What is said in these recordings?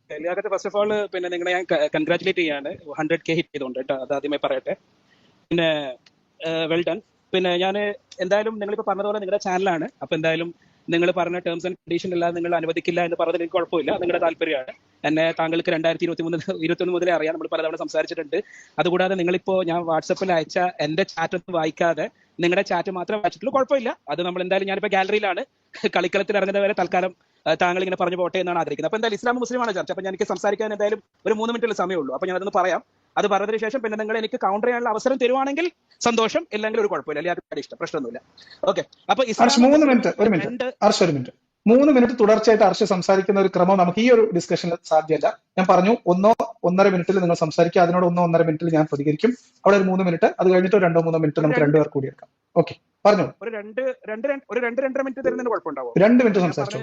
Liaquat, first of all പിന്നെ നിങ്ങളെ ഞാൻ കൺഗ്രാറ്റുലേറ്റ് ചെയ്യാണ് 100K ഹിറ്റ് ചെയ്തുകൊണ്ട് കേട്ടോ. അത് ആദ്യമേ പറയട്ടെ. പിന്നെ വെൽ ഡൺ. പിന്നെ ഞാൻ എന്തായാലും നിങ്ങളിപ്പോൾ പറഞ്ഞതുപോലെ നിങ്ങളുടെ ചാനലാണ്, അപ്പോൾ എന്തായാലും നിങ്ങൾ പറഞ്ഞ ടേംസ് ആൻഡ് കണ്ടീഷൻ എല്ലാം നിങ്ങൾ അനുവദിക്കില്ല എന്ന് പറഞ്ഞത് എനിക്ക് കുഴപ്പമില്ല, നിങ്ങളുടെ താല്പര്യമാണ്. എന്നെ താങ്കൾക്ക് 2021 മുതലേ അറിയാം, നമ്മൾ പലതവണ സംസാരിച്ചിട്ടുണ്ട്. അതുകൂടാതെ നിങ്ങളിപ്പോൾ ഞാൻ വാട്സപ്പിൽ അയച്ച എൻ്റെ ചാറ്റ് ഒന്നും വായിക്കാതെ നിങ്ങളുടെ ചാറ്റ് മാത്രം വായിച്ചിട്ടുള്ളൂ, കുഴപ്പമില്ല. അത് നമ്മൾ എന്തായാലും ഞാനിപ്പോൾ ഗാലറിയിലാണ്, കളിക്കളത്തിൽ ഇറങ്ങുന്നവരെ തൽക്കാലം താങ്കൾ ഇങ്ങനെ പറഞ്ഞു പോട്ടെ എന്നാണ് ആഗ്രഹിക്കുന്നത്. അപ്പോൾ എന്തായാലും ഇസ്ലാം മുസ്ലിമാണ് ചർച്ച. അപ്പോൾ എനിക്ക് സംസാരിക്കാൻ എന്തായാലും ഒരു 3 മിനിറ്റുള്ള സമയമുള്ളൂ. അപ്പോൾ ഞാനതൊന്ന് പറയാം. അത് പറഞ്ഞതിന് ശേഷം പിന്നെ നിങ്ങൾ എനിക്ക് കൗണ്ടർ ചെയ്യാനുള്ള അവസരം തരുവാണെങ്കിൽ സന്തോഷം, ഇല്ലെങ്കിൽ ഒരു കുഴപ്പമില്ല, അല്ലെങ്കിൽ ഇഷ്ടം, പ്രശ്നമൊന്നുമില്ല. ഓക്കെ. അപ്പൊ 3 മിനിറ്റ് തുടർച്ചയായിട്ട് അർഷ് സംസാരിക്കുന്ന ഒരു ക്രമം നമുക്ക് ഈ ഒരു ഡിസ്കഷനിൽ സാധ്യമല്ല. ഞാൻ പറഞ്ഞു 1-1.5 മിനിറ്റിൽ നിങ്ങൾ സംസാരിക്കുക, അതിനോട് 1-1.5 മിനിറ്റിൽ ഞാൻ പ്രതികരിക്കും. അവിടെ ഒരു 3 മിനിറ്റ്, അത് കഴിഞ്ഞിട്ട് 2-3 മിനിറ്റ് നമുക്ക് 2 പേർ കൂടി എടുക്കാം. ഓക്കെ, പറഞ്ഞു. ഒരു 2-2.5 മിനിറ്റ് തരുന്നതിന് കുഴപ്പമുണ്ടാവും. 2 മിനിറ്റ് സംസാരിച്ചു.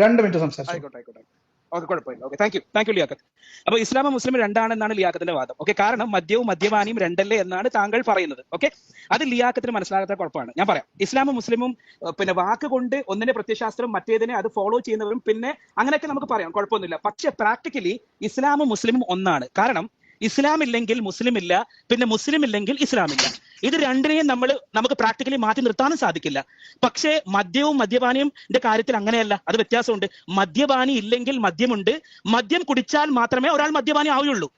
2 മിനിറ്റ് സംസാരിച്ചു. ആയിക്കോട്ടെ. ഓക്കെ, കുഴപ്പമില്ല. Okay, thank U Liaquat. അപ്പൊ ഇസ്ലാം മുസ്ലിം രണ്ടാണെന്നാണ് ലിയാഖത്തിന്റെ വാദം. ഓക്കെ, കാരണം മദ്യവും മദ്യപാനിയും രണ്ടല്ലേ എന്നാണ് താങ്കൾ പറയുന്നത്. ഓക്കെ, അത് ലിയാഖത്തിന് മനസ്സിലാകാത്ത കുഴപ്പമാണ്. ഞാൻ പറയാം, ഇസ്ലാമും മുസ്ലിമും പിന്നെ വാക്കുകൊണ്ട് ഒന്നിനെ പ്രത്യയശാസ്ത്രം മറ്റേതിനെ അത് ഫോളോ ചെയ്യുന്നവരും പിന്നെ അങ്ങനെയൊക്കെ നമുക്ക് പറയാം, കുഴപ്പമൊന്നുമില്ല. പക്ഷെ പ്രാക്ടിക്കലി ഇസ്ലാമും മുസ്ലിമും ഒന്നാണ്. കാരണം ഇസ്ലാം ഇല്ലെങ്കിൽ മുസ്ലിം ഇല്ല, പിന്നെ മുസ്ലിം ഇല്ലെങ്കിൽ ഇസ്ലാം ഇല്ല. ഇത് രണ്ടിനെയും നമുക്ക് പ്രാക്ടിക്കലി മാറ്റി നിർത്താനും സാധിക്കില്ല. പക്ഷേ മദ്യവും മദ്യപാനിയും കാര്യത്തിൽ അങ്ങനെയല്ല, അത് വ്യത്യാസമുണ്ട്. മദ്യപാനി ഇല്ലെങ്കിൽ മദ്യമുണ്ട്, മദ്യം കുടിച്ചാൽ മാത്രമേ ഒരാൾ മദ്യപാനി ആവുകയുള്ളൂ.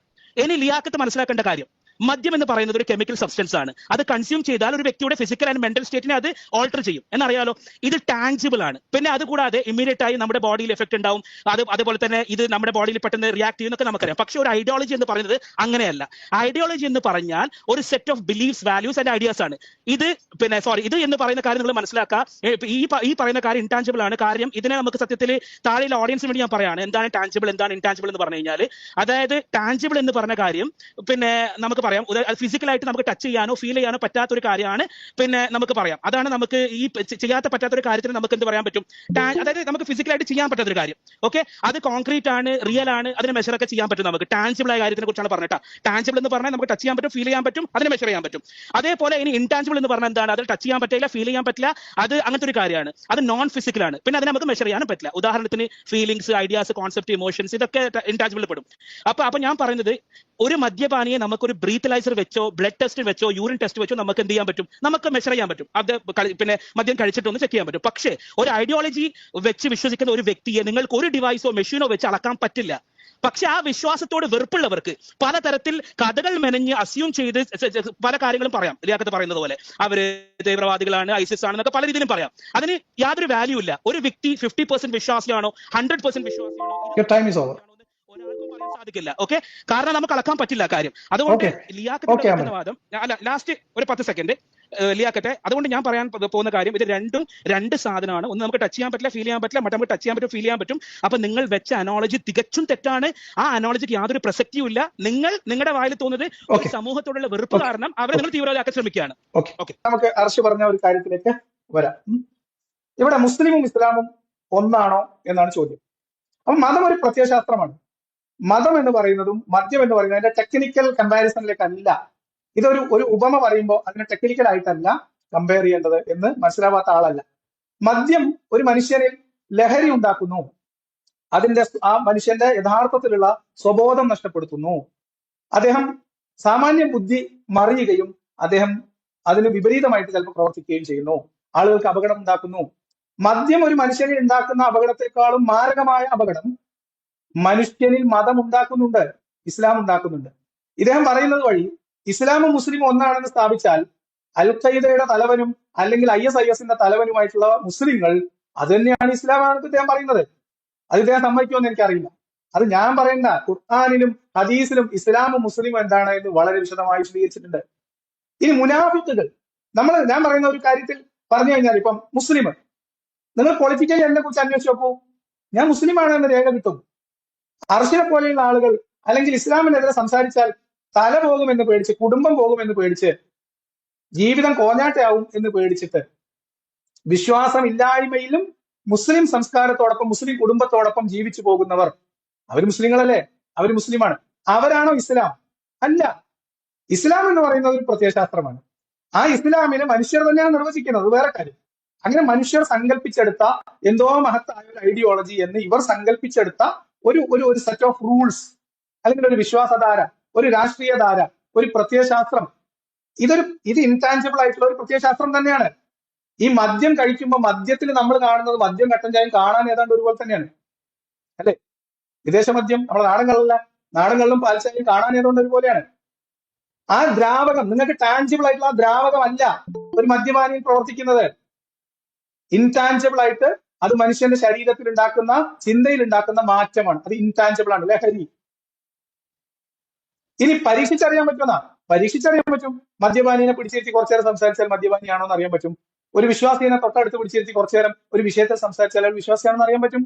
ഇനി ലിയാഖത്ത് മനസ്സിലാക്കേണ്ട കാര്യം, മദ്യം എന്ന് പറയുന്നത് ഒരു കെമിക്കൽ സബ്സ്റ്റൻസ് ആണ്. അത് കൺസ്യൂം ചെയ്താൽ ഒരു വ്യക്തിയുടെ ഫിസിക്കൽ ആൻഡ് മെന്റൽ സ്റ്റേറ്റിനെ അത് ഓൾട്ടർ ചെയ്യും എന്നറിയാലോ. ഇത് ടാഞ്ചിബിൾ ആണ്. പിന്നെ അതുകൂടാതെ ഇമ്മീഡിയറ്റ് ആയി നമ്മുടെ ബോഡിയിൽ എഫക്ട് ഉണ്ടാവും. അതുപോലെ തന്നെ ഇത് നമ്മുടെ ബോഡിയിൽ പെട്ടെന്ന് റിയാക്ട് ചെയ്യുന്നൊക്കെ നമുക്കറിയാം. പക്ഷെ ഒരു ഐഡിയോളജി എന്ന് പറയുന്നത് അങ്ങനെയല്ല. ഐഡിയോളജി എന്ന് പറഞ്ഞാൽ ഒരു set of beliefs, values and ideas ആണ്. ഇത് എന്ന് പറയുന്ന കാര്യം നിങ്ങൾ മനസ്സിലാക്കുക. ഈ പറയുന്ന കാര്യം ഇൻടാഞ്ചിബിൾ ആണ്. കാര്യം ഇതിനെ നമുക്ക് സത്യത്തിൽ താഴെയുള്ള ഓഡിയൻസിന് വേണ്ടി ഞാൻ പറയാണ്, എന്താണ് ടാഞ്ചിബിൾ, എന്താണ് ഇൻടാഞ്ചിബിൾ എന്ന് പറഞ്ഞു കഴിഞ്ഞാൽ, അതായത് ടാഞ്ചിബിൾ എന്ന് പറഞ്ഞ കാര്യം പിന്നെ നമുക്ക് പറയാം ഫിസിക്കലായിട്ട് നമുക്ക് ടച്ച് ചെയ്യാനോ ഫീൽ ചെയ്യാനോ പറ്റാത്ത ഒരു കാര്യമാണ്. പിന്നെ നമുക്ക് പറയാം അതാണ് നമുക്ക് ഈ ചെയ്യാത്ത പറ്റാത്ത ഒരു കാര്യത്തിന് നമുക്ക് എന്ത് പറയാൻ പറ്റും, അതായത് നമുക്ക് ഫിസിക്കലായിട്ട് ചെയ്യാൻ പറ്റാത്ത ഒരു കാര്യം. ഓക്കെ, അത് കോൺക്രീറ്റ് ആണ്, റിയൽ ആണ്, അതിനെ മെഷർ ഒക്കെ ചെയ്യാൻ പറ്റും. നമുക്ക് ടാഞ്ചിബിൾ ആയ കാര്യത്തിനെ കുറിച്ചാണ് പറഞ്ഞിട്ട്. ടാഞ്ചിബിൾ എന്ന് പറഞ്ഞാൽ നമുക്ക് ടച്ച് ചെയ്യാൻ പറ്റും, ഫീൽ ചെയ്യാൻ പറ്റും, അതിനെ മെഷർ ചെയ്യാൻ പറ്റും. അതേപോലെ ഇനി ഇൻടാഞ്ചിബിൾ എന്ന് പറഞ്ഞാൽ എന്താണ്, അത് ടച്ച് ചെയ്യാൻ പറ്റില്ല, ഫീൽ ചെയ്യാൻ പറ്റില്ല, അത് അങ്ങനത്തെ ഒരു കാര്യമാണ്. അത് നോൺ ഫിസിക്കൽ ആണ്, പിന്നെ അതിനെ നമുക്ക് മെഷർ ചെയ്യാനും പറ്റില്ല. ഉദാഹരണത്തിന് ഫീലിംഗ്സ്, ഐഡിയാസ്, കോൺസെപ്റ്റ്, ഇമോഷൻസ്, ഇതൊക്കെ ഇൻടാഞ്ചിബിൾ പെടും. അപ്പൊ ഞാൻ പറയുന്നത്, ഒരു മദ്യപാനിയെ നമുക്കൊരു ബ്രീത്തലൈസർ വെച്ചോ ബ്ലഡ് ടെസ്റ്റ് വെച്ചോ യൂറിൻ ടെസ്റ്റ് വെച്ചോ നമുക്ക് എന്ത് ചെയ്യാൻ പറ്റും, നമുക്ക് മെഷർ ചെയ്യാൻ പറ്റും. അത് പിന്നെ മദ്യം കഴിച്ചിട്ടൊന്ന് ചെക്ക് ചെയ്യാൻ പറ്റും. പക്ഷേ ഒരു ഐഡിയോളജി വെച്ച് വിശ്വസിക്കുന്ന ഒരു വ്യക്തിയെ നിങ്ങൾക്ക് ഒരു ഡിവൈസോ മെഷീനോ വെച്ച് അളക്കാൻ പറ്റില്ല. പക്ഷെ ആ വിശ്വാസത്തോട് വെറുപ്പുള്ളവർക്ക് പലതരത്തിൽ കഥകൾ മെനഞ്ഞ് അസ്യൂം ചെയ്ത് പല കാര്യങ്ങളും പറയാം. ലിയാഖത്ത് പറയുന്നത് പോലെ അവര് തീവ്രവാദികളാണ്, ഐസിസ് ആണെന്നൊക്കെ പല രീതിയിലും പറയാം. അതിന് യാതൊരു വാല്യൂ ഇല്ല. ഒരു വ്യക്തി 50% വിശ്വാസിയാണോ 100% വിശ്വാസിയാണോ ഒരാൾക്കും പറയാൻ സാധിക്കില്ല. ഓക്കെ, കാരണം നമുക്ക് അളക്കാൻ പറ്റില്ല കാര്യം. അതുകൊണ്ട് ലിയാഖത്തിന്റെ വാദം, ലാസ്റ്റ് ഒരു 10 സെക്കൻഡ് ലിയാഖത്തെ, അതുകൊണ്ട് ഞാൻ പറയാൻ പോകുന്ന കാര്യം, ഇത് രണ്ടും രണ്ട് സാധനമാണ്. ഒന്ന് നമുക്ക് ടച്ച് ചെയ്യാൻ പറ്റില്ല, ഫീൽ ചെയ്യാൻ പറ്റില്ല, മറ്റേ നമുക്ക് ടച്ച് ചെയ്യാൻ പറ്റും, ഫീൽ ചെയ്യാൻ പറ്റും. അപ്പൊ നിങ്ങൾ വെച്ച അനോളജി തികച്ചും തെറ്റാണ്. ആ അനോളജിക്ക് യാതൊരു പ്രസക്തിയും ഇല്ല. നിങ്ങളുടെ വായിൽ തോന്നുന്നത് സമൂഹത്തോടുള്ള വെറുപ്പ് കാരണം അവരെ നിങ്ങൾ തീവ്രവാദിയാക്കാൻ ശ്രമിക്കുകയാണ്. നമുക്ക് അർഷ് പറഞ്ഞ ഒരു കാര്യത്തിലേക്ക് വരാം. ഇവിടെ മുസ്ലിമും ഇസ്ലാമും ഒന്നാണോ എന്നാണ് ചോദ്യം. അപ്പൊ മതം ഒരു പ്രത്യയശാസ്ത്രമാണ്. മതം എന്ന് പറയുന്നതും മദ്യം എന്ന് പറയുന്നത് അതിന്റെ ടെക്നിക്കൽ കമ്പാരിസണിലേക്കല്ല. ഇതൊരു ഉപമ പറയുമ്പോൾ അതിനെ ടെക്നിക്കൽ ആയിട്ടല്ല കമ്പയർ ചെയ്യേണ്ടത് എന്ന് മനസ്സിലാവാത്ത ആളല്ല. മദ്യം ഒരു മനുഷ്യനിൽ ലഹരി ഉണ്ടാക്കുന്നു, ആ മനുഷ്യന്റെ യഥാർത്ഥത്തിലുള്ള സ്വബോധം നഷ്ടപ്പെടുത്തുന്നു. അദ്ദേഹം സാമാന്യ ബുദ്ധി മറിയുകയും അദ്ദേഹം അതിന് വിപരീതമായിട്ട് ചിലപ്പോൾ പ്രവർത്തിക്കുകയും ചെയ്യുന്നു. ആളുകൾക്ക് അപകടം ഉണ്ടാക്കുന്നു. മദ്യം ഒരു മനുഷ്യനിൽ ഉണ്ടാക്കുന്ന അപകടത്തെക്കാളും മാരകമായ അപകടം മനുഷ്യനിൽ മതം ഉണ്ടാക്കുന്നുണ്ട്, ഇസ്ലാം ഉണ്ടാക്കുന്നുണ്ട്. ഇദ്ദേഹം പറയുന്നത് വഴി ഇസ്ലാമും മുസ്ലിമും ഒന്നാണെന്ന് സ്ഥാപിച്ചാൽ അൽ ഖയ്ദയുടെ തലവനും അല്ലെങ്കിൽ ISISന്റെ തലവനുമായിട്ടുള്ള മുസ്ലിങ്ങൾ അത് തന്നെയാണ് ഇസ്ലാമാണെന്ന് ഇദ്ദേഹം പറയുന്നത്. അത് ഇദ്ദേഹം സമ്മതിക്കുമെന്ന് എനിക്കറിയില്ല. അത് ഞാൻ പറയേണ്ട, ഖുർആനിലും ഹദീസിലും ഇസ്ലാമും മുസ്ലിമും എന്താണ് എന്ന് വളരെ വിശദമായി വിശദീകരിച്ചിട്ടുണ്ട്. ഇനി മുനാഫിക്കുകൾ, ഞാൻ പറയുന്ന ഒരു കാര്യത്തിൽ പറഞ്ഞു കഴിഞ്ഞാൽ, ഇപ്പം മുസ്ലിം, നിങ്ങൾ പൊളിറ്റിക്കലി എന്നെ കുറിച്ച് അന്വേഷിച്ച് നോക്കൂ, ഞാൻ മുസ്ലിമാണ് എന്ന് രേഖ കിട്ടും. അർഷിനെ പോലെയുള്ള ആളുകൾ അല്ലെങ്കിൽ ഇസ്ലാമിനെതിരെ സംസാരിച്ചാൽ തല പോകുമെന്ന് പേടിച്ച്, കുടുംബം പോകുമെന്ന് പേടിച്ച്, ജീവിതം കോഞ്ഞാട്ടയാവും എന്ന് പേടിച്ചിട്ട് വിശ്വാസമില്ലായ്മയിലും മുസ്ലിം സംസ്കാരത്തോടൊപ്പം മുസ്ലിം കുടുംബത്തോടൊപ്പം ജീവിച്ചു പോകുന്നവർ, അവർ മുസ്ലിങ്ങളല്ലേ, അവർ മുസ്ലിമാണ്. അവരാണോ ഇസ്ലാം? അല്ല. ഇസ്ലാം എന്ന് പറയുന്നത് ഒരു പ്രത്യയശാസ്ത്രമാണ്. ആ ഇസ്ലാമിനെ മനുഷ്യർ തന്നെയാണ് നിർവചിക്കുന്നത്, വേറെ കാര്യം. അങ്ങനെ മനുഷ്യർ സങ്കല്പിച്ചെടുത്ത എന്തോ മഹത്തായ ഒരു ഐഡിയോളജി എന്ന് ഇവർ സങ്കല്പിച്ചെടുത്ത ഒരു സെറ്റ് ഓഫ് റൂൾസ്, അല്ലെങ്കിൽ ഒരു വിശ്വാസധാര, ഒരു രാഷ്ട്രീയ ധാര, ഒരു പ്രത്യയശാസ്ത്രം. ഇത് ഇൻടാഞ്ചിബിൾ ആയിട്ടുള്ള ഒരു പ്രത്യയശാസ്ത്രം തന്നെയാണ്. ഈ മദ്യം കഴിക്കുമ്പോൾ മദ്യത്തിൽ നമ്മൾ കാണുന്നത് മദ്യം കട്ടൻ ചായം കാണാൻ ഏതാണ്ട് ഒരുപോലെ തന്നെയാണ്, അല്ലെ? വിദേശ മദ്യം നമ്മുടെ നാടങ്ങളിലും പാൽച്ചായും കാണാൻ ഏതാണ്ട് ഒരുപോലെയാണ്. ആ ദ്രാവകം നിങ്ങൾക്ക് ടാഞ്ചിബിൾ ആയിട്ടുള്ള ആ ദ്രാവകം അല്ല ഒരു മദ്യപാനിയിൽ പ്രവർത്തിക്കുന്നത്. ഇൻടാഞ്ചിബിൾ ആയിട്ട് അത് മനുഷ്യന്റെ ശരീരത്തിൽ ഉണ്ടാക്കുന്ന, ചിന്തയിൽ ഉണ്ടാക്കുന്ന മാറ്റമാണ്. അത് ഇൻടാഞ്ചിബിൾ ആണ്, ലഹരി. ഇനി പരീക്ഷിച്ചറിയാൻ പറ്റുമെന്നാ? പരീക്ഷിച്ചറിയാൻ പറ്റും. മദ്യപാനിനെ പിടിച്ചിരുത്തി കുറച്ചു നേരം സംസാരിച്ചാൽ മദ്യപാനിയാണോ എന്ന് അറിയാൻ പറ്റും. ഒരു വിശ്വാസിനെ തൊട്ടടുത്ത് പിടിച്ചിരുത്തി കുറച്ചു നേരം ഒരു വിഷയത്തെ സംസാരിച്ചാൽ അയാൾ വിശ്വാസിയാണെന്ന് അറിയാൻ പറ്റും.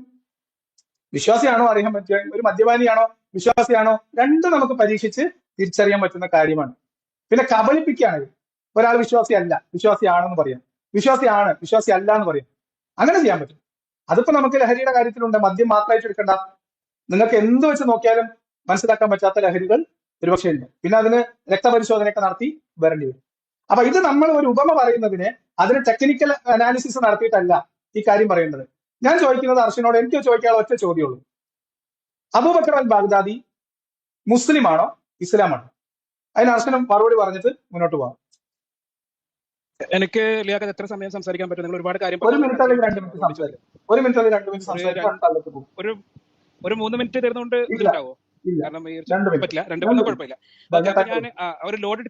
വിശ്വാസിയാണോ അറിയാൻ പറ്റുക, ഒരു മദ്യപാനിയാണോ വിശ്വാസിയാണോ, രണ്ടും നമുക്ക് പരീക്ഷിച്ച് തിരിച്ചറിയാൻ പറ്റുന്ന കാര്യമാണ്. പിന്നെ കബളിപ്പിക്കുകയാണ്. ഒരാൾ വിശ്വാസിയല്ല, വിശ്വാസിയാണെന്ന് പറയാം, വിശ്വാസിയാണ്, വിശ്വാസി അല്ല എന്ന് പറയാം. അങ്ങനെ ചെയ്യാൻ പറ്റും. അതിപ്പോ നമുക്ക് ലഹരിയുടെ കാര്യത്തിലുണ്ട്. മദ്യം മാത്രമായിട്ട് എടുക്കണ്ട, നിങ്ങൾക്ക് എന്ത് വെച്ച് നോക്കിയാലും മനസ്സിലാക്കാൻ പറ്റാത്ത ലഹരികൾ ഒരുപക്ഷെ ഉണ്ട്. പിന്നെ അതിന് രക്തപരിശോധനയൊക്കെ നടത്തി വരേണ്ടി വരും. അപ്പൊ ഇത് നമ്മൾ ഒരു ഉപമ പറയുന്നതിന് അതിന് ടെക്നിക്കൽ അനാലിസിസ് നടത്തിയിട്ടല്ല ഈ കാര്യം പറയേണ്ടത്. ഞാൻ ചോദിക്കുന്നത് അർഷനോട്, എനിക്ക് ചോദിക്കാനുള്ള ഒറ്റ ചോദ്യമുള്ളൂ. അബൂബക്കർ അൽ ബാഗ്ദാദി മുസ്ലിമാണോ ഇസ്ലാമാണോ? അതിന് അർഷനും മറുപടി പറഞ്ഞിട്ട് മുന്നോട്ട് പോകാം. എനിക്ക് ലിയാഖത്ത് എത്ര സമയം സംസാരിക്കാൻ പറ്റും? നിങ്ങൾ ഒരുപാട് കാര്യം ഒരു മിനിറ്റ് അല്ലെങ്കിൽ 2 മിനിറ്റ് സംസാരിക്കും. ഒരു മിനിറ്റ് അല്ലെങ്കിൽ 2 മിനിറ്റ് സംസാരിക്കും. ഒരു 3 മിനിറ്റ് തരുന്നോണ്ട് ഉണ്ടാവോ? കാരണം പറ്റില്ല, 2 മിനിറ്റ് കുഴപ്പമില്ല. ഞാൻ ഒരു ലോഡഡ്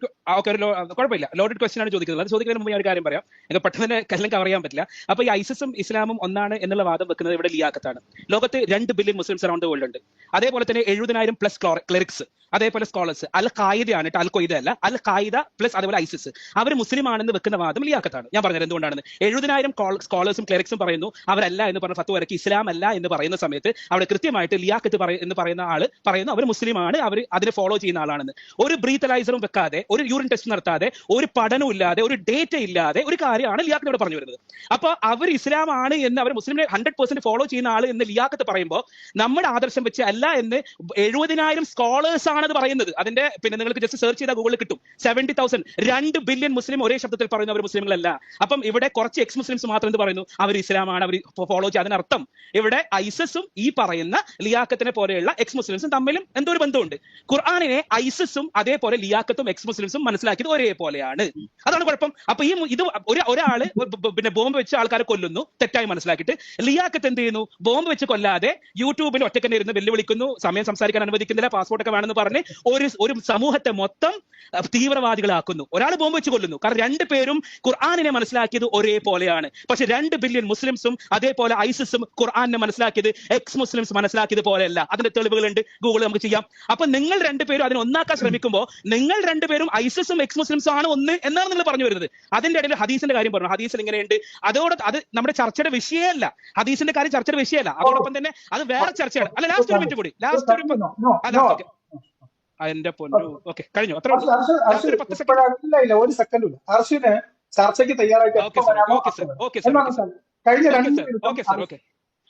കുഴപ്പമില്ല, ലോഡഡ് ക്വസ്റ്റൻ ആണ് ചോദിക്കുന്നത്. അത് ചോദിക്കുന്നതിന് മുമ്പ് ഞാൻ ഒരു കാര്യം പറയാം, എനിക്ക് പെട്ടെന്ന് തന്നെ എല്ലാം കവർ ചെയ്യാൻ പറ്റില്ല. അപ്പൊ ഈ ഐസിസും ഇസ്ലാമും ഒന്നാണ് എന്നുള്ള വാദം വെക്കുന്നത് ഇവിടെ ലിയാഖത്താണ്. ലോകത്ത് 2 billion Muslims around the world ഉണ്ട്. അതേപോലെ തന്നെ 70,000+ ക്ലറിക്സ്, അതേപോലെ സ്കോളേഴ്സ്. അൽ ഖായിദയാണ്, അൽ ഖ്വയ്ദ അല്ല, അൽ ഖായിദ പ്ലസ് അതേപോലെ ഐസിസ്. അവർ മുസ്ലിം ആണെന്ന് വെക്കുന്ന വാദം ലിയാഖത്താണ്. ഞാൻ പറഞ്ഞത് എന്തുകൊണ്ടാണെന്ന്. 70,000 സ്കോളേഴ്സും ക്ലറിക്സും പറയുന്നു അവരല്ല എന്ന് പറഞ്ഞ ഫത്വ ഇറക്കി ഇസ്ലാം അല്ല എന്ന് പറയുന്ന സമയത്ത് അവിടെ കൃത്യമായിട്ട് ലിയാഖത്ത് എന്ന് പറയുന്ന ആള് പറയുന്നു അവർ മുസ്ലിമാണ്, അവർ അതിനെ ഫോളോ ചെയ്യുന്ന ആളാണെന്ന്. ഒരു ബ്രീത്തലൈസറും വെക്കാതെ, ഒരു യൂറിൻ ടെസ്റ്റ് നടത്താതെ, ഒരു പഠനവും ഇല്ലാതെ, ഒരു ഡേറ്റ ഇല്ലാതെ ഒരു കാര്യമാണ് ലിയാഖത്ത് ഇവിടെ പറഞ്ഞു വരുന്നത്. അപ്പൊ അവർ ഇസ്ലാം ആണ് എന്ന്, അവർ മുസ്ലിമിനെ 100% ഫോളോ ചെയ്യുന്ന ആള് എന്ന് ലിയാഖത്ത് പറയുമ്പോൾ നമ്മുടെ ആദർശം വെച്ച് അല്ല എന്ന് 70,000 സ്കോളേഴ്സ് ആണത് പറയുന്നത്. അതിന്റെ പിന്നെ നിങ്ങൾക്ക് ജസ്റ്റ് സെർച്ച് ചെയ്താൽ ഗൂഗിളിൽ കിട്ടും. 70,000, 2 ബില്യൺ മുസ്ലിം ഒരേ ശബ്ദത്തിൽ പറയുന്നു അവർ മുസ്ലിങ്ങളല്ല. അപ്പം ഇവിടെ കുറച്ച് എക്സ് മുസ്ലിംസ് മാത്രം എന്ത് പറയുന്നു, അവർ ഇസ്ലാമാണ്, അവർ ഫോളോ ചെയ്യുക. അതിനർത്ഥം ഇവിടെ ഐസസും ഈ പറയുന്ന ലിയാഖത്തിനെ പോലെയുള്ള എക്സ് മുസ്ലിംസും തമ്മിലും എന്തോ ഒരു ബന്ധമുണ്ട്. ഖുർആനിനെ ഐസസും അതേപോലെ ലിയാഖത്തും എക്സ് മുസ്ലിംസും മനസ്സിലാക്കിയത് ഒരേപോലെയാണ്. അതാണ് കുഴപ്പം. അപ്പൊ ഇത് ഒരാള് പിന്നെ ബോംബ് വെച്ച് ആൾക്കാരെ കൊല്ലുന്നു തെറ്റായി മനസ്സിലാക്കിയിട്ട്, ലിയാഖത്ത് എന്ത് ചെയ്യുന്നു, ബോംബ് വെച്ച് കൊല്ലാതെ യൂട്യൂബിൽ ഒറ്റക്കന്നെ ഇരുന്ന് വെല്ലുവിളിക്കുന്നു, സമയം സംസാരിക്കാൻ അനുവദിക്കുന്നില്ല, പാസ്പോർട്ടൊക്കെ വേണമെന്ന് പറഞ്ഞ് ഒരു സമൂഹത്തെ മൊത്തം തീവ്രവാദികളാക്കുന്നു. ഒരാൾ ബോംബ് വെച്ച് കൊല്ലുന്നു. കാരണം 2 പേരും ഖുർആനിനെ മനസ്സിലാക്കിയത് ഒരേപോലെയാണ്. പക്ഷെ 2 ബില്യൺ മുസ്ലിംസും അതേപോലെ ഐസിസും ഖുർആനിനെ മനസ്സിലാക്കിയത് എക്സ് മുസ്ലിംസ് മനസ്സിലാക്കിയത് പോലെയല്ല. അതിന്റെ തെളിവുകളുണ്ട്, ഗൂഗിൾ നമുക്ക് ചെയ്യാം. അപ്പൊ നിങ്ങൾ 2 പേരും അതിനെ ഒന്നാക്കാൻ ശ്രമിക്കുമ്പോൾ നിങ്ങൾ 2 പേരും ഐസിസും എക്സ് മുസ്ലിംസും ആണ് ഒന്ന് എന്നാണ് നിങ്ങൾ പറഞ്ഞു വരുന്നത്. അതിന്റെ ഇടയിൽ ഹദീസിന്റെ കാര്യം പറഞ്ഞു. ഹദീസിൽ ഇങ്ങനെയുണ്ട്. അത് നമ്മുടെ ചർച്ചയുടെ വിഷയമല്ല. ഹദീസിന്റെ കാര്യം ചർച്ചയുടെ വിഷയമല്ല. അതോടൊപ്പം തന്നെ അത് വേറെ ചർച്ചയാണ്. അല്ല, ലാസ്റ്റ് ഒരു മിനിറ്റ് കൂടി, എന്റെ പൊന്നു. ഓക്കെ, കഴിഞ്ഞു. അത്ര ഒരു സെക്കൻഡ് അർഷന് ചർച്ചയ്ക്ക് തയ്യാറായിട്ട്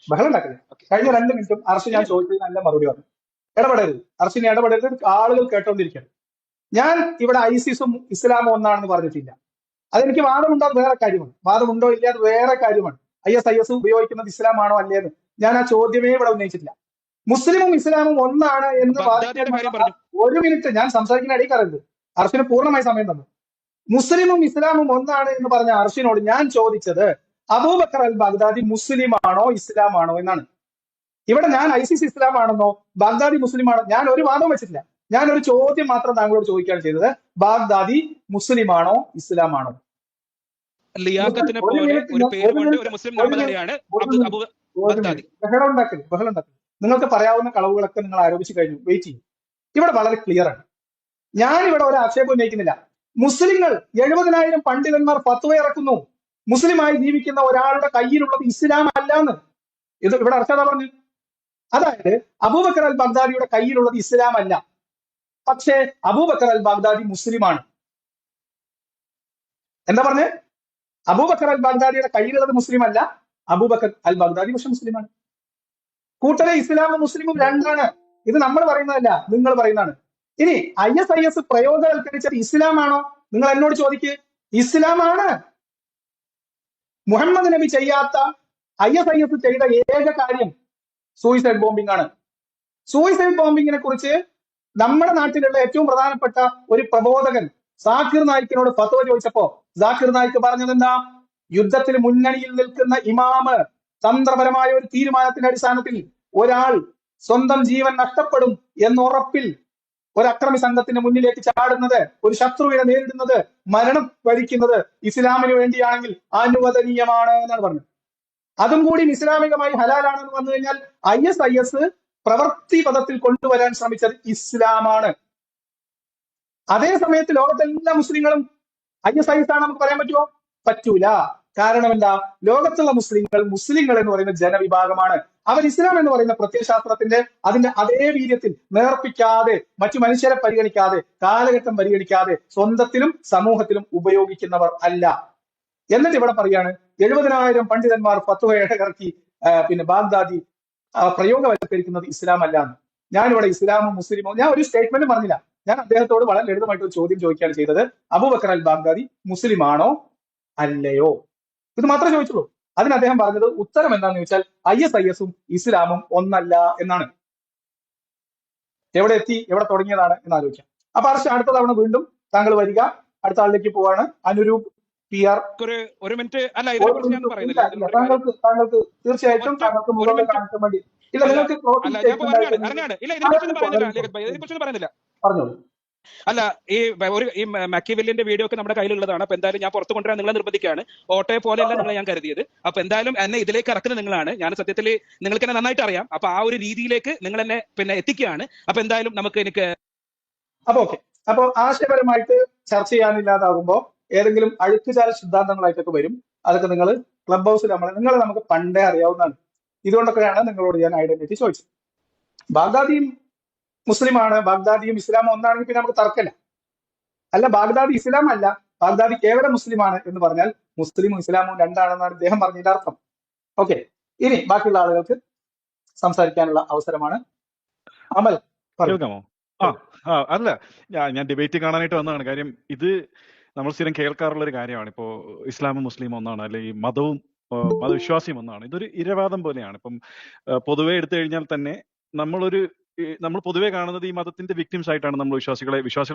ബഹളം ഉണ്ടാക്കില്ല. കഴിഞ്ഞ 2 മിനിറ്റും അർഷ് ഞാൻ ചോദിച്ചത് നല്ല മറുപടി പറഞ്ഞു. ഇടപെടരുത്, അർഷിനെ ഇടപെടരുത്. ആളുകൾ കേട്ടോണ്ടിരിക്കണം. ഞാൻ ഇവിടെ ഐസിസും ഇസ്ലാമും ഒന്നാണെന്ന് പറഞ്ഞിട്ടില്ല. അതെനിക്ക് വാദമുണ്ടോ അത് വേറെ കാര്യമാണ്, വാദമുണ്ടോ ഇല്ല അത് വേറെ കാര്യമാണ്. IS ഉപയോഗിക്കുന്നത് ഇസ്ലാമാണോ അല്ലേന്ന് ഞാൻ ആ ചോദ്യമേ ഇവിടെ ഉന്നയിച്ചിട്ടില്ല. മുസ്ലിമും ഇസ്ലാമും ഒന്നാണ് എന്ന് ഒരു മിനിറ്റ് ഞാൻ സംസാരിക്കുന്ന ഇടയിൽ കറരുത്. അർഷിന് പൂർണ്ണമായി സമയം തന്നു. മുസ്ലിമും ഇസ്ലാമും ഒന്നാണ് എന്ന് പറഞ്ഞ അർഷിനോട് ഞാൻ ചോദിച്ചത് അബൂബക്കർ അൽ ബാഗ്ദാദി മുസ്ലിമാണോ ഇസ്ലാമാണോ എന്നാണ്. ഇവിടെ ഞാൻ ISIS ഇസ്ലാം ആണെന്നോ ബാഗ്ദാദി മുസ്ലിമാണോ ഞാൻ ഒരു വാദം വെച്ചിട്ടില്ല. ഞാൻ ഒരു ചോദ്യം മാത്രം താങ്കളോട് ചോദിക്കുകയാണ് ചെയ്തത്. ബാഗ്ദാദി മുസ്ലിമാണോ ഇസ്ലാമാണോ? ലിയാഖത്തിനെ പോലെ ഒരു പേരുകൊണ്ട് ഒരു മുസ്ലിം നാമധാരിയാണ് ബാഗ്ദാദി. ബഹളം ഉണ്ടാക്കരുത്. നിങ്ങൾക്ക് പറയാവുന്ന കളവുകളൊക്കെ നിങ്ങൾ ആരോപിച്ചു കഴിഞ്ഞു. വെയിറ്റ് ചെയ്യും. ഇവിടെ വളരെ ക്ലിയർ ആണ്. ഞാൻ ഇവിടെ ഒരു ആക്ഷേപം ഉന്നയിക്കുന്നില്ല. മുസ്ലിങ്ങൾ 70,000 പണ്ഡിതന്മാർ ഫത്വ ഇറക്കുന്നു. മുസ്ലിമായി ജീവിക്കുന്ന ഒരാളുടെ കയ്യിലുള്ളത് ഇസ്ലാം അല്ലാന്ന്. ഇത് ഇവിടെ അർഷാദ പറഞ്ഞു. അതായത് അബൂബക്കർ അൽ ബാഗ്ദാദിയുടെ കയ്യിലുള്ളത് ഇസ്ലാം അല്ല, പക്ഷേ അബൂബക്കർ അൽ ബാഗ്ദാദി മുസ്ലിമാണ്. എന്താ പറഞ്ഞേ? അബൂബക്കർ അൽ ബാഗ്ദാദിയുടെ കയ്യിലുള്ളത് മുസ്ലിം അല്ല, അബൂബക്കർ അൽ ബാഗ്ദാദി പക്ഷെ മുസ്ലിമാണ്. കൂട്ടരെ ഇസ്ലാമും മുസ്ലിമും രണ്ടാണ്. ഇത് നമ്മൾ പറയുന്നതല്ല, നിങ്ങൾ പറയുന്നതാണ്. ഇനി IS പ്രയോജനവൽക്കരിച്ചത് ഇസ്ലാമാണോ? നിങ്ങൾ എന്നോട് ചോദിക്ക്. ഇസ്ലാമാണ്. മുഹമ്മദ് നബി ചെയ്യാത്ത IS ചെയ്ത ഏക കാര്യം സൂയിസൈഡ് ബോംബിംഗ് ആണ്. സൂയിസൈഡ് ബോംബിങ്ങിനെ കുറിച്ച് നമ്മുടെ നാട്ടിലുള്ള ഏറ്റവും പ്രധാനപ്പെട്ട ഒരു പ്രബോധകൻ സാക്കിർ നായിക്കിനോട് ഫത്വ ചോദിച്ചപ്പോ സാക്കിർ നായിക്ക് പറഞ്ഞത് എന്താ? യുദ്ധത്തിൽ മുന്നണിയിൽ നിൽക്കുന്ന ഇമാമ് തന്ത്രപരമായ ഒരു തീരുമാനത്തിന്റെ അടിസ്ഥാനത്തിൽ ഒരാൾ സ്വന്തം ജീവൻ നഷ്ടപ്പെടും എന്ന ഉറപ്പിൽ ഒരു അക്രമി സംഘത്തിന്റെ മുന്നിലേക്ക് ചാടുന്നത്, ഒരു ശത്രുവിനെ നേരിടുന്നത്, മരണം വരിക്കുന്നത് ഇസ്ലാമിന് വേണ്ടിയാണെങ്കിൽ അനുവദനീയമാണ് എന്നാണ് പറഞ്ഞത്. അതും കൂടി ഇസ്ലാമികമായി ഹലാലാണെന്ന് വന്നു കഴിഞ്ഞാൽ IS പ്രവൃത്തി പദത്തിൽ കൊണ്ടുവരാൻ ശ്രമിച്ചത് ഇസ്ലാമാണ്. അതേ സമയത്ത് ലോകത്തെ എല്ലാ മുസ്ലിങ്ങളും IS ആണ് നമുക്ക് പറയാൻ പറ്റുമോ? പറ്റൂല. കാരണം എന്താ? ലോകത്തുള്ള മുസ്ലിങ്ങൾ എന്ന് പറയുന്ന ജനവിഭാഗമാണ്. അവർ ഇസ്ലാം എന്ന് പറയുന്ന പ്രത്യയശാസ്ത്രത്തിന്റെ അതിന്റെ അതേ വീര്യത്തിൽ നേർപ്പിക്കാതെ, മറ്റു മനുഷ്യരെ പരിഗണിക്കാതെ, കാലഘട്ടം പരിഗണിക്കാതെ സ്വന്തത്തിലും സമൂഹത്തിലും ഉപയോഗിക്കുന്നവർ അല്ല. എന്നിട്ട് ഇവിടെ പറയാണ് 70,000 പണ്ഡിതന്മാർ ഫത്വ ഇറക്കി പിന്നെ ബാഗ്ദാദി പ്രയോഗവൽക്കരിക്കുന്നത് ഇസ്ലാം അല്ല എന്ന്. ഞാനിവിടെ ഇസ്ലാമും മുസ്ലിമോ ഞാൻ ഒരു സ്റ്റേറ്റ്മെന്റ് പറഞ്ഞില്ല. ഞാൻ അദ്ദേഹത്തോട് വളരെ ലളിതമായിട്ട് ഒരു ചോദ്യം ചോദിക്കുകയാണ് ചെയ്തത്. അബൂബക്കർ അൽ ബാഗ്ദാദി മുസ്ലിമാണോ അല്ലയോ? ഇത് മാത്രമേ ചോദിച്ചുള്ളൂ. അതിന് അദ്ദേഹം പറഞ്ഞത് ഉത്തരം എന്താണെന്ന് ചോദിച്ചാൽ IS ഇസ്ലാമും ഒന്നല്ല എന്നാണ്. എവിടെ എത്തി, എവിടെ തുടങ്ങിയതാണ് എന്ന് ആലോചിക്കാം. അപ്പൊ അടുത്ത തവണ വീണ്ടും താങ്കൾ വരിക. അടുത്ത ആളിലേക്ക് പോവാണ്. അനുരൂപ് PR. ഒരു മിനിറ്റ് അല്ല, ഇതിനെക്കുറിച്ച് ഞാൻ പറയുന്നില്ല. താങ്കൾക്ക് തീർച്ചയായിട്ടും താങ്കൾക്ക് മുഖം കാണിക്കാൻ വേണ്ടി ഇല്ല, നിങ്ങൾക്ക് ഇതിനെക്കുറിച്ചൊന്നും പറയുന്നില്ല. പറഞ്ഞോളൂ. അല്ല, ഈ മാക്കിവെല്ലിന്റെ വീഡിയോ ഒക്കെ നമ്മുടെ കയ്യിലുള്ളതാണ്. അപ്പൊ എന്തായാലും ഞാൻ പുറത്ത് കൊണ്ടുവരാൻ നിങ്ങളെ നിർബന്ധിക്കുകയാണ്. ഓട്ടോയെ പോലെയല്ല നിങ്ങളെ ഞാൻ കരുതിയത്. അപ്പൊ എന്തായാലും എന്നെ ഇതിലേക്ക് ഇറക്കുന്നത് നിങ്ങളാണ്. ഞാൻ സത്യത്തിൽ നിങ്ങൾക്ക് എന്നെ നന്നായിട്ട് അറിയാം. അപ്പൊ ആ ഒരു രീതിയിലേക്ക് നിങ്ങൾ എന്നെ പിന്നെ എത്തിക്കുകയാണ്. അപ്പൊ എന്തായാലും എനിക്ക് അപ്പൊ ഓക്കെ. അപ്പൊ ആശയപരമായിട്ട് ചർച്ച ചെയ്യാനില്ലാതാകുമ്പോ ഏതെങ്കിലും അഴുക്കുചാൽ സിദ്ധാന്തങ്ങളായിട്ടൊക്കെ വരും. അതൊക്കെ നിങ്ങൾ ക്ലബ് ഹൗസിൽ നിങ്ങളെ നമുക്ക് പണ്ടേ അറിയാവുന്നതാണ്. ഇതുകൊണ്ടൊക്കെയാണ് നിങ്ങളോട് ഞാൻ ഐഡന്റിറ്റി ചോദിച്ചത്. ബാഗ്ദാദിയും മുസ്ലിമാണ്, ബാഗ്ദാദിയും ഇസ്ലാമും ഒന്നാണെങ്കിൽ പിന്നെ നമുക്ക് തർക്കമില്ല. അല്ല, ബാഗ്ദാദി ഇസ്ലാം അല്ല, ബാഗ്ദാദി കേവലം മുസ്ലിമാണ് എന്ന് പറഞ്ഞാൽ മുസ്ലിമും ഇസ്ലാമും രണ്ടാണെന്നാണ് ഇദ്ദേഹം പറഞ്ഞതിന്റെ അർത്ഥം. ഓക്കെ, ഇനി ബാക്കിയുള്ള ആളുകൾക്ക് സംസാരിക്കാനുള്ള അവസരമാണ്. അമൽ കേൾക്കാമോ? അല്ല, ഞാൻ ഡിബേറ്റ് കാണാനായിട്ട് വന്നതാണ്. കാര്യം ഇത് നമ്മൾ സ്ഥിരം കേൾക്കാറുള്ള ഒരു കാര്യമാണ്. ഇപ്പോ ഇസ്ലാമും മുസ്ലിമും ഒന്നാണ്, അല്ലെങ്കിൽ മതവും മതവിശ്വാസിയും ഒന്നാണ്. ഇതൊരു ഇരവാദം പോലെയാണ്. ഇപ്പം പൊതുവെ എടുത്തു കഴിഞ്ഞാൽ തന്നെ നമ്മൾ പൊതുവെ കാണുന്നത് ഈ മതത്തിന്റെ വിക്ടിംസ് ആയിട്ടാണ് നമ്മൾ വിശ്വാസികളെ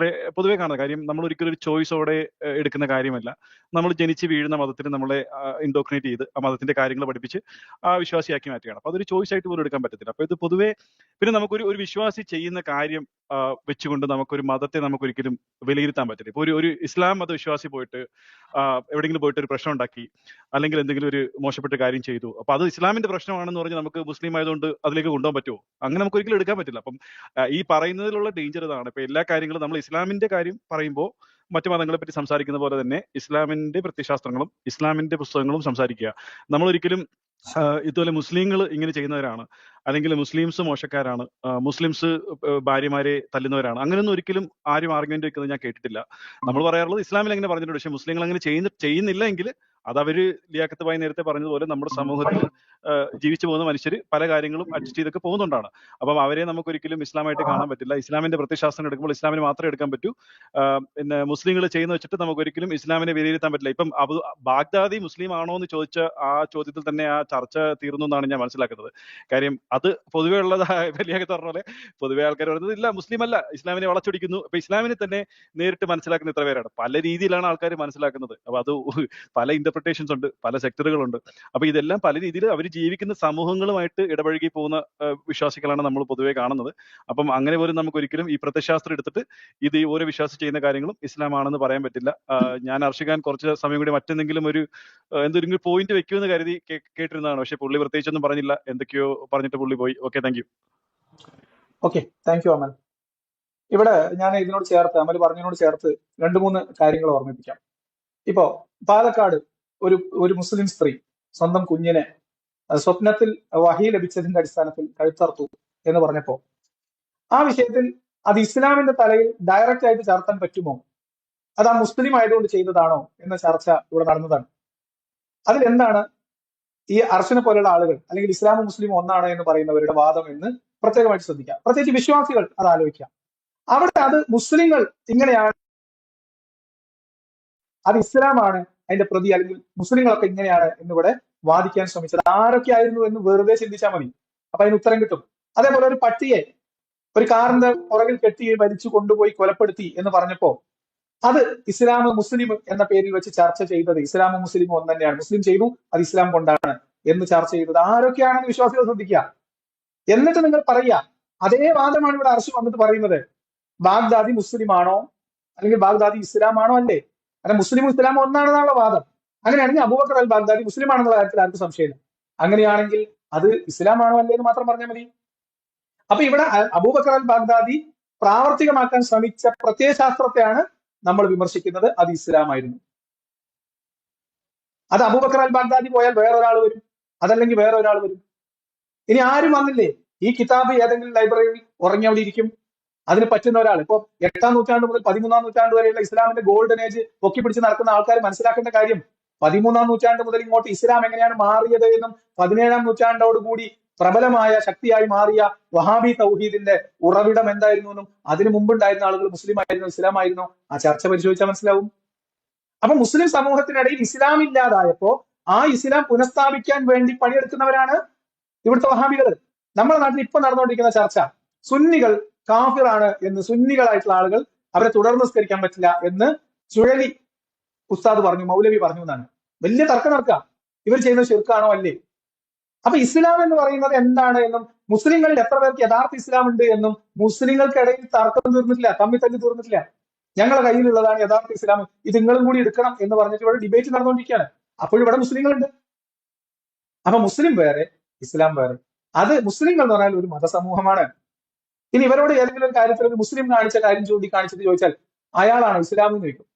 പൊതുവെ കാണുന്നത്. കാര്യം നമ്മൾ ഒരിക്കലും ഒരു ചോയ്സോടെ എടുക്കുന്ന കാര്യമല്ല. നമ്മൾ ജനിച്ച് വീഴുന്ന മതത്തിന് നമ്മളെ ഇൻഡോക്രിനേറ്റ് ചെയ്ത് ആ മതത്തിന്റെ കാര്യങ്ങൾ പഠിപ്പിച്ച് ആ വിശ്വാസിയാക്കി മാറ്റുകയാണ്. അപ്പൊ അതൊരു ചോയ്സ് ആയിട്ട് പോലും എടുക്കാൻ പറ്റത്തില്ല. അപ്പൊ ഇത് പൊതുവെ പിന്നെ നമുക്കൊരു വിശ്വാസി ചെയ്യുന്ന കാര്യം വെച്ചുകൊണ്ട് നമുക്കൊരു മതത്തെ നമുക്കൊരിക്കലും വിലയിരുത്താൻ പറ്റില്ല. ഇപ്പൊ ഒരു ഇസ്ലാം മതവിശ്വാസി പോയിട്ട് എവിടെയെങ്കിലും പോയിട്ട് ഒരു പ്രശ്നം ഉണ്ടാക്കി, അല്ലെങ്കിൽ എന്തെങ്കിലും ഒരു മോശപ്പെട്ട കാര്യം ചെയ്തു, അപ്പൊ അത് ഇസ്ലാമിന്റെ പ്രശ്നമാണെന്ന് പറഞ്ഞ് നമുക്ക് മുസ്ലിം ആയതുകൊണ്ട് അതിലേക്ക് കൊണ്ടുപോകാൻ പറ്റുമോ? അങ്ങനെ നമുക്ക് ഒരിക്കലും എടുക്കാൻ പറ്റില്ല. അപ്പം ഈ പറയുന്നതിലുള്ള ഡേഞ്ചർ ഇതാണ്. ഇപ്പൊ എല്ലാ കാര്യങ്ങളും നമ്മൾ ഇസ്ലാമിന്റെ കാര്യം പറയുമ്പോൾ മറ്റു മതങ്ങളെ പറ്റി സംസാരിക്കുന്ന പോലെ തന്നെ ഇസ്ലാമിന്റെ പ്രത്യയശാസ്ത്രങ്ങളും ഇസ്ലാമിന്റെ പുസ്തകങ്ങളും സംസാരിക്കുക. നമ്മൾ ഒരിക്കലും ഇതുപോലെ മുസ്ലിങ്ങൾ ഇങ്ങനെ ചെയ്യുന്നവരാണ്, അല്ലെങ്കിൽ മുസ്ലിംസ് മോശക്കാരാണ്, മുസ്ലിംസ് ഭാര്യമാരെ തല്ലുന്നവരാണ്, അങ്ങനെയൊന്നും ഒരിക്കലും ആരും ആർഗ്യുമെന്റ് വെക്കുന്നത് ഞാൻ കേട്ടിട്ടില്ല. നമ്മൾ പറയാറുള്ളത് ഇസ്ലാമിൽ അങ്ങനെ പറഞ്ഞിട്ടുണ്ട്. പക്ഷെ മുസ്ലിങ്ങൾ അങ്ങനെ ചെയ്യുന്നില്ല എങ്കിൽ അത് അവര് ലിയാഖത്ത് ഭായി നേരത്തെ പറഞ്ഞതുപോലെ നമ്മുടെ സമൂഹത്തിൽ ജീവിച്ചു പോകുന്ന മനുഷ്യർ പല കാര്യങ്ങളും അഡ്ജസ്റ്റ് ചെയ്തൊക്കെ പോകുന്നുണ്ടാണ്. അപ്പം അവരെ നമുക്ക് ഒരിക്കലും ഇസ്ലാമായിട്ട് കാണാൻ പറ്റില്ല. ഇസ്ലാമിന്റെ പ്രത്യയശാസ്ത്രം എടുക്കുമ്പോൾ ഇസ്ലാമിന് മാത്രമേ എടുക്കാൻ പറ്റൂ. പിന്നെ മുസ്ലിങ്ങൾ ചെയ്യുന്ന വെച്ചിട്ട് നമുക്ക് ഒരിക്കലും ഇസ്ലാമിനെ വിലയിരുത്താൻ പറ്റില്ല. ഇപ്പം ബാഗ്ദാദി മുസ്ലിം ആണോ എന്ന് ചോദിച്ച ആ ചോദ്യത്തിൽ തന്നെ ആ ചർച്ച തീർന്നു എന്നാണ് ഞാൻ മനസ്സിലാക്കുന്നത്. കാര്യം അത് പൊതുവെ ഉള്ളത് ലിയാഖത്ത് പറഞ്ഞ പോലെ പൊതുവെ ആൾക്കാർ പറയുന്നത് ഇല്ല, മുസ്ലിം അല്ല, ഇസ്ലാമിനെ വളച്ചൊടിക്കുന്നു. അപ്പൊ ഇസ്ലാമിനെ തന്നെ നേരിട്ട് മനസ്സിലാക്കുന്ന ഇത്ര പേരാണ്. പല രീതിയിലാണ് ആൾക്കാർ മനസ്സിലാക്കുന്നത്. അപ്പൊ അത് പല ഇന്റർപ്രിട്ടേഷൻസ് ഉണ്ട്, പല സെക്ടറുകളുണ്ട്. അപ്പൊ ഇതെല്ലാം പല രീതിയിൽ അവർ ജീവിക്കുന്ന സമൂഹങ്ങളുമായിട്ട് ഇടപഴകി പോകുന്ന വിശ്വാസികളാണ് നമ്മൾ പൊതുവെ കാണുന്നത്. അപ്പം അങ്ങനെ പോലും നമുക്ക് ഒരിക്കലും ഈ പ്രത്യയശാസ്ത്രം എടുത്തിട്ട് ഇത് ഈ ഓരോ വിശ്വാസി ചെയ്യുന്ന കാര്യങ്ങളും ഇസ്ലാം ആണെന്ന് പറയാൻ പറ്റില്ല. ഞാൻ അർഷിക്കാൻ കുറച്ച് സമയം കൂടി മറ്റെന്തെങ്കിലും എന്തെങ്കിലും പോയിന്റ് വെക്കുമെന്ന് കരുതി കേട്ടിരുന്നതാണ്. പക്ഷെ പുള്ളി പ്രത്യേകിച്ചൊന്നും പറഞ്ഞില്ല, എന്തൊക്കെയോ പറഞ്ഞിട്ട് പുള്ളി പോയി. Okay, thank you. Okay, thank you Amal. ഇവിടെ ഞാൻ ഇതിനോട് ചേർത്ത്, അമൽ പറഞ്ഞതിനോട് ചേർത്ത് 2-3 കാര്യങ്ങൾ ഓർമ്മിപ്പിക്കാം. ഇപ്പോ പാലക്കാട് ഒരു മുസ്ലിം സ്ത്രീ സ്വന്തം കുഞ്ഞിനെ സ്വപ്നത്തിൽ വഹി ലഭിച്ചതിന്റെ അടിസ്ഥാനത്തിൽ കഴുത്തർത്തു എന്ന് പറഞ്ഞപ്പോ ആ വിഷയത്തിൽ അത് ഇസ്ലാമിന്റെ തലയിൽ ഡയറക്റ്റ് ആയിട്ട് ചാർത്താൻ പറ്റുമോ, അത് ആ മുസ്ലിം ആയതുകൊണ്ട് ചെയ്തതാണോ എന്ന ചർച്ച ഇവിടെ നടന്നതാണ്. അതിലെന്താണ് ഈ അർഷനെ പോലെയുള്ള ആളുകൾ അല്ലെങ്കിൽ ഇസ്ലാമും മുസ്ലിമും ഒന്നാണ് എന്ന് പറയുന്നവരുടെ വാദം എന്ന് പ്രത്യേകമായിട്ട് ശ്രദ്ധിക്കാം. പ്രത്യേകിച്ച് വിശ്വാസികൾ അത് ആലോചിക്കാം. അവിടെ അത് മുസ്ലിങ്ങൾ ഇങ്ങനെയാണ്, അത് ഇസ്ലാമാണ് അതിന്റെ പ്രതി, അല്ലെങ്കിൽ മുസ്ലിങ്ങളൊക്കെ ഇങ്ങനെയാണ് എന്നിവിടെ വാദിക്കാൻ ശ്രമിച്ചത് ആരൊക്കെ ആയിരുന്നു എന്ന് വെറുതെ ചിന്തിച്ചാൽ മതി. അപ്പൊ അതിന് ഉത്തരം കിട്ടും. അതേപോലെ ഒരു പട്ടിയെ ഒരു കാറിന്റെ പുറകിൽ കെട്ടി വലിച്ചു കൊണ്ടുപോയി കൊലപ്പെടുത്തി എന്ന് പറഞ്ഞപ്പോ അത് ഇസ്ലാം മുസ്ലിം എന്ന പേരിൽ വെച്ച് ചർച്ച ചെയ്തത് ഇസ്ലാമും മുസ്ലിമും ഒന്ന് തന്നെയാണ്, മുസ്ലിം ചെയ്തു അത് ഇസ്ലാം കൊണ്ടാണ് എന്ന് ചർച്ച ചെയ്തത് ആരൊക്കെയാണെന്ന് വിശ്വാസികൾ ശ്രദ്ധിക്കുക. എന്നിട്ട് നിങ്ങൾ പറയുക അതേ വാദമാണ് ഇവിടെ അർശ് വന്നിട്ട് പറയുന്നത്, ബാഗ്ദാദി മുസ്ലിമാണോ അല്ലെങ്കിൽ ബാഗ്ദാദി ഇസ്ലാമാണോ? അല്ലേ? കാരണം മുസ്ലിമും ഇസ്ലാമും ഒന്നാണെന്നുള്ള വാദം. അങ്ങനെയാണെങ്കിൽ അബൂബക്കർ അൽ ബാഗ്ദാദി മുസ്ലിം ആണെന്നുള്ള കാര്യത്തിൽ ആർക്കും സംശയമില്ല. അങ്ങനെയാണെങ്കിൽ അത് ഇസ്ലാമാണോ അല്ലേ എന്ന് മാത്രം പറഞ്ഞാൽ മതി. അപ്പൊ ഇവിടെ അബൂബക്കർ അൽ ബാഗ്ദാദി പ്രാവർത്തികമാക്കാൻ ശ്രമിച്ച പ്രത്യയശാസ്ത്രത്തെയാണ് നമ്മൾ വിമർശിക്കുന്നത്. അത് ഇസ്ലാമായിരുന്നു. അത് അബൂബക്കർ അൽ ബാഗ്ദാദി പോയാൽ വേറൊരാൾ വരും, അതല്ലെങ്കിൽ വേറെ ഒരാൾ വരും. ഇനി ആരും വന്നില്ലേ, ഈ കിതാബ് ഏതെങ്കിലും ലൈബ്രറിയിൽ ഉറങ്ങിയവിടെ ഇരിക്കും. അതിന് പറ്റുന്ന ഒരാൾ ഇപ്പൊ 8-ാം നൂറ്റാണ്ട് മുതൽ 13-ാം നൂറ്റാണ്ട് വരെയുള്ള ഇസ്ലാമിന്റെ ഗോൾഡൻ ഏജ് പൊക്കി പിടിച്ച് നടക്കുന്ന ആൾക്കാർ മനസ്സിലാക്കേണ്ട കാര്യം 13-ാം നൂറ്റാണ്ട് മുതൽ ഇങ്ങോട്ട് ഇസ്ലാം എങ്ങനെയാണ് മാറിയത് എന്നും 17-ാം നൂറ്റാണ്ടോടുകൂടി പ്രബലമായ ശക്തിയായി മാറിയ വഹാബി തൗഹീദിന്റെ ഉറവിടം എന്തായിരുന്നു എന്നും അതിനു മുമ്പുണ്ടായിരുന്ന ആളുകൾ മുസ്ലിം ആയിരുന്നോ ഇസ്ലാം ആയിരുന്നോ ആ ചർച്ച പരിശോധിച്ചാൽ മനസ്സിലാവും. അപ്പൊ മുസ്ലിം സമൂഹത്തിനിടയിൽ ഇസ്ലാം ഇല്ലാതായപ്പോ ആ ഇസ്ലാം പുനഃസ്ഥാപിക്കാൻ വേണ്ടി പണിയെടുക്കുന്നവരാണ് ഇവിടുത്തെ വഹാബികൾ. നമ്മുടെ നാട്ടിൽ ഇപ്പൊ നടന്നുകൊണ്ടിരിക്കുന്ന ചർച്ച സുന്നികൾ കാഫിറാണ് എന്ന്, സുന്നികളായിട്ടുള്ള ആളുകൾ അവരെ തുടർന്ന് നിസ്കരിക്കാൻ പറ്റില്ല എന്ന് ചുഴലി ഉസ്താദ് പറഞ്ഞു, മൗലവി പറഞ്ഞു എന്നാണ്. വലിയ തർക്കം നടക്കുക, ഇവർ ചെയ്യുന്നത് ശിർക്കാണോ അല്ലേ? അപ്പൊ ഇസ്ലാം എന്ന് പറയുന്നത് എന്താണ് എന്നും മുസ്ലിങ്ങളിൽ എത്ര പേർക്ക് യഥാർത്ഥ ഇസ്ലാം ഉണ്ട് എന്നും മുസ്ലിങ്ങൾക്കിടയിൽ തർക്കം തീർന്നിട്ടില്ല, തമ്മിൽ തല്ലി തീർന്നിട്ടില്ല. ഞങ്ങളുടെ കയ്യിലുള്ളതാണ് യഥാർത്ഥ ഇസ്ലാം, ഇത് നിങ്ങളും കൂടി എടുക്കണം എന്ന് പറഞ്ഞിട്ട് ഇവിടെ ഡിബേറ്റ് നടന്നുകൊണ്ടിരിക്കുകയാണ്. അപ്പോഴിവിടെ മുസ്ലിങ്ങളുണ്ട്. അപ്പൊ മുസ്ലിം വേറെ ഇസ്ലാം വേറെ. അത് മുസ്ലിങ്ങൾ എന്ന് പറഞ്ഞാൽ ഒരു മതസമൂഹമാണ്. ഇനി ഇവരോട് ഏതെങ്കിലും ഒരു കാര്യത്തിൽ ഒരു മുസ്ലിം കാണിച്ച കാര്യം ചൂണ്ടിക്കാണിച്ചിട്ട് ചോദിച്ചാൽ അയാളാണ് ഇസ്ലാം എന്ന് ചോദിക്കും.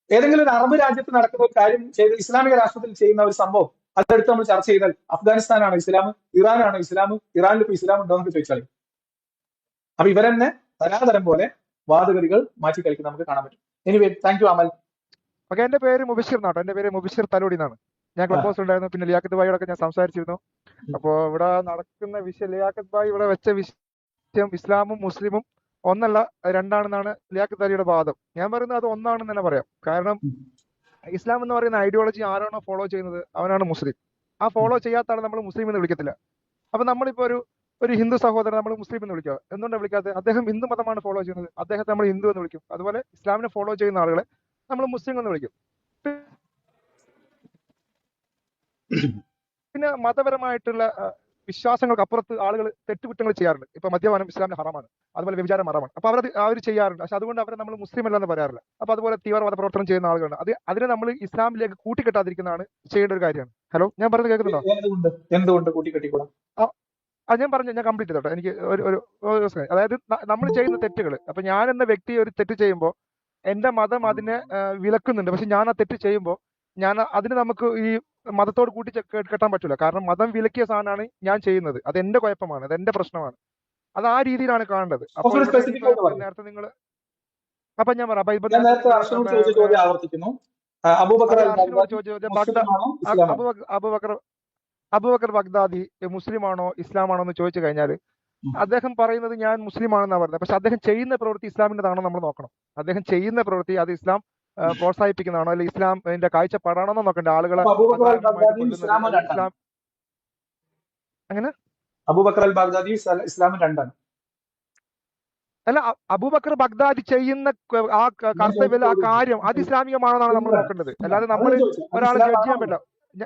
ഏതെങ്കിലും ഒരു അറബ് രാജ്യത്ത് നടക്കുന്ന ഒരു കാര്യം ചെയ്ത് ഇസ്ലാമിക രാഷ്ട്രത്തിൽ ചെയ്യുന്ന ഒരു സംഭവം അതെടുത്ത് നമ്മൾ ചർച്ച ചെയ്താൽ അഫ്ഗാനിസ്ഥാനാണ് ഇസ്ലാം, ഇറാനാണ് ഇസ്ലാം, ഇറാനിൽ ഇപ്പൊ ഇസ്ലാം ഉണ്ടോ എന്നൊക്കെ ചോദിച്ചാൽ അപ്പൊ ഇവരെന്നെ തരാതരം പോലെ വാദഗതികൾ മാറ്റി കളിക്കുന്ന നമുക്ക് കാണാൻ പറ്റും. Anyway thank you Amal. Okay, എന്റെ പേര് മുബിഷിർ എന്നാട്ടോ. എന്റെ പേര് മുബിഷിർ തലോടി എന്നാണ്. ഞാൻ ക്ലബ് ഹൗസ് ഉണ്ടായിരുന്നു, പിന്നെ ലിയാഖത്ത് ഭായിയോടൊക്കെ ഞാൻ സംസാരിച്ചിരുന്നു. അപ്പോ ഇവിടെ നടക്കുന്ന വിഷയം, ലിയാഖത്ത് ഭായി ഇവിടെ വെച്ച വിഷയം ഇസ്ലാമും മുസ്ലിമും ഒന്നല്ല രണ്ടാണെന്നാണ് ലിയാഖത്ത് അലിയുടെ വാദം. ഞാൻ പറയുന്നത് അത് ഒന്നാണെന്ന് തന്നെ പറയാം. കാരണം ഇസ്ലാം എന്ന് പറയുന്ന ഐഡിയോളജി ആരാണോ ഫോളോ ചെയ്യുന്നത് അവനാണ് മുസ്ലിം. ആ ഫോളോ ചെയ്യാത്ത ആളെ നമ്മൾ മുസ്ലിം എന്ന് വിളിക്കത്തില്ല. അപ്പൊ നമ്മളിപ്പോ ഒരു ഹിന്ദു സഹോദരൻ നമ്മൾ മുസ്ലിം എന്ന് വിളിക്കുക, എന്തുകൊണ്ടാണ് വിളിക്കാത്തത്? അദ്ദേഹം ഹിന്ദു മതമാണ് ഫോളോ ചെയ്യുന്നത്, അദ്ദേഹത്തെ നമ്മൾ ഹിന്ദു എന്ന് വിളിക്കും. അതുപോലെ ഇസ്ലാമിനെ ഫോളോ ചെയ്യുന്ന ആളുകളെ നമ്മൾ മുസ്ലിം എന്ന് വിളിക്കും. പിന്നെ മതപരമായിട്ടുള്ള വിശ്വാസങ്ങൾക്ക് അപ്പുറത്ത് ആളുകൾ തെറ്റുകുറ്റങ്ങൾ ചെയ്യാറുണ്ട്. ഇപ്പൊ മദ്യപാനം ഇസ്ലാമിന്റെ ഹറാമാണ്, അതുപോലെ വ്യഭിചാരം ഹറാമാണ്. അപ്പൊ അവർ ചെയ്യാറുണ്ട്, പക്ഷെ അതുകൊണ്ട് അവരെ നമ്മൾ മുസ്ലിം അല്ലെന്ന് പറയാറില്ല. അപ്പൊ അതുപോലെ തീവ്രവാദ പ്രവർത്തനം ചെയ്യുന്ന ആളുകളുണ്ട്. അതിനെ നമ്മൾ ഇസ്ലാമിലേക്ക് കൂട്ടിക്കെട്ടാതിരിക്കുന്നതാണ് ചെയ്യേണ്ട ഒരു കാര്യമാണ്. ഹലോ, ഞാൻ പറഞ്ഞത് കേൾക്കുന്നുണ്ടോ? എന്തുകൊണ്ട് കൂട്ടിക്കെട്ടിക്കൂടാ? ഞാൻ കംപ്ലീറ്റ് ചെയ്തോട്ടെ. എനിക്ക് ഒരു അതായത് നമ്മൾ ചെയ്യുന്ന തെറ്റുകൾ, അപ്പൊ ഞാൻ എന്ന വ്യക്തി ഒരു തെറ്റ് ചെയ്യുമ്പോൾ എന്റെ മതം അതിനെ വിലക്കുന്നുണ്ട്. പക്ഷെ ഞാൻ ആ തെറ്റ് ചെയ്യുമ്പോൾ അതിന് നമുക്ക് ഈ മതത്തോട് കൂട്ടി കെട്ടാൻ പറ്റില്ല. കാരണം മതം വിലക്കിയ സാധനമാണ് ഞാൻ ചെയ്യുന്നത്, അത് എന്റെ കുഴപ്പമാണ്, അത് എന്റെ പ്രശ്നമാണ്. അത് ആ രീതിയിലാണ് കാണേണ്ടത്. അപ്പോൾ നേരത്തെ നിങ്ങൾ അപ്പൊ ഞാൻ പറയാം, അബൂബക്കർ ബഗ്ദാദി മുസ്ലിമാണോ ഇസ്ലാമാണോ എന്ന് ചോദിച്ചു കഴിഞ്ഞാൽ അദ്ദേഹം പറയുന്നത് ഞാൻ മുസ്ലിം ആണെന്നാണ് പറയുന്നത്. പക്ഷെ അദ്ദേഹം ചെയ്യുന്ന പ്രവൃത്തി ഇസ്ലാമിൻ്റെതാണോ നമ്മൾ നോക്കണം. അദ്ദേഹം ചെയ്യുന്ന പ്രവൃത്തി അത് ഇസ്ലാം പ്രോത്സാഹിപ്പിക്കുന്നതാണോ അല്ലെങ്കിൽ ഇസ്ലാമിന്റെ കാഴ്ചപ്പാടാണോ നോക്കണ്ടേ? ആളുകളെ ഇസ്ലാം അങ്ങനെ അബൂബക്കർ അൽ ബാഗ്ദാദി ഇസ്ലാം രണ്ടാണ്. അല്ല, അബൂബക്കർ ബഗ്ദാദി ചെയ്യുന്ന ആ കർത്തവ്യം, ആ കാര്യം അത് ഇസ്ലാമികമാണെന്നാണ് നമ്മൾ നോക്കേണ്ടത്. അല്ലാതെ നമ്മൾ ഒരാളെ ജഡ്ജ് ചെയ്യാൻ പറ്റില്ല.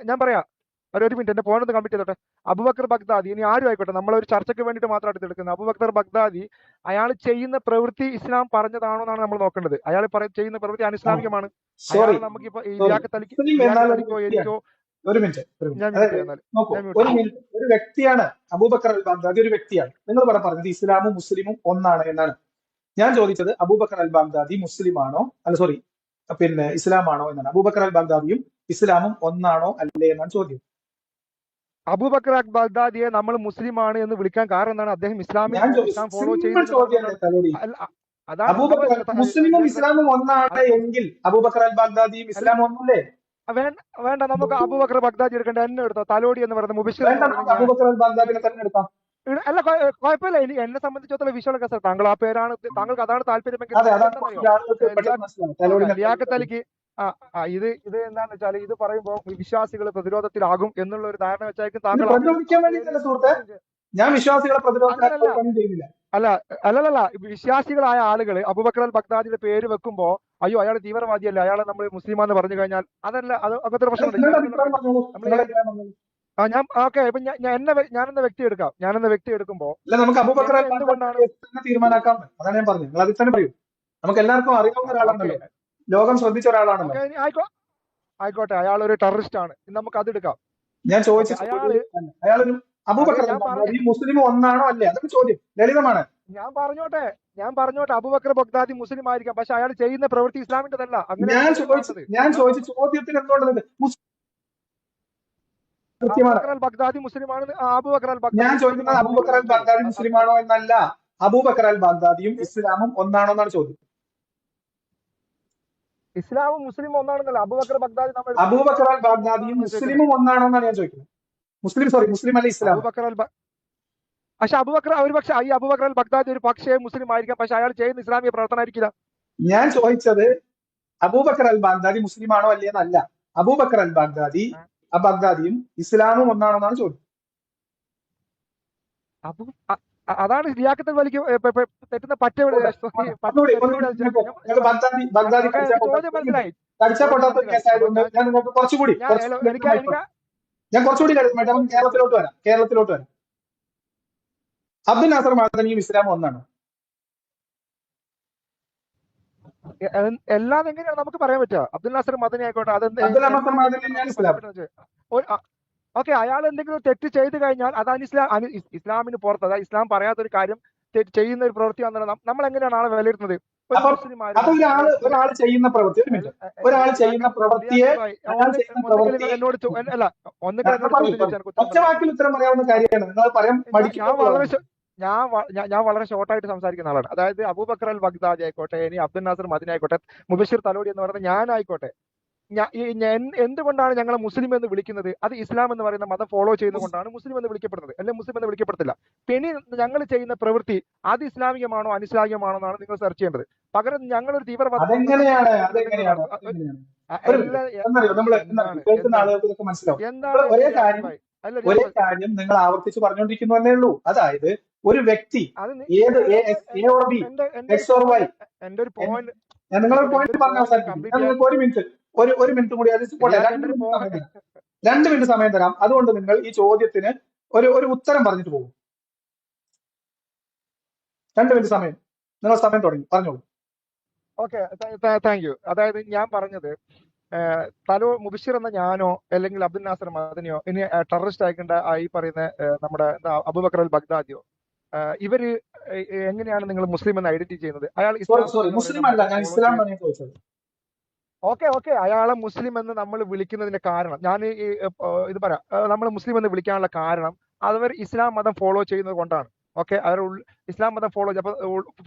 ഞാൻ പറയാം, ഒരു മിനിറ്റ്, എന്റെ പോയിന്റ് കംപ്ലീറ്റ് ചെയ്തോട്ടെ. അബൂബക്കർ ബഗ്ദാദി ഇനി ആരും ആയിക്കോട്ടെ, നമ്മളൊരു ചർച്ചയ്ക്ക് വേണ്ടിയിട്ട് മാത്രം എടുത്തെടുക്കുന്നത്. അബൂബക്കർ ബഗ്ദാദി അയാൾ ചെയ്യുന്ന പ്രവൃത്തി ഇസ്ലാം പറഞ്ഞതാണോ എന്നാണ് നമ്മൾ നോക്കേണ്ടത്. അയാൾ ചെയ്യുന്ന പ്രവൃത്തി അനിസ്ലാമികമാണ്. നമുക്കിപ്പോ എനിക്കോ ഒരു മിനിറ്റ്, ഒരു വ്യക്തിയാണ് അബൂബക്കർ അൽ ബാഗ്ദാദി, ഒരു വ്യക്തിയാണ്. നിങ്ങൾ ഇവിടെ പറഞ്ഞത് ഇസ്ലാമും മുസ്ലിമും ഒന്നാണ് എന്നാണ്. ഞാൻ ചോദിച്ചത് അബൂബക്കർ അൽ ബാഗ്ദാദി മുസ്ലിമാണോ, അല്ല സോറി പിന്നെ ഇസ്ലാമാണോ എന്നാണ്. അബൂബക്കർ അൽ ബാഗ്ദാദിയും ഇസ്ലാമും ഒന്നാണോ അല്ലേ എന്നാണ് ചോദ്യം. അബൂബക്കർ ബഗ്ദാദിയെ നമ്മൾ മുസ്ലിമാണ് എന്ന് വിളിക്കാൻ കാരണം എന്താണ്? അദ്ദേഹം ഇസ്ലാം ഫോളോ ചെയ്യുന്നത്. മുസ്ലിമും ഇസ്ലാമും ഒന്നാണ് എങ്കിൽ അബൂബക്കർ അൽ ബാഗ്ദാദിയും ഇസ്ലാമും ഒന്നല്ലേ? വേണ്ട, നമുക്ക് അബൂബക്കർ ബഗ്ദാദി എടുക്കേണ്ട. എന്നെ എടുത്തോ, തലോടി എന്ന് പറയുന്നത് മുബിഷിർ. അബൂബക്കർ അൽ ബാഗ്ദാദിനെ തന്നെ എടുക്കാം. അല്ല, കുഴപ്പമില്ല. എന്നെ സംബന്ധിച്ചിടത്തോളം വിഷയമുള്ള കേസ്, താങ്കൾ ആ പേരാണ്, താങ്കൾക്ക് അതാണ് താല്പര്യമെങ്കിൽ ലിയാഖത്ത് അലിക്ക് ഇത് എന്താണെന്ന് വെച്ചാൽ ഇത് പറയുമ്പോൾ വിശ്വാസികൾ പ്രതിരോധത്തിലാകും എന്നുള്ള ഒരു ധാരണ വെച്ചായിരിക്കും താങ്കൾ. ഞാൻ വിശ്വാസികളെ പ്രതിരോധത്തിലാക്കാൻ ചെയ്യുന്നില്ല. അല്ല അല്ലല്ല വിശ്വാസികളായ ആളുകൾ അബൂബക്കർ അൽ ബഗ്ദാദിയുടെ പേര് വെക്കുമ്പോ അയ്യോ അയാൾ തീവ്രവാദിയല്ല, അയാളെ നമ്മൾ മുസ്ലിമാന്ന് പറഞ്ഞു കഴിഞ്ഞാൽ അതല്ല, അത് അങ്ങനത്തെ ഒരു പ്രശ്നമുണ്ട്. നിങ്ങളുടെ അഭിപ്രായം പറഞ്ഞോളൂ, നമ്മൾ നിങ്ങളുടെ അഭിപ്രായം പറഞ്ഞോളൂ. ഞാൻ ഓക്കെ, ഇപ്പൊ ഞാനെന്ന വ്യക്തി എടുക്കാം. ഞാനെന്ന വ്യക്തി എടുക്കുമ്പോ അല്ല, നമുക്ക് അബൂബക്കർ അൽ എന്തുകൊണ്ടാണ് ബഗ്ദാദി തന്നെ തീരുമാനാക്കാം. അതാണ് ഞാൻ പറഞ്ഞത്. നിങ്ങൾ അതിൽ തന്നെ പറയൂ. നമുക്ക് എല്ലാവർക്കും അറിയാവുന്ന ഒരാളാണല്ലോ, ലോകം ശ്രദ്ധിച്ച ഒരാളാണല്ലോ. ആയിക്കോട്ടെ, അയാൾ ഒരു ടെററിസ്റ്റ് ആണ്, നമുക്ക് അത് എടുക്കാം. ഞാൻ ചോദിച്ച അയാളൊരു അബൂബക്കർ അൽ ഞാൻ ബഗ്ദാദി മുസ്ലിം ഒന്നാണോ അല്ലേ, അതൊക്കെ ചോദ്യം ലളിതമാണ്. ഞാൻ പറഞ്ഞോട്ടെ അബൂബക്കർ ബഗ്ദാദി മുസ്ലിം ആയിരിക്കാം, പക്ഷെ അയാൾ ചെയ്യുന്ന പ്രവൃത്തി ഇസ്ലാമിന്റെതല്ല. അങ്ങനെ ഞാൻ ചോദിച്ച ചോദ്യത്തിന് എന്തുകൊണ്ടത് അബൂബക്കർ അൽ ബഗ്ദാദി മുസ്ലിമാണ്. അബൂബക്കർ അൽ ബഗ്ദാദി ഞാൻ ചോദിക്കുന്നത് അബൂബക്കർ അൽ ബഗ്ദാദി മുസ്ലിമാണോ എന്നല്ല, അബൂബക്കർ അൽ ബഗ്ദാദിയും ഇസ്ലാമും ഒന്നാണോ എന്നാണ് ചോദ്യം. ഇസ്ലാമും മുസ്ലിമും ഒന്നാണെന്നല്ല, അബൂബക്കർ ബഗ്ദാദി അബൂബക്കർ അൽ ബഗ്ദാദിയും മുസ്ലിമും ഒന്നാണോ എന്നാണ് ഞാൻ ചോദിക്കുന്നത്. മുസ്ലിം അല്ല ഇസ്ലാം. അബൂബക്കർ അൽ പക്ഷെ ഒരുപക്ഷെ ഈ അബൂബക്കർ അൽ ബഗ്ദാദി ഒരു പക്ഷേ മുസ്ലിം ആയിരിക്കാം, പക്ഷെ അയാൾ ചെയ്യുന്ന ഇസ്ലാമിക പ്രവർത്തനമായിരിക്കില്ല. ഞാൻ ചോദിച്ചത് അബൂബക്കർ അൽ ബഗ്ദാദി മുസ്ലിമാണോ അല്ലേ എന്നല്ല, അബൂബക്കർ അൽ ബഗ്ദാദിയും ഇസ്ലാമും ഒന്നാണോ എന്നാണ് ചോദ്യം. അതാണ് ലിയാഖത്തുൽ വലിക്ക് തെറ്റുന്ന പറ്റ. ഞാൻ കുറച്ചുകൂടി കേരളത്തിലോട്ട് വരാം. അബ്ദുൽ നാസർ മദനിയും ഇസ്ലാമും ഒന്നാണ്. എല്ലാം എങ്ങനെയാണ് നമുക്ക് പറയാൻ പറ്റുക? അബ്ദുൽ നാസർ മദനി ആയിക്കോട്ടെ, ഓക്കെ, അയാൾ എന്തെങ്കിലും തെറ്റ് ചെയ്തു കഴിഞ്ഞാൽ അതാണ് ഇസ്ലാമിന് പുറത്ത്, അതായത് ഇസ്ലാം പറയാത്തൊരു കാര്യം ചെയ്യുന്ന ഒരു പ്രവൃത്തിയാണെന്ന് നമ്മൾ എങ്ങനെയാണ് ആളെ വിലയിരുത്തുന്നത്? ഒരാൾ ചെയ്യുന്ന പ്രവൃത്തിയെ എന്നോട് അല്ല, ഒറ്റവാക്കിൽ ഉത്തരം പറയാവുന്ന കാര്യമാണ്. നിങ്ങൾ പറയാൻ ഞാൻ വളരെ ഷോർട്ടായിട്ട് സംസാരിക്കുന്ന ആളാണ്. അതായത് അബൂബക്കർ അൽ ബഗ്ദാദി ആയിക്കോട്ടെ, ഇനി അബ്ദുൽ നാസർ മദനി ആയിക്കോട്ടെ, മുബഷിർ തലോടി എന്ന് പറയുന്ന ഞാനായിക്കോട്ടെ, എന്തുകൊണ്ടാണ് ഞങ്ങളെ മുസ്ലിം എന്ന് വിളിക്കുന്നത്? അത് ഇസ്ലാം എന്ന് പറയുന്ന മതം ഫോളോ ചെയ്യുന്നതുകൊണ്ടാണ് മുസ്ലിം എന്ന് വിളിക്കപ്പെടുന്നത്, അല്ലെങ്കിൽ മുസ്ലിം എന്ന് വിളിക്കപ്പെടത്തില്ല. പിന്നെ ഞങ്ങൾ ചെയ്യുന്ന പ്രവൃത്തി അത് ഇസ്ലാമികമാണോ അനിസ്ലാമികമാണോ എന്നാണ് നിങ്ങൾ സെർച്ച് ചെയ്യേണ്ടത്. പകരം ഞങ്ങളൊരു തീവ്രവാദ ഒരേ കാര്യം നിങ്ങൾ ആവർത്തിച്ച് പറഞ്ഞുകൊണ്ടിരിക്കുന്നതല്ലേ ഉള്ളൂ. അതായത് ഒരു വ്യക്തി ഏത് എന്റെ ഒരു പോയിന്റ്, ഞാൻ നിങ്ങളൊരു പോയിന്റ് പറഞ്ഞ അവസാനിപ്പിക്കും. ഒരു മിനിറ്റ് കൂടി, അത് 2 മിനിറ്റ് സമയം തരാം. അതുകൊണ്ട് നിങ്ങൾ ഈ ചോദ്യത്തിന് ഒരു ഉത്തരം പറഞ്ഞിട്ട് പോകും. 2 മിനിറ്റ് സമയം, നിങ്ങൾ സമയം തുടങ്ങി, പറഞ്ഞോളൂ. Okay, thank U. അതായത് ഞാൻ പറഞ്ഞത് മുബഷിർ എന്ന ഞാനോ അല്ലെങ്കിൽ അബ്ദുൽ നാസർ മദനിയോ ഇനി ടെററിസ്റ്റ് ആയിക്കേണ്ട ഈ പറയുന്ന നമ്മുടെ അബൂബക്കർ അൽ ബഗ്ദാദിയോ, ഇവര് എങ്ങനെയാണ് നിങ്ങൾ മുസ്ലിം എന്ന് ഐഡന്റിഫൈ ചെയ്യുന്നത്? അയാൾ മുസ്ലിം അല്ല, ഞാൻ ഇസ്ലാം ആണ് ചോദിച്ചത്. ഓക്കെ, അയാളെ മുസ്ലിം എന്ന് നമ്മൾ വിളിക്കുന്നതിന്റെ കാരണം, ഞാൻ ഇത് പറയാം, നമ്മൾ മുസ്ലിം എന്ന് വിളിക്കാനുള്ള കാരണം അവർ ഇസ്ലാം മതം ഫോളോ ചെയ്യുന്നത് കൊണ്ടാണ്. ഓക്കെ, അവർ ഇസ്ലാം മതം ഫോളോ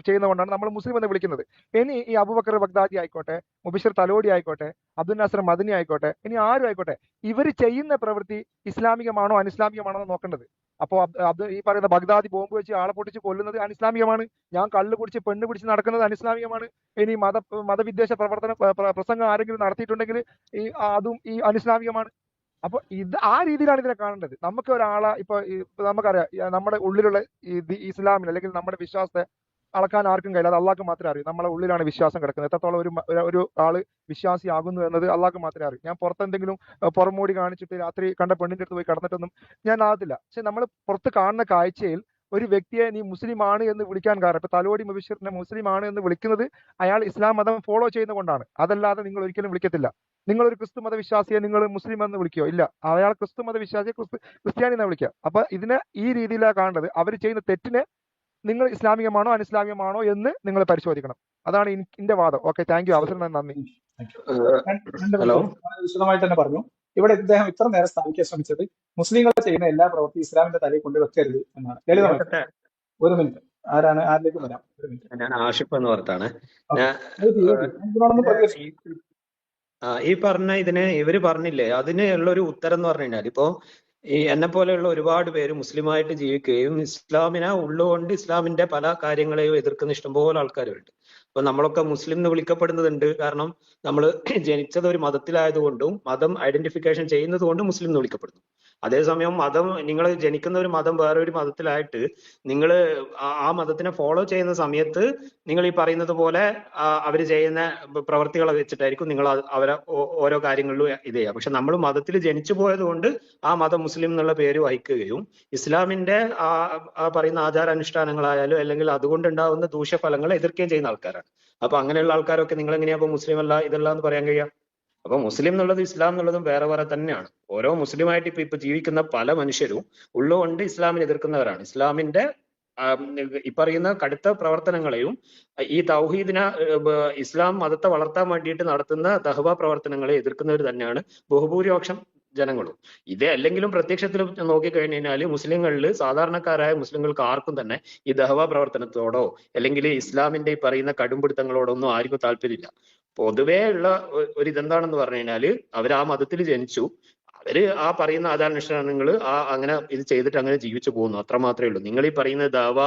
ചെയ്യുന്നതുകൊണ്ടാണ് നമ്മൾ മുസ്ലിം എന്ന് വിളിക്കുന്നത്. ഇനി ഈ അബൂബക്കർ ബഗ്ദാദി ആയിക്കോട്ടെ, മുബഷിർ തലോടി ആയിക്കോട്ടെ, അബ്ദുൽ നാസർ മദനി ആയിക്കോട്ടെ, ഇനി ആരും ആയിക്കോട്ടെ, ഇവർ ചെയ്യുന്ന പ്രവൃത്തി ഇസ്ലാമികമാണോ അനിസ്ലാമികമാണോ എന്ന് നോക്കേണ്ടത്. അപ്പോൾ ഈ പറയുന്ന ബഗ്ദാദി ബോംബ് വെച്ച് ആളെ പൊട്ടിച്ച് കൊല്ലുന്നത് അനിസ്ലാമികമാണ്. ഞാൻ കള്ള് കുടിച്ച് പെണ്ണ് പിടിച്ച് നടക്കുന്നത് അനിസ്ലാമികമാണ്. ഇനി മതവിദ്വേഷ പ്രസംഗം ആരെങ്കിലും നടത്തിയിട്ടുണ്ടെങ്കിൽ അതും ഈ അനിസ്ലാമികമാണ്. അപ്പൊ ആ രീതിയിലാണ് ഇതിനെ കാണേണ്ടത്. നമുക്ക് ഒരാളെ ഇപ്പൊ നമുക്കറിയാം, നമ്മുടെ ഉള്ളിലുള്ള ഇസ്ലാമിൽ അല്ലെങ്കിൽ നമ്മുടെ വിശ്വാസത്തെ അളക്കാൻ ആർക്കും കഴിയില്ല, അത് അള്ളാഹ്ക്ക് മാത്രമേ അറിയൂ. നമ്മളെ ഉള്ളിലാണ് വിശ്വാസം കിടക്കുന്നത്. എത്രത്തോളം ഒരു ആള് വിശ്വാസിയാകുന്നു എന്നത് അള്ളാഹ്ക്ക് മാത്രമേ അറിയൂ. ഞാൻ പുറത്തെന്തെങ്കിലും പുറമൂടി കാണിച്ചിട്ട് രാത്രി കണ്ട പെണ്ണിന്റെ അടുത്ത് പോയി കടന്നിട്ടൊന്നും ഞാൻ ആകത്തില്ല. പക്ഷെ നമ്മൾ പുറത്ത് കാണുന്ന കാഴ്ചയിൽ ഒരു വ്യക്തിയെ നീ മുസ്ലിം ആണ് എന്ന് വിളിക്കാൻ കാരണം, ഇപ്പൊ തലോടി മുബഷിറിനെ മുസ്ലിം ആണ് എന്ന് വിളിക്കുന്നത് അയാൾ ഇസ്ലാം മതം ഫോളോ ചെയ്യുന്നതുകൊണ്ടാണ്. അതല്ലാതെ നിങ്ങൾ ഒരിക്കലും വിളിക്കത്തില്ല. നിങ്ങൾ ഒരു ക്രിസ്തു മത വിശ്വാസിയെ നിങ്ങൾ മുസ്ലിം എന്ന് വിളിക്കുകയോ ഇല്ല, അയാൾ ക്രിസ്തു മത വിശ്വാസിയെ ക്രിസ്ത്യാനി എന്ന് വിളിക്കുക. അപ്പൊ ഇതിനെ ഈ രീതിയിലാണ് കാണേണ്ടത്. അവർ ചെയ്യുന്ന തെറ്റിനെ നിങ്ങൾ ഇസ്ലാമികമാണോ അനിസ്ലാമികമാണോ എന്ന് നിങ്ങൾ പരിശോധിക്കണം. അതാണ് എന്റെ വാദം. Okay, thank U. അവസരം നന്ദി. വിശദമായിട്ട് തന്നെ പറഞ്ഞു. ഇവിടെ ഇദ്ദേഹം ഇത്ര നേരം സ്ഥാപിക്കാൻ ശ്രമിച്ചത് മുസ്ലിങ്ങൾ ചെയ്യുന്ന എല്ലാ പ്രവൃത്തി ഇസ്ലാമിന്റെ തലയിൽ കൊണ്ട് വെക്കരുത് എന്നാണ്. ലളിതമായിട്ട് 1 മിനിറ്റ്. ആരിലേക്ക് വരാം? ഞാൻ ആഷിഫ് എന്ന് പുറത്താണ്. ഈ പറഞ്ഞ ഇവര് പറഞ്ഞില്ലേ, അതിന് ഉള്ള ഒരു ഉത്തരം എന്ന് പറഞ്ഞു കഴിഞ്ഞാൽ, ഇപ്പോ ഈ എന്നെ പോലെയുള്ള ഒരുപാട് പേര് മുസ്ലിമായിട്ട് ജീവിക്കുകയും ഇസ്ലാമിനെ ഉള്ളുകൊണ്ട് ഇസ്ലാമിന്റെ പല കാര്യങ്ങളെയും എതിർക്കുന്ന ഇഷ്ടംപോലെ ആൾക്കാരുണ്ട്. അപ്പൊ നമ്മളൊക്കെ മുസ്ലിം എന്ന് വിളിക്കപ്പെടുന്നതുണ്ട്, കാരണം നമ്മൾ ജനിച്ചത് ഒരു മതത്തിലായതുകൊണ്ടും മതം ഐഡന്റിഫിക്കേഷൻ ചെയ്യുന്നത് കൊണ്ടും മുസ്ലിം എന്ന് വിളിക്കപ്പെടുന്നു. അതേസമയം മതം, നിങ്ങൾ ജനിക്കുന്ന ഒരു മതം വേറൊരു മതത്തിലായിട്ട് നിങ്ങൾ ആ മതത്തിനെ ഫോളോ ചെയ്യുന്ന സമയത്ത് നിങ്ങൾ ഈ പറയുന്നത് പോലെ അവർ ചെയ്യുന്ന പ്രവർത്തികളെ വെച്ചിട്ടായിരിക്കും നിങ്ങൾ അവരെ ഓരോ കാര്യങ്ങളിലും ഇത് ചെയ്യുക. പക്ഷെ നമ്മൾ മതത്തിൽ ജനിച്ചു പോയത് കൊണ്ട് ആ മതം മുസ്ലിം എന്നുള്ള പേര് വഹിക്കുകയും ഇസ്ലാമിന്റെ ആ പറയുന്ന ആചാരാനുഷ്ഠാനങ്ങളായാലും അല്ലെങ്കിൽ അതുകൊണ്ടുണ്ടാവുന്ന ദൂഷ്യഫലങ്ങളെ എതിർക്കുകയും ചെയ്യുന്ന ആൾക്കാരാണ്. അപ്പൊ അങ്ങനെയുള്ള ആൾക്കാരൊക്കെ നിങ്ങൾ എങ്ങനെയാ അപ്പൊ മുസ്ലിം അല്ല ഇതല്ല എന്ന് പറയാൻ കഴിയാം? അപ്പൊ മുസ്ലിം എന്നുള്ളതും ഇസ്ലാം എന്നുള്ളതും വേറെ വേറെ തന്നെയാണ്. ഓരോ മുസ്ലിമായിട്ട് ഇപ്പൊ ജീവിക്കുന്ന പല മനുഷ്യരും ഉള്ളുകൊണ്ട് ഇസ്ലാമിനെ എതിർക്കുന്നവരാണ്. ഇസ്ലാമിന്റെ ഈ പറയുന്ന കടുത്ത പ്രവർത്തനങ്ങളെയും ഈ തൗഹീദിനെ ഇസ്ലാം മതത്തെ വളർത്താൻ വേണ്ടിയിട്ട് നടത്തുന്ന ദഹ്വ പ്രവർത്തനങ്ങളെ എതിർക്കുന്നവർ തന്നെയാണ് ബഹുഭൂരിപക്ഷം ജനങ്ങളും. ഇതേ അല്ലെങ്കിലും പ്രത്യക്ഷത്തിൽ നോക്കിക്കഴിഞ്ഞു കഴിഞ്ഞാൽ മുസ്ലിങ്ങളിൽ സാധാരണക്കാരായ മുസ്ലിങ്ങൾക്ക് ആർക്കും തന്നെ ഈ ദഹ്വ പ്രവർത്തനത്തോടോ അല്ലെങ്കിൽ ഇസ്ലാമിന്റെ ഈ പറയുന്ന കടുംപിടുത്തങ്ങളോടോ ഒന്നും ആർക്കും താല്പര്യമില്ല. പൊതുവേ ഉള്ള ഒരു ഇതെന്താണെന്ന് പറഞ്ഞു കഴിഞ്ഞാല് അവർ ആ മതത്തിൽ ജനിച്ചു, അവര് ആ പറയുന്ന ആചാരാനുഷ്ഠാനങ്ങൾ അങ്ങനെ ഇത് ചെയ്തിട്ട് അങ്ങനെ ജീവിച്ചു പോകുന്നു, അത്ര മാത്രമേ ഉള്ളൂ. നിങ്ങൾ ഈ പറയുന്ന ദാവ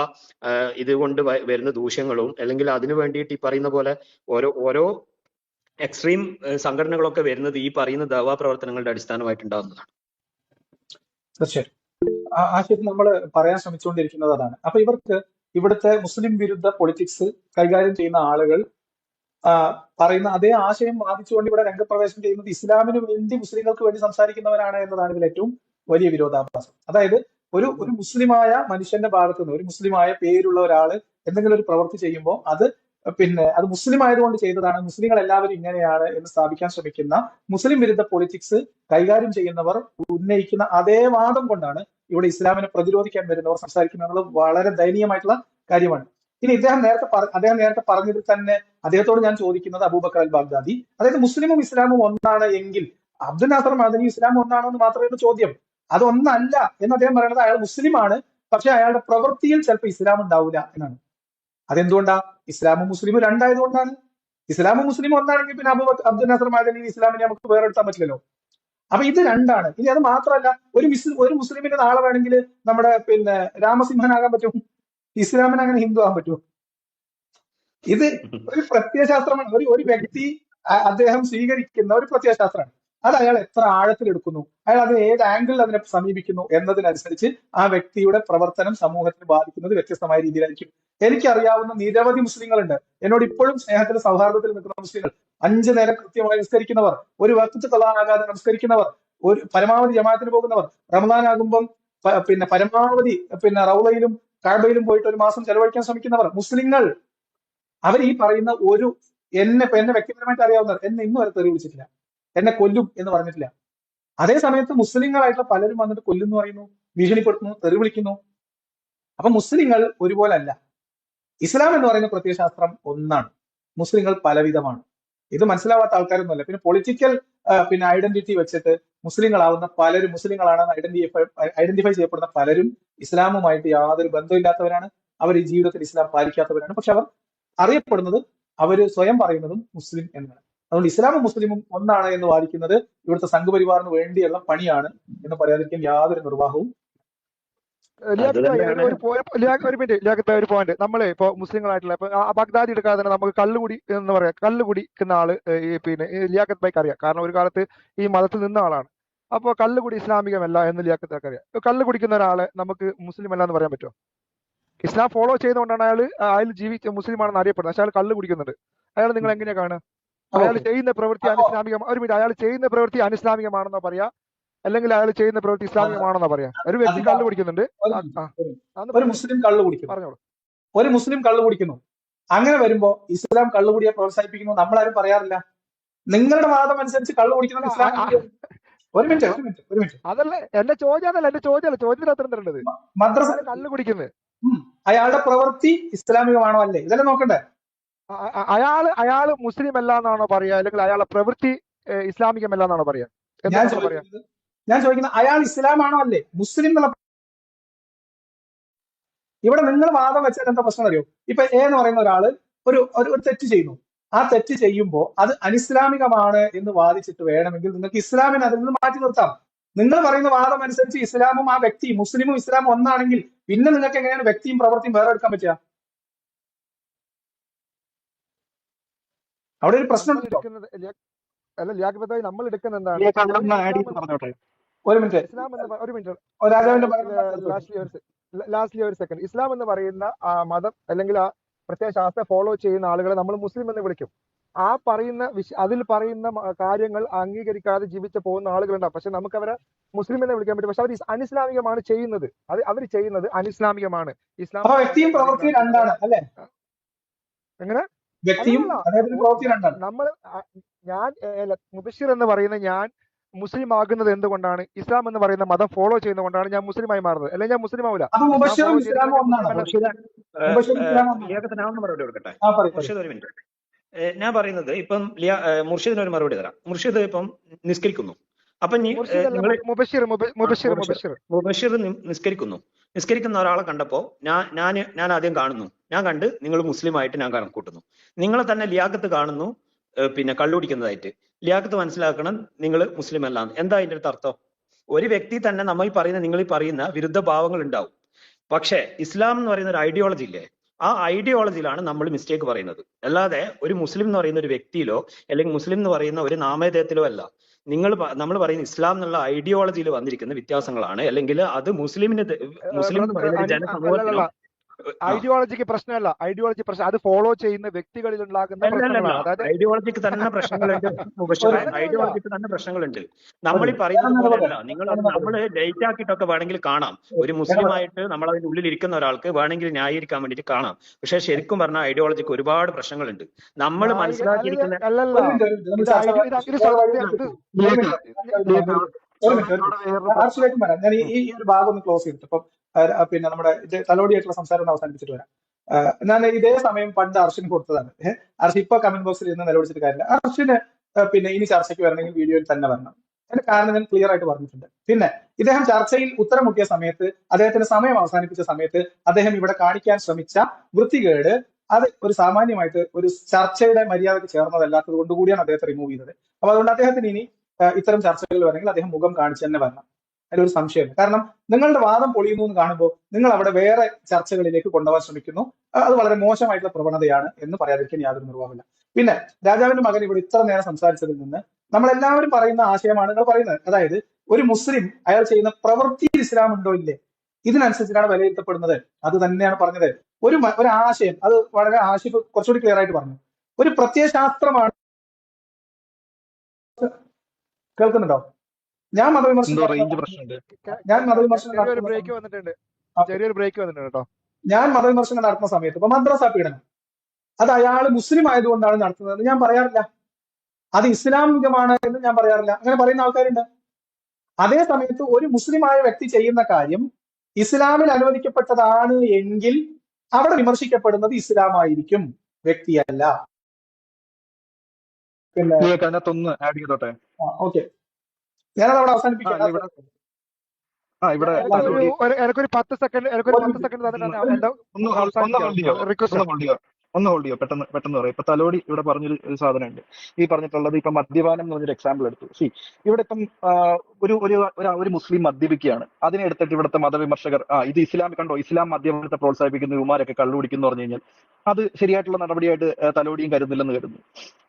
ഇതുകൊണ്ട് വരുന്ന ദൂഷ്യങ്ങളും അല്ലെങ്കിൽ അതിനു വേണ്ടിയിട്ട് ഈ പറയുന്ന പോലെ ഓരോ എക്സ്ട്രീം സംഘടനകളൊക്കെ വരുന്നത് ഈ പറയുന്ന ദാവാ പ്രവർത്തനങ്ങളുടെ അടിസ്ഥാനമായിട്ടുണ്ടാകുന്നതാണ്. തീർച്ചയായും ആശയത്തിൽ നമ്മൾ പറയാൻ ശ്രമിച്ചുകൊണ്ടിരിക്കുന്നത് അതാണ്. അപ്പൊ ഇവർക്ക് ഇവിടുത്തെ മുസ്ലിം വിരുദ്ധ പൊളിറ്റിക്സ് കൈകാര്യം ചെയ്യുന്ന ആളുകൾ പറയുന്ന അതേ ആശയം വാദിച്ചുകൊണ്ട് ഇവിടെ രംഗപ്രവേശനം ചെയ്യുന്നത് ഇസ്ലാമിന് വേണ്ടി മുസ്ലിങ്ങൾക്ക് വേണ്ടി സംസാരിക്കുന്നവരാണ് എന്നതാണ് ഇതിൽ ഏറ്റവും വലിയ വിരോധാഭാസം. അതായത് ഒരു മുസ്ലിമായ മനുഷ്യന്റെ ഭാഗത്ത് നിന്ന് ഒരു മുസ്ലിമായ പേരുള്ള ഒരാള് എന്തെങ്കിലും ഒരു പ്രവൃത്തി ചെയ്യുമ്പോൾ അത് മുസ്ലിം ആയതുകൊണ്ട് ചെയ്തതാണ്, മുസ്ലിങ്ങൾ എല്ലാവരും ഇങ്ങനെയാണ് എന്ന് സ്ഥാപിക്കാൻ ശ്രമിക്കുന്ന മുസ്ലിം വിരുദ്ധ പൊളിറ്റിക്സ് കൈകാര്യം ചെയ്യുന്നവർ ഉന്നയിക്കുന്ന അതേ വാദം കൊണ്ടാണ് ഇവിടെ ഇസ്ലാമിനെ പ്രതിരോധിക്കാൻ വരുന്നവർ സംസാരിക്കുന്നത് എന്നുള്ളത് വളരെ ദയനീയമായിട്ടുള്ള കാര്യമാണ്. ഇനി അദ്ദേഹം നേരത്തെ പറഞ്ഞതിൽ തന്നെ അദ്ദേഹത്തോട് ഞാൻ ചോദിക്കുന്നത് അബൂബക്കർ അൽ ബാഗ്ദാദി, അതായത് മുസ്ലിമും ഇസ്ലാമും ഒന്നാണ് എങ്കിൽ അബ്ദുൽ നാസർ മദനി ഇസ്ലാമും ഒന്നാണോ എന്ന് മാത്രമേ ചോദ്യം. അതൊന്നല്ല എന്ന് അദ്ദേഹം പറയുന്നത് അയാൾ മുസ്ലിമാണ്, പക്ഷെ അയാളുടെ പ്രവൃത്തിയിൽ ചിലപ്പോൾ ഇസ്ലാം ഉണ്ടാവില്ല എന്നാണ്. അതെന്തുകൊണ്ടാ? ഇസ്ലാമും മുസ്ലിമും രണ്ടായതുകൊണ്ടാണ്. ഇസ്ലാമും മുസ്ലിമും ഒന്നാണെങ്കിൽ പിന്നെ അബ്ദുൽ നാസർ മദനി ഇസ്ലാമിനെ നമുക്ക് വേറെടുത്താൻ പറ്റില്ലല്ലോ. അപ്പൊ ഇത് രണ്ടാണ്. ഇനി അത് മാത്രമല്ല, ഒരു മുസ്ലിമിന് നാളെ വേണമെങ്കിൽ നമ്മുടെ രാമസിംഹനാകാൻ പറ്റും, ഇസ്ലാമിന് അങ്ങനെ ഹിന്ദു ആകാൻ പറ്റുമോ? ഇത് ഒരു പ്രത്യയശാസ്ത്രമാണ്. ഒരു വ്യക്തി അദ്ദേഹം സ്വീകരിക്കുന്ന ഒരു പ്രത്യയശാസ്ത്രമാണ്. അത് അയാൾ എത്ര ആഴത്തിലെടുക്കുന്നു, അയാൾ അത് ഏത് ആംഗിളിൽ അതിനെ സമീപിക്കുന്നു എന്നതിനനുസരിച്ച് ആ വ്യക്തിയുടെ പ്രവർത്തനം സമൂഹത്തിന് ബാധിക്കുന്നത് വ്യത്യസ്തമായ രീതിയിലായിരിക്കും. എനിക്കറിയാവുന്ന നിരവധി മുസ്ലിങ്ങളുണ്ട്, എന്നോട് ഇപ്പോഴും സ്നേഹത്തിൽ സൗഹാർദ്ദത്തിൽ നിൽക്കുന്ന മുസ്ലിങ്ങൾ, 5 നേരം കൃത്യമായി നിസ്കരിക്കുന്നവർ, ഒരു വഖ്ത് ഖളാആകാതെ നമസ്കരിക്കുന്നവർ, ഒരു പരമാവധി ജമാഅത്തിന് പോകുന്നവർ, റമദാൻ ആകുമ്പം പരമാവധി റൗളയിലും കഅബയിലും പോയിട്ട് ഒരു മാസം ചെലവഴിക്കാൻ ശ്രമിക്കുന്നവർ, മുസ്ലിങ്ങൾ. അവർ ഈ പറയുന്ന എന്നെ വ്യക്തിപരമായിട്ട് അറിയാവുന്നവർ എന്നെ ഇന്നും വരെ തെറി വിളിച്ചിട്ടില്ല, എന്നെ കൊല്ലും എന്ന് പറഞ്ഞിട്ടില്ല. അതേ സമയത്ത് മുസ്ലിങ്ങളായിട്ടുള്ള പലരും വന്നിട്ട് കൊല്ലുന്നു പറയുന്നു, ഭീഷണിപ്പെടുത്തുന്നു, തെറി വിളിക്കുന്നു. അപ്പൊ മുസ്ലിങ്ങൾ ഒരുപോലെ അല്ല. ഇസ്ലാം എന്ന് പറയുന്ന പ്രത്യയശാസ്ത്രം ഒന്നാണ്, മുസ്ലിങ്ങൾ പലവിധമാണ്. ഇത് മനസ്സിലാവാത്ത ആൾക്കാരൊന്നുമല്ല. പിന്നെ പൊളിറ്റിക്കൽ ഐഡന്റിറ്റി വെച്ചിട്ട് മുസ്ലിങ്ങളാവുന്ന പലരും, മുസ്ലിങ്ങളാണെന്ന് ഐഡന്റിഫൈ ചെയ്യപ്പെടുന്ന പലരും ഇസ്ലാമുമായിട്ട് യാതൊരു ബന്ധമില്ലാത്തവരാണ്. അവർ ഈ ജീവിതത്തിൽ ഇസ്ലാം പാലിക്കാത്തവരാണ്. പക്ഷെ അവർ അറിയപ്പെടുന്നത്, അവർ സ്വയം പറയുന്നതും മുസ്ലിം എന്നാണ്. അതുകൊണ്ട് ഇസ്ലാമും മുസ്ലിമും ഒന്നാണ് എന്ന് വാദിക്കുന്നത് ഇവിടുത്തെ സംഘപരിവാറിന് വേണ്ടിയുള്ള പണിയാണ് എന്ന് പറയാതിരിക്കാൻ യാതൊരു നിർവാഹവും. ഒരു പോയിന്റ്, നമ്മള് ഇപ്പൊ മുസ്ലിങ്ങളായിട്ടുള്ള ബഗ്ദാദി എടുക്കാതെ തന്നെ നമുക്ക് കള്ളുകുടി എന്ന് പറയാം. കള്ളു കുടിക്കുന്ന ആള് ലിയാഖത്ത് ബൈക്ക് അറിയാം, കാരണം ഒരു കാലത്ത് ഈ മതത്തിൽ നിന്ന ആളാണ്. അപ്പൊ കള്ളുകുടി ഇസ്ലാമികമല്ല എന്ന് ലിയാഖത്ത് ബൈക്ക് അറിയാം. കള്ളു കുടിക്കുന്ന ഒരാളെ നമുക്ക് മുസ്ലിം അല്ല എന്ന് പറയാൻ പറ്റുമോ? ഇസ്ലാം ഫോളോ ചെയ്തുകൊണ്ടാണ് അയാൾ ജീവിച്ച മുസ്ലിമാണെന്ന് അറിയപ്പെടുന്നത്. പക്ഷെ അയാൾ കള്ളു കുടിക്കുന്നുണ്ട്. അയാൾ നിങ്ങൾ എങ്ങനെയാ കാണുക? അയാൾ ചെയ്യുന്ന പ്രവൃത്തി അയാൾ ചെയ്യുന്ന പ്രവൃത്തി അനിസ്ലാമികമാണെന്നോ പറയാ, അല്ലെങ്കിൽ അയാൾ ചെയ്യുന്ന പ്രവൃത്തി ഇസ്ലാമികമാണെന്നോ പറയാ? ഒരു വ്യക്തി കള്ളു കുടിക്കുന്നുണ്ട്, ഒരു മുസ്ലിം കള്ളു കുടിക്കുന്നു, പറഞ്ഞോളൂ. ഒരു മുസ്ലിം കള്ളു കുടിക്കുന്നു. അങ്ങനെ വരുമ്പോ ഇസ്ലാം കള്ളുകുടിയെ പ്രോത്സാഹിപ്പിക്കുന്നു നമ്മളാരും പറയാറില്ല. നിങ്ങളുടെ വാദം അനുസരിച്ച് കള്ളു കുടിക്കുന്നത് ഇസ്ലാം. ഒരു മിനിറ്റ് അതല്ല എന്റെ ചോദ്യം, അതല്ല എന്റെ ചോദ്യമല്ല, ചോദ്യത്തിന് അത്ര തരേണ്ടത്. മദ്രസ കള്ളു കുടിക്കുന്നത് അയാളുടെ പ്രവൃത്തി ഇസ്ലാമികമാണോ അല്ലേ, ഇതെല്ലാം നോക്കണ്ടേ? അയാള് മുസ്ലിം അല്ല എന്നാണോ പറയാ, അല്ലെങ്കിൽ അയാളുടെ പ്രവൃത്തി ഇസ്ലാമികമല്ല എന്നാണോ പറയാ? ഞാൻ ചോദിക്കുന്നത് അയാൾ ഇസ്ലാമാണോ അല്ലേ? മുസ്ലിം എന്നുള്ള ഇവിടെ നിങ്ങൾ വാദം വെച്ചാൽ എന്താ പ്രശ്നം അറിയോ? ഇപ്പൊ എന്ന് പറയുന്ന ഒരാള് ഒരു തെറ്റ് ചെയ്യുന്നു. ആ തെറ്റ് ചെയ്യുമ്പോൾ അത് അനിസ്ലാമികമാണ് എന്ന് വാദിച്ചിട്ട് വേണമെങ്കിൽ നിങ്ങൾക്ക് ഇസ്ലാമിനെ അതിൽ നിന്ന് മാറ്റി നിർത്താം. നിങ്ങൾ പറയുന്ന വാദം അനുസരിച്ച് ഇസ്ലാമും ആ വ്യക്തി മുസ്ലിമും ഇസ്ലാമും ഒന്നാണെങ്കിൽ പിന്നെ നിങ്ങൾക്ക് എങ്ങനെയാണ് വ്യക്തിയും പ്രവൃത്തിയും വേറെ എടുക്കാൻ പറ്റുക? അവിടെ ഒരു പ്രശ്നം നമ്മൾ എടുക്കുന്നത് അല്ല ലിയാഖത്ത് ഭായി, നമ്മൾ എടുക്കുന്ന എന്താണ്? ഒരു മിനിറ്റ്, ഒരു മിനിറ്റ്, രാജാവിന്റെ ലാസ്റ്റ്ലി ഒരു സെക്കൻഡ്. ഇസ്ലാം എന്ന് പറയുന്ന ആ മതം അല്ലെങ്കിൽ ആ പ്രത്യേക ശാസ്ത്രം ഫോളോ ചെയ്യുന്ന ആളുകളെ നമ്മൾ മുസ്ലിം എന്ന് വിളിക്കും. ആ പറയുന്ന അതിൽ പറയുന്ന കാര്യങ്ങൾ അംഗീകരിക്കാതെ ജീവിച്ചു പോകുന്ന ആളുകളുണ്ടാവും. പക്ഷെ നമുക്ക് അവരെ മുസ്ലിം എന്ന് വിളിക്കാൻ പറ്റും. പക്ഷെ അവർ അനിസ്ലാമികമാണ് ചെയ്യുന്നത്. അവർ ചെയ്യുന്നത് അനിസ്ലാമികമാണ്. ഇസ്ലാം വ്യക്തിയും പ്രവൃത്തിയും രണ്ടാണ് അല്ലെ? എങ്ങനെ? വ്യക്തിയും പ്രവൃത്തിയും രണ്ടാണ്. നമ്മൾ ഞാൻ മുബഷിർ എന്ന് പറയുന്ന ഞാൻ മുസ്ലിം ആകുന്നത് എന്തുകൊണ്ടാണ്? ഇസ്ലാം എന്ന് പറയുന്ന മതം ഫോളോ ചെയ്യുന്നതുകൊണ്ടാണ് ഞാൻ മുസ്ലിമായി മാറുന്നത്. അല്ലെങ്കിൽ ഞാൻ മുസ്ലിം ആവില്ല. മറുപടി കൊടുക്കട്ടെ മുർഷിദ്, ഒരു മിനിറ്റ്. ഞാൻ പറയുന്നത് ഇപ്പം മുർഷിദിന് ഒരു മറുപടി തരാം. മുർഷിദ് ഇപ്പം നിസ്കരിക്കുന്നു. അപ്പൊ മുബഷിർ നിസ്കരിക്കുന്ന ഒരാളെ കണ്ടപ്പോ ഞാൻ ആദ്യം കാണുന്നു. ഞാൻ കണ്ട് നിങ്ങൾ മുസ്ലിം ആയിട്ട് ഞാൻ കണക്കൂട്ടുന്നു. നിങ്ങളെ തന്നെ ലിയാഖത്ത് കാണുന്നു, പിന്നെ കള്ളുപിടിക്കുന്നതായിട്ട്. ലിയാഖത്ത് മനസ്സിലാക്കണം നിങ്ങൾ മുസ്ലിം അല്ലാന്ന്. എന്താ അതിന്റെ അടുത്ത് അർത്ഥം? ഒരു വ്യക്തി തന്നെ നമ്മൾ പറയുന്ന നിങ്ങൾ ഈ പറയുന്ന വിരുദ്ധ ഭാവങ്ങൾ ഉണ്ടാവും. പക്ഷെ ഇസ്ലാം എന്ന് പറയുന്ന ഒരു ഐഡിയോളജി ഇല്ലേ, ആ ഐഡിയോളജിയിലാണ് നമ്മൾ മിസ്റ്റേക്ക് പറയുന്നത്. അല്ലാതെ ഒരു മുസ്ലിം എന്ന് പറയുന്ന ഒരു വ്യക്തിയിലോ അല്ലെങ്കിൽ മുസ്ലിം എന്ന് പറയുന്ന ഒരു നാമധേയത്തിലോ അല്ല. നമ്മൾ പറയുന്ന ഇസ്ലാം എന്നുള്ള ഐഡിയോളജിയിൽ വന്നിരിക്കുന്ന വ്യത്യാസങ്ങളാണ്. അല്ലെങ്കിൽ അത് മുസ്ലിം എന്ന് പറയുന്ന ജനസമൂഹത്തിലോ ഐഡിയോളജിക്ക് പ്രശ്നമല്ല. ഐഡിയോളജി പ്രശ്നം അത് ഫോളോ ചെയ്യുന്ന വ്യക്തികളിൽ ഉണ്ടാകുന്ന ഐഡിയോളജിക്ക് തന്നെ പ്രശ്നങ്ങളുണ്ട്. ഐഡിയോളജിക്ക് തന്നെ പ്രശ്നങ്ങളുണ്ട്. നമ്മൾ ഈ പറയുന്നത് പോലെയല്ല. നമ്മൾ ഡേറ്റ് ആക്കിയിട്ടൊക്കെ വേണമെങ്കിൽ കാണാം. ഒരു മുസ്ലിം ആയിട്ട് നമ്മൾ അതിന്റെ ഉള്ളിൽ ഇരിക്കുന്ന ഒരാൾക്ക് വേണമെങ്കിൽ ന്യായീകരിക്കാൻ വേണ്ടിയിട്ട് കാണാം. പക്ഷെ ശരിക്കും പറഞ്ഞാൽ ഐഡിയോളജിക്ക് ഒരുപാട് പ്രശ്നങ്ങളുണ്ട്. നമ്മൾ മനസ്സിലാക്കിയിരിക്കുന്ന ഞാൻ ഈ ഒരു ഭാഗം ഒന്ന് ക്ലോസ് ചെയ്തിട്ട് ഇപ്പം പിന്നെ നമ്മുടെ തലോടിയായിട്ടുള്ള സംസാരം അവസാനിപ്പിച്ചിട്ട് വരാം. ഞാൻ ഇതേ സമയം പണ്ട് അർഷിന് കൊടുത്തതാണ്. അർഷ് ഇപ്പൊ കമന്റ് ബോക്സിൽ ഇരുന്ന് നിലവിളിച്ചിട്ട് കാര്യമില്ല. അർഷിന് പിന്നെ ഇനി ചർച്ചയ്ക്ക് വരണമെങ്കിൽ വീഡിയോയിൽ തന്നെ വരണം. അതിന്റെ കാരണം ഞാൻ ക്ലിയർ ആയിട്ട് പറഞ്ഞിട്ടുണ്ട്. പിന്നെ ഇദ്ദേഹം ചർച്ചയിൽ ഉത്തരം മുട്ടിയ സമയത്ത്, അദ്ദേഹത്തിന്റെ സമയം അവസാനിപ്പിച്ച സമയത്ത് അദ്ദേഹം ഇവിടെ കാണിക്കാൻ ശ്രമിച്ച വൃത്തികേട് അത് ഒരു സാമാന്യമായിട്ട് ഒരു ചർച്ചയുടെ മര്യാദയ്ക്ക് ചേർന്നതല്ലാത്തത് കൊണ്ട് കൂടിയാണ് അദ്ദേഹത്തെ റിമൂവ് ചെയ്തത്. അപ്പൊ അതുകൊണ്ട് അദ്ദേഹത്തിന് ഇനി ഇത്തരം ചർച്ചകൾ വരണമെങ്കിൽ അദ്ദേഹം മുഖം കാണിച്ചു തന്നെ വരണം. അതിലൊരു സംശയമില്ല. കാരണം നിങ്ങളുടെ വാദം പൊളിയുന്നു എന്ന് കാണുമ്പോൾ നിങ്ങൾ അവിടെ വേറെ ചർച്ചകളിലേക്ക് കൊണ്ടുപോകാൻ ശ്രമിക്കുന്നു. അത് വളരെ മോശമായിട്ടുള്ള പ്രവണതയാണ് എന്ന് പറയാതിരിക്കാൻ യാതൊരു നിർവാഹമില്ല. പിന്നെ രാജാവിന്റെ മകൻ ഇവിടെ ഇത്ര നേരം സംസാരിച്ചതിൽ നിന്ന് നമ്മളെല്ലാവരും പറയുന്ന ആശയമാണ് നിങ്ങൾ പറയുന്നത്. അതായത് ഒരു മുസ്ലിം അയാൾ ചെയ്യുന്ന പ്രവൃത്തിയിൽ ഇസ്ലാം ഉണ്ടോ ഇല്ലേ, ഇതിനനുസരിച്ചിട്ടാണ് വിലയിരുത്തപ്പെടുന്നത്. അത് തന്നെയാണ് പറഞ്ഞത്. ഒരു ആശയം, അത് വളരെ ആശയം കുറച്ചുകൂടി ക്ലിയർ ആയിട്ട് പറഞ്ഞു. ഒരു പ്രത്യയശാസ്ത്രമാണ്. കേൾക്കുന്നുണ്ടോ? ഞാൻ മതവിമർശനം നടത്തുന്ന സമയത്ത് ഇപ്പൊ മദ്രസ പീഡനം അത് അയാൾ മുസ്ലിം ആയതുകൊണ്ടാണ് നടത്തുന്നത് ഞാൻ പറയാറില്ല. അത് ഇസ്ലാമികമാണ് എന്ന് ഞാൻ പറയാറില്ല. അങ്ങനെ പറയുന്ന ആൾക്കാരുണ്ട്. അതേ സമയത്ത് ഒരു മുസ്ലിമായ വ്യക്തി ചെയ്യുന്ന കാര്യം ഇസ്ലാമിൽ അനുവദിക്കപ്പെട്ടതാണ് എങ്കിൽ അവിടെ വിമർശിക്കപ്പെടുന്നത് ഇസ്ലാമായിരിക്കും, വ്യക്തിയല്ല. പിന്നെ ഓക്കെ, ഞാനത് അവിടെ അവസാനിപ്പിക്കാം. എനിക്കൊരു 10 സെക്കൻഡ് ഒന്ന് ഹോൾഡ് ചെയ്യോ, പെട്ടെന്ന് പറയാം. ഇപ്പൊ തലോടി ഇവിടെ പറഞ്ഞൊരു സാധനമുണ്ട്. ഈ പറഞ്ഞിട്ടുള്ളത് ഇപ്പൊ മദ്യപാനം എന്ന് പറഞ്ഞൊരു എക്സാമ്പിൾ എടുത്തു. ഇവിടെ ഇപ്പം ഒരു മുസ്ലിം മദ്യപിക്കുകയാണ്. അതിനെ എടുത്തിട്ട് ഇവിടുത്തെ മതവിമർശകർ ഇത് ഇസ്ലാം കണ്ടോ, ഇസ്ലാം മദ്യപാനത്തെ പ്രോത്സാഹിപ്പിക്കുന്ന ഇവന്മാരൊക്കെ കള്ളു കുടിക്കുന്നു പറഞ്ഞു കഴിഞ്ഞാൽ അത് ശരിയായിട്ടുള്ള നടപടിയായിട്ട് തലോടിയും കരുതില്ലെന്ന് കരുതുന്നു.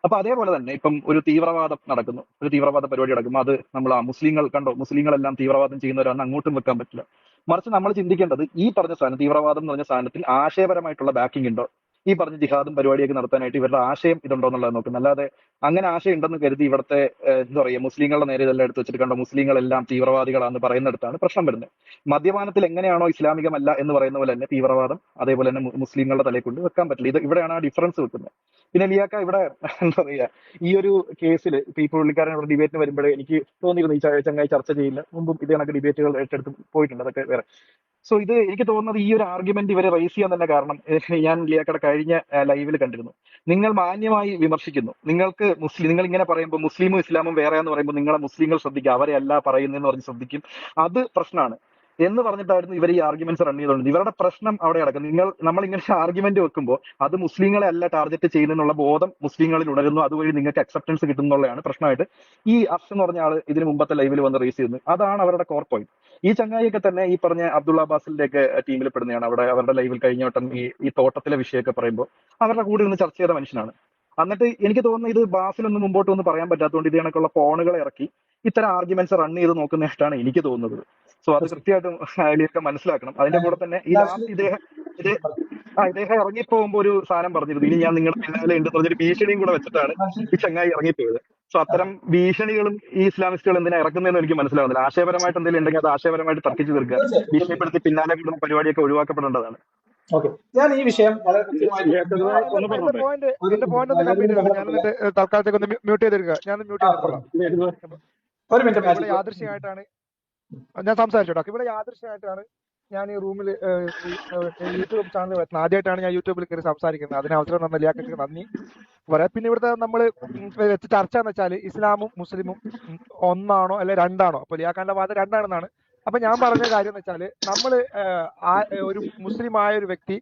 അപ്പൊ അതേപോലെ തന്നെ ഇപ്പം ഒരു തീവ്രവാദം നടക്കുന്നു, ഒരു തീവ്രവാദ പരിപാടി നടക്കുമ്പോൾ അത് നമ്മൾ മുസ്ലിങ്ങൾ കണ്ടോ, മുസ്ലിങ്ങളെല്ലാം തീവ്രവാദം ചെയ്യുന്നവരാണ്, അങ്ങോട്ടും വെക്കാൻ പറ്റില്ല. മറിച്ച് നമ്മൾ ചിന്തിക്കേണ്ടത് ഈ പറഞ്ഞ സാധനം, തീവ്രവാദം എന്ന് പറഞ്ഞ സാധനത്തിൽ ആശയപരമായിട്ടുള്ള ബാക്കിംഗ് ഉണ്ടോ, ഈ പറഞ്ഞ ജിഹാദും പരിപാടിയൊക്കെ നടത്താനായിട്ട് ഇവരുടെ ആശയം ഇതുണ്ടോ എന്നുള്ളത് നോക്കുന്നത്. അല്ലാതെ അങ്ങനെ ആശയം ഉണ്ടെന്ന് കരുതി ഇവിടുത്തെ എന്താ പറയുക മുസ്ലിങ്ങളുടെ നേരെ ഇതെല്ലാം എടുത്ത് വെച്ചിട്ട് കണ്ടോ മുസ്ലിങ്ങളെല്ലാം തീവ്രവാദികളാണെന്ന് പറയുന്നിടത്താണ് പ്രശ്നം വരുന്നത്. മദ്യപാനത്തിൽ എങ്ങനെയാണോ ഇസ്ലാമികമല്ല എന്ന് പറയുന്ന പോലെ തന്നെ തീവ്രവാദം അതേപോലെ തന്നെ മുസ്ലിങ്ങളുടെ തലയിൽ കൊണ്ട് വെക്കാൻ പറ്റില്ല. ഇവിടെയാണ് ആ ഡിഫറൻസ് വെക്കുന്നത്. പിന്നെ ലിയാക്ക ഇവിടെ എന്താ പറയുക ഈ ഒരു കേസിൽ ഇപ്പൊ ഈ പുള്ളിക്കാരൻ ഇവിടെ ഡിബേറ്റിന് വരുമ്പോഴേ എനിക്ക് തോന്നിയിരുന്നു ഈ ചങ്ങായി ചർച്ച ചെയ്യില്ല. മുമ്പും ഇത് കണക്ക് ഡിബേറ്റുകൾ ഏറ്റെടുത്ത് പോയിട്ടുണ്ട്, അതൊക്കെ വേറെ. സോ ഇത് എനിക്ക് തോന്നുന്നത് ഈ ഒരു ആർഗ്യുമെന്റ് ഇവരെ റേസ് ചെയ്യാൻ തന്നെ കാരണം ഞാൻ ലിയാക്കയുടെ കഴിഞ്ഞ ലൈവിൽ കണ്ടിരുന്നു. നിങ്ങൾ മാന്യമായി വിമർശിക്കുന്നു. നിങ്ങൾ ഇങ്ങനെ പറയുമ്പോൾ മുസ്ലിമും ഇസ്ലാമും വേറെ എന്ന് പറയുമ്പോൾ നിങ്ങളെ മുസ്ലിങ്ങൾ ശ്രദ്ധിക്കുക, അവരെ അല്ല പറയുന്നതെന്ന് പറഞ്ഞ് ശ്രദ്ധിക്കും. അത് പ്രശ്നമാണ്. എന്ന് പറഞ്ഞിട്ടായിരുന്നു ഇവർ ഈ ആർഗ്യുമെന്റ്സ് റൺ ചെയ്തുകൊണ്ട് ഇവരുടെ പ്രശ്നം അവിടെ കിടക്കും. നമ്മൾ ഇങ്ങനെ ആർഗ്യുമെന്റ് വെക്കുമ്പോൾ അത് മുസ്ലിങ്ങളെ അല്ല ടാർഗറ്റ് ചെയ്യുന്നുള്ള ബോധം മുസ്ലിങ്ങളിൽ ഉണരുന്നു, അതുവഴി നിങ്ങൾക്ക് അക്സെപ്റ്റൻസ് കിട്ടുന്നുള്ളതാണ് പ്രശ്നമായിട്ട് ഈ അർഷ് എന്ന് പറഞ്ഞ ആള് ഇതിന് മുമ്പത്തെ ലൈവിൽ വന്ന് റേസ് ചെയ്യുന്നത്. അതാണ് അവരുടെ കോർ പോയിന്റ്. ഈ ചങ്ങായിയൊക്കെ തന്നെ ഈ പറഞ്ഞ അബ്ദുള്ള അബ്ബാസിന്റെ ഒക്കെ ടീമിൽ പെടുന്നതാണ്. അവരുടെ ലൈവിൽ കഴിഞ്ഞ വട്ടം ഈ തോട്ടത്തിലെ വിഷയമൊക്കെ പറയുമ്പോൾ അവരുടെ കൂടെ ഒന്ന് ചർച്ച ചെയ്ത മനുഷ്യനാണ്. എന്നിട്ട് എനിക്ക് തോന്നുന്നു ഇത് ബാസിലൊന്നും മുമ്പോട്ട് ഒന്നും പറയാൻ പറ്റാത്തതുകൊണ്ട് ഇത് കണക്കുള്ള ഫോണുകൾ ഇറക്കി ഇത്തരം ആർഗ്യുമെന്റ്സ് റൺ ചെയ്ത് നോക്കുന്നതായിട്ടാണ് എനിക്ക് തോന്നുന്നത്. സോ അത് കൃത്യമായിട്ടും അതിലൊക്കെ മനസ്സിലാക്കണം. അതിന്റെ കൂടെ തന്നെ ഈ ലാസ്റ്റ് ഇദ്ദേഹം ഇറങ്ങിപ്പോകുമ്പോ ഒരു സാധനം പറഞ്ഞിരുന്നു, ഇനി ഞാൻ നിങ്ങളുടെ പിന്നാലെ ഉണ്ട് പറഞ്ഞൊരു ഭീഷണിയും കൂടെ വെച്ചിട്ടാണ് ഈ ചങ്ങായി ഇറങ്ങിപ്പോയത്. സോ അത്തരം ഭീഷണികളും ഈ ഇസ്ലാമിസ്റ്റുകൾ എന്തിനാ ഇറക്കുന്നതെന്ന് എനിക്ക് മനസ്സിലാവുന്നില്ല. ആശയപരമായിട്ട് എന്തെങ്കിലും ഉണ്ടെങ്കിൽ അത് ആശയപരമായിട്ട് തർക്കിച്ചു തീർക്കുക, ഭീഷണിപ്പെടുത്തി പിന്നാലെ കൂടുന്ന പരിപാടിയൊക്കെ ഒഴിവാക്കപ്പെടേണ്ടതാണ്. ഓക്കെ, ഞാൻ ഈ വിഷയം വളരെ ഒന്ന് പറഞ്ഞോട്ടെ. എന്റെ പോയിന്റ് ഒന്ന് കംപ്ലീറ്റ് ചെയ്തിട്ട് ഞാൻ എന്നിട്ട് തൽക്കാലത്തേക്ക് ഒന്ന് മ്യൂട്ട് ചെയ്തിരിക്കുക. ഞാൻ മ്യൂട്ട് ചെയ്തിട്ടുള്ള ഒരു മിനിറ്റ് ഇവിടെ യാദൃശ്യമായിട്ടാണ് ഞാൻ സംസാരിച്ചോട്ടോ. ഇവിടെ യാദൃശ്യമായിട്ടാണ് ഞാൻ ഈ റൂമിൽ യൂട്യൂബ് ചാനൽ വരുന്നത്. ആദ്യമായിട്ടാണ് ഞാൻ യൂട്യൂബിൽ കയറി സംസാരിക്കുന്നത്. അതിന് അവസരം തന്ന ലിയാഖത്തിന് നന്ദി പറയാം. പിന്നെ ഇവിടുത്തെ നമ്മൾ വെച്ച് ചർച്ച എന്ന് വെച്ചാൽ ഇസ്ലാമും മുസ്ലിമും ഒന്നാണോ അല്ലെ രണ്ടാണോ? അപ്പൊ ലിയാഖാന്റെ വാദം രണ്ടാണെന്നാണ്. അപ്പൊ ഞാൻ പറഞ്ഞ കാര്യം എന്ന് വെച്ചാല് നമ്മള് ഒരു മുസ്ലിമായ ഒരു വ്യക്തി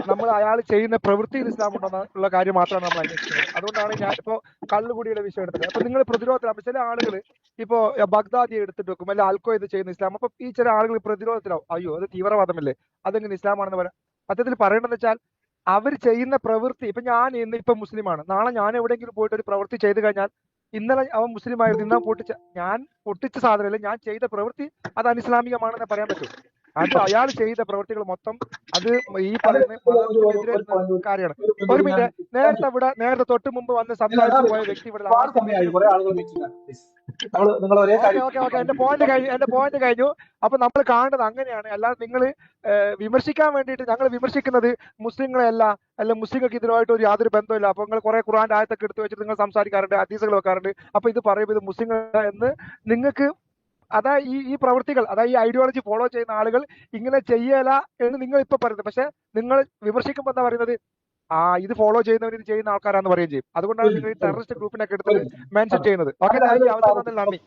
നമ്മൾ അയാൾ ചെയ്യുന്ന പ്രവൃത്തിയിൽ ഇസ്ലാം ഉണ്ടെന്നുള്ള കാര്യം മാത്രമാണ് നമ്മൾ അന്വേഷിക്കുന്നത്. അതുകൊണ്ടാണ് ഞാൻ ഇപ്പോ കള്ളുകുടിയുടെ വിഷയം എടുത്തത്. അപ്പൊ നിങ്ങൾ പ്രതിരോധത്തിലാവും. ചില ആളുകൾ ഇപ്പോ ബഗ്ദാദി എടുത്തിട്ട് വെക്കും, അല്ലെ ആൽക്കോയ്ത് ചെയ്യുന്ന ഇസ്ലാം. അപ്പൊ ഈ ചില ആളുകൾ പ്രതിരോധത്തിലാവും, അയ്യോ അത് തീവ്രവാദമല്ലേ, അതെങ്ങനെ ഇസ്ലാമാണെന്ന് പറയാം. സത്യത്തിൽ പറയേണ്ടതെന്ന് വെച്ചാൽ അവർ ചെയ്യുന്ന പ്രവൃത്തി, ഇപ്പൊ ഞാൻ ഇപ്പൊ മുസ്ലിമാണ്, നാളെ ഞാൻ എവിടെയെങ്കിലും പോയിട്ട് ഒരു പ്രവൃത്തി ചെയ്തു കഴിഞ്ഞാൽ ഇന്നലെ അവൻ മുസ്ലിം ആയിരുന്നു, ഇന്നാ ഞാൻ പൊട്ടിച്ച സാധനമല്ല, ഞാൻ ചെയ്ത പ്രവൃത്തി അത് അനിസ്ലാമികമാണെന്ന് പറയാൻ പറ്റും. അത് അയാൾ ചെയ്ത പ്രവൃത്തികൾ മൊത്തം അത് ഈ പറയുന്ന കാര്യമാണ്. ഒരു മിനിറ്റ്, നേരത്തെ തൊട്ട് മുമ്പ് വന്ന് സംസാരിച്ചു പോയ വ്യക്തി ഇവിടെ എന്റെ പോയിന്റ് കഴിഞ്ഞു. അപ്പൊ നമ്മൾ കാണുന്നത് അങ്ങനെയാണ്. അല്ലാതെ നിങ്ങൾ വിമർശിക്കാൻ വേണ്ടിയിട്ട് ഞങ്ങൾ വിമർശിക്കുന്നത് മുസ്ലിങ്ങളെ അല്ല മുസ്ലിങ്ങൾക്ക് ഇതിനുമായിട്ട് ഒരു യാതൊരു ബന്ധമില്ല. അപ്പൊ നിങ്ങൾ കുറെ ഖുർആന്റെ ആയത്തൊക്കെ എടുത്ത് വെച്ചിട്ട് നിങ്ങൾ സംസാരിക്കാറുണ്ട്, ഹദീസുകൾ വെക്കാറുണ്ട്. അപ്പൊ ഇത് പറയുമ്പോൾ ഇത് മുസ്ലിങ്ങൾ എന്ന് നിങ്ങൾക്ക് അതാ ഈ പ്രവൃത്തികൾ, അതാ ഈ ഐഡിയോളജി ഫോളോ ചെയ്യുന്ന ആളുകൾ ഇങ്ങനെ ചെയ്യല എന്ന് നിങ്ങൾ ഇപ്പൊ പറയുന്നത്. പക്ഷെ നിങ്ങൾ വിമർശിക്കുമ്പോൾ എന്താ പറയുന്നത്, ഇത് ഫോളോ ചെയ്യുന്നവർ ഇത് ചെയ്യുന്ന ആൾക്കാരാന്ന് പറയുകയും ചെയ്യും. അതുകൊണ്ടാണ് നിങ്ങൾ ഈ ടെററിസ്റ്റ് ഗ്രൂപ്പിനൊക്കെ എടുത്ത് മെൻഷൻ ചെയ്യുന്നത്. ഓക്കെ, അവസരം നന്ദി.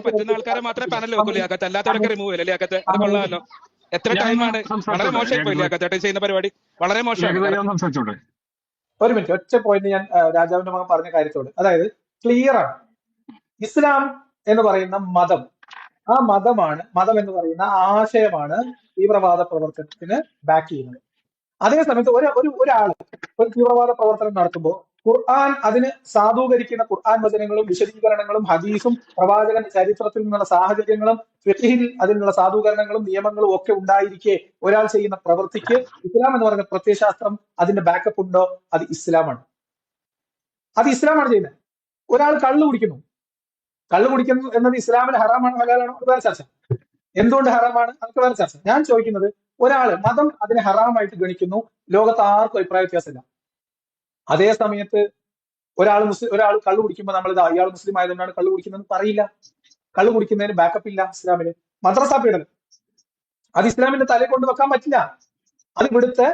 പറ്റുന്ന ആൾക്കാരെ മാത്രമേ പാനൽ വെക്കൂ ലിയാഖത്ത്, അല്ലാത്തവരൊക്കെ റിമൂവ് ചെയ്യില്ല ലിയാഖത്ത്. അത് കൊള്ളാമല്ലോ. എത്ര ടൈമാണ്, വളരെ മോശമായി പോയി ലിയാഖത്ത് ചെയ്യുന്ന പരിപാടി, വളരെ മോശമാണ്. ഒരു മിനിറ്റ്, ഒറ്റ പോയിന്റ് ഞാൻ രാജാവിന്റെ മകൻ പറഞ്ഞ കാര്യത്തോട്, അതായത് ക്ലിയർ ആണ്. ഇസ്ലാം എന്ന് പറയുന്ന മതം, ആ മതം എന്ന് പറയുന്ന ആശയമാണ് തീവ്രവാദ പ്രവർത്തനത്തിന് ബാക്ക് ചെയ്യുന്നത്. അതേ സമയത്ത് ഒരാൾ ഒരു തീവ്രവാദ പ്രവർത്തനം നടത്തുമ്പോൾ ഖുർആൻ അതിന് സാധൂകരിക്കുന്ന ഖുർആൻ വചനങ്ങളും വിശദീകരണങ്ങളും ഹദീസും പ്രവാചകന്റെ ചരിത്രത്തിൽ നിന്നുള്ള സാഹചര്യങ്ങളും ഫിഖ്ഹിൽ അതിനുള്ള സാധൂകരണങ്ങളും നിയമങ്ങളും ഒക്കെ ഉണ്ടായിരിക്കെ ഒരാൾ ചെയ്യുന്ന പ്രവൃത്തിക്ക് ഇസ്ലാം എന്ന് പറയുന്ന പ്രത്യയശാസ്ത്രം അതിന്റെ ബാക്കപ്പ് ഉണ്ടോ? അത് ഇസ്ലാമാണ്. ചെയ്യുന്നത്. ഒരാൾ കള്ളു കുടിക്കുന്നു എന്നത് ഇസ്ലാമിൽ ഹറാമാണ് ഹലാലാണോ? അത് വേറെ ചർച്ച. എന്തുകൊണ്ട് ഹറാമാണ് അതൊക്കെ വേറെ ചർച്ച. ഞാൻ ചോദിക്കുന്നത്, ഒരാള് മതം അതിനെ ഹറാമായിട്ട് ഗണിക്കുന്നു, ലോകത്ത് ആർക്കും അഭിപ്രായ വ്യത്യാസമില്ല. അതേ സമയത്ത് ഒരാൾ കള്ളു കുടിക്കുമ്പോൾ നമ്മൾ ഇയാൾ മുസ്ലിം ആയതുകൊണ്ടാണ് കള്ളു കുടിക്കുന്നത് പറയില്ല. കള്ളു കുടിക്കുന്നതിന് ബാക്കപ്പ് ഇല്ല ഇസ്ലാമില്. മദ്രസ പീഡനം അത് ഇസ്ലാമിന്റെ തലയിൽ കൊണ്ട് വെക്കാൻ പറ്റില്ല. അത് ഇവിടുത്തെ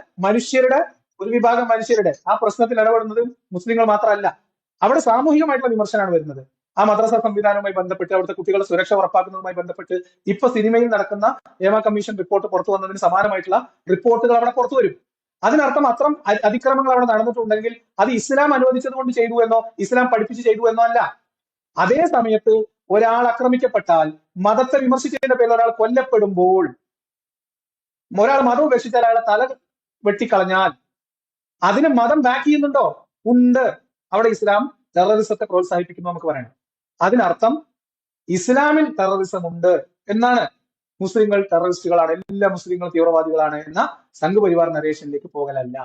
ഒരു വിഭാഗം മനുഷ്യരുടെ ആ പ്രശ്നത്തിൽ ഇടപെടുന്നത് മുസ്ലിങ്ങൾ മാത്രമല്ല. അവിടെ സാമൂഹികമായിട്ടുള്ള വിമർശനമാണ് വരുന്നത്. ആ മദ്രസ സംവിധാനവുമായി ബന്ധപ്പെട്ട് അവിടുത്തെ കുട്ടികളുടെ സുരക്ഷ ഉറപ്പാക്കുന്നതുമായി ബന്ധപ്പെട്ട് ഇപ്പൊ സിനിമയിൽ നടക്കുന്ന ഹേമ കമ്മീഷൻ റിപ്പോർട്ട് പുറത്തു വന്നതിന് സമാനമായിട്ടുള്ള റിപ്പോർട്ടുകൾ അവിടെ പുറത്തു വരും. അതിനർത്ഥം അത്തരം അതിക്രമങ്ങൾ അവിടെ നടന്നിട്ടുണ്ടെങ്കിൽ അത് ഇസ്ലാം അനുവദിച്ചത് കൊണ്ട് ചെയ്തു എന്നോ ഇസ്ലാം പഠിപ്പിച്ച് ചെയ്തു എന്നോ അല്ല. അതേ സമയത്ത് ഒരാൾ ആക്രമിക്കപ്പെട്ടാൽ, മതത്തെ വിമർശിച്ചതിന്റെ പേരിൽ ഒരാൾ കൊല്ലപ്പെടുമ്പോൾ, ഒരാൾ മതം ഉപേക്ഷിച്ചാൽ അയാളെ തല വെട്ടിക്കളഞ്ഞാൽ അതിന് മതം ബാക്ക് ചെയ്യുന്നുണ്ടോ? ഉണ്ട്. അവിടെ ഇസ്ലാം ടെററിസത്തെ പ്രോത്സാഹിപ്പിക്കുന്നു നമുക്ക് പറയണം. അതിനർത്ഥം ഇസ്ലാമിൽ ടെററിസം ഉണ്ട് എന്നാണ്. മുസ്ലിങ്ങൾ ടെററിസ്റ്റുകളാണ്, എല്ലാ മുസ്ലിങ്ങളും തീവ്രവാദികളാണ് എന്ന സംഘപരിവാർ നരേഷനിലേക്ക് പോകലല്ല.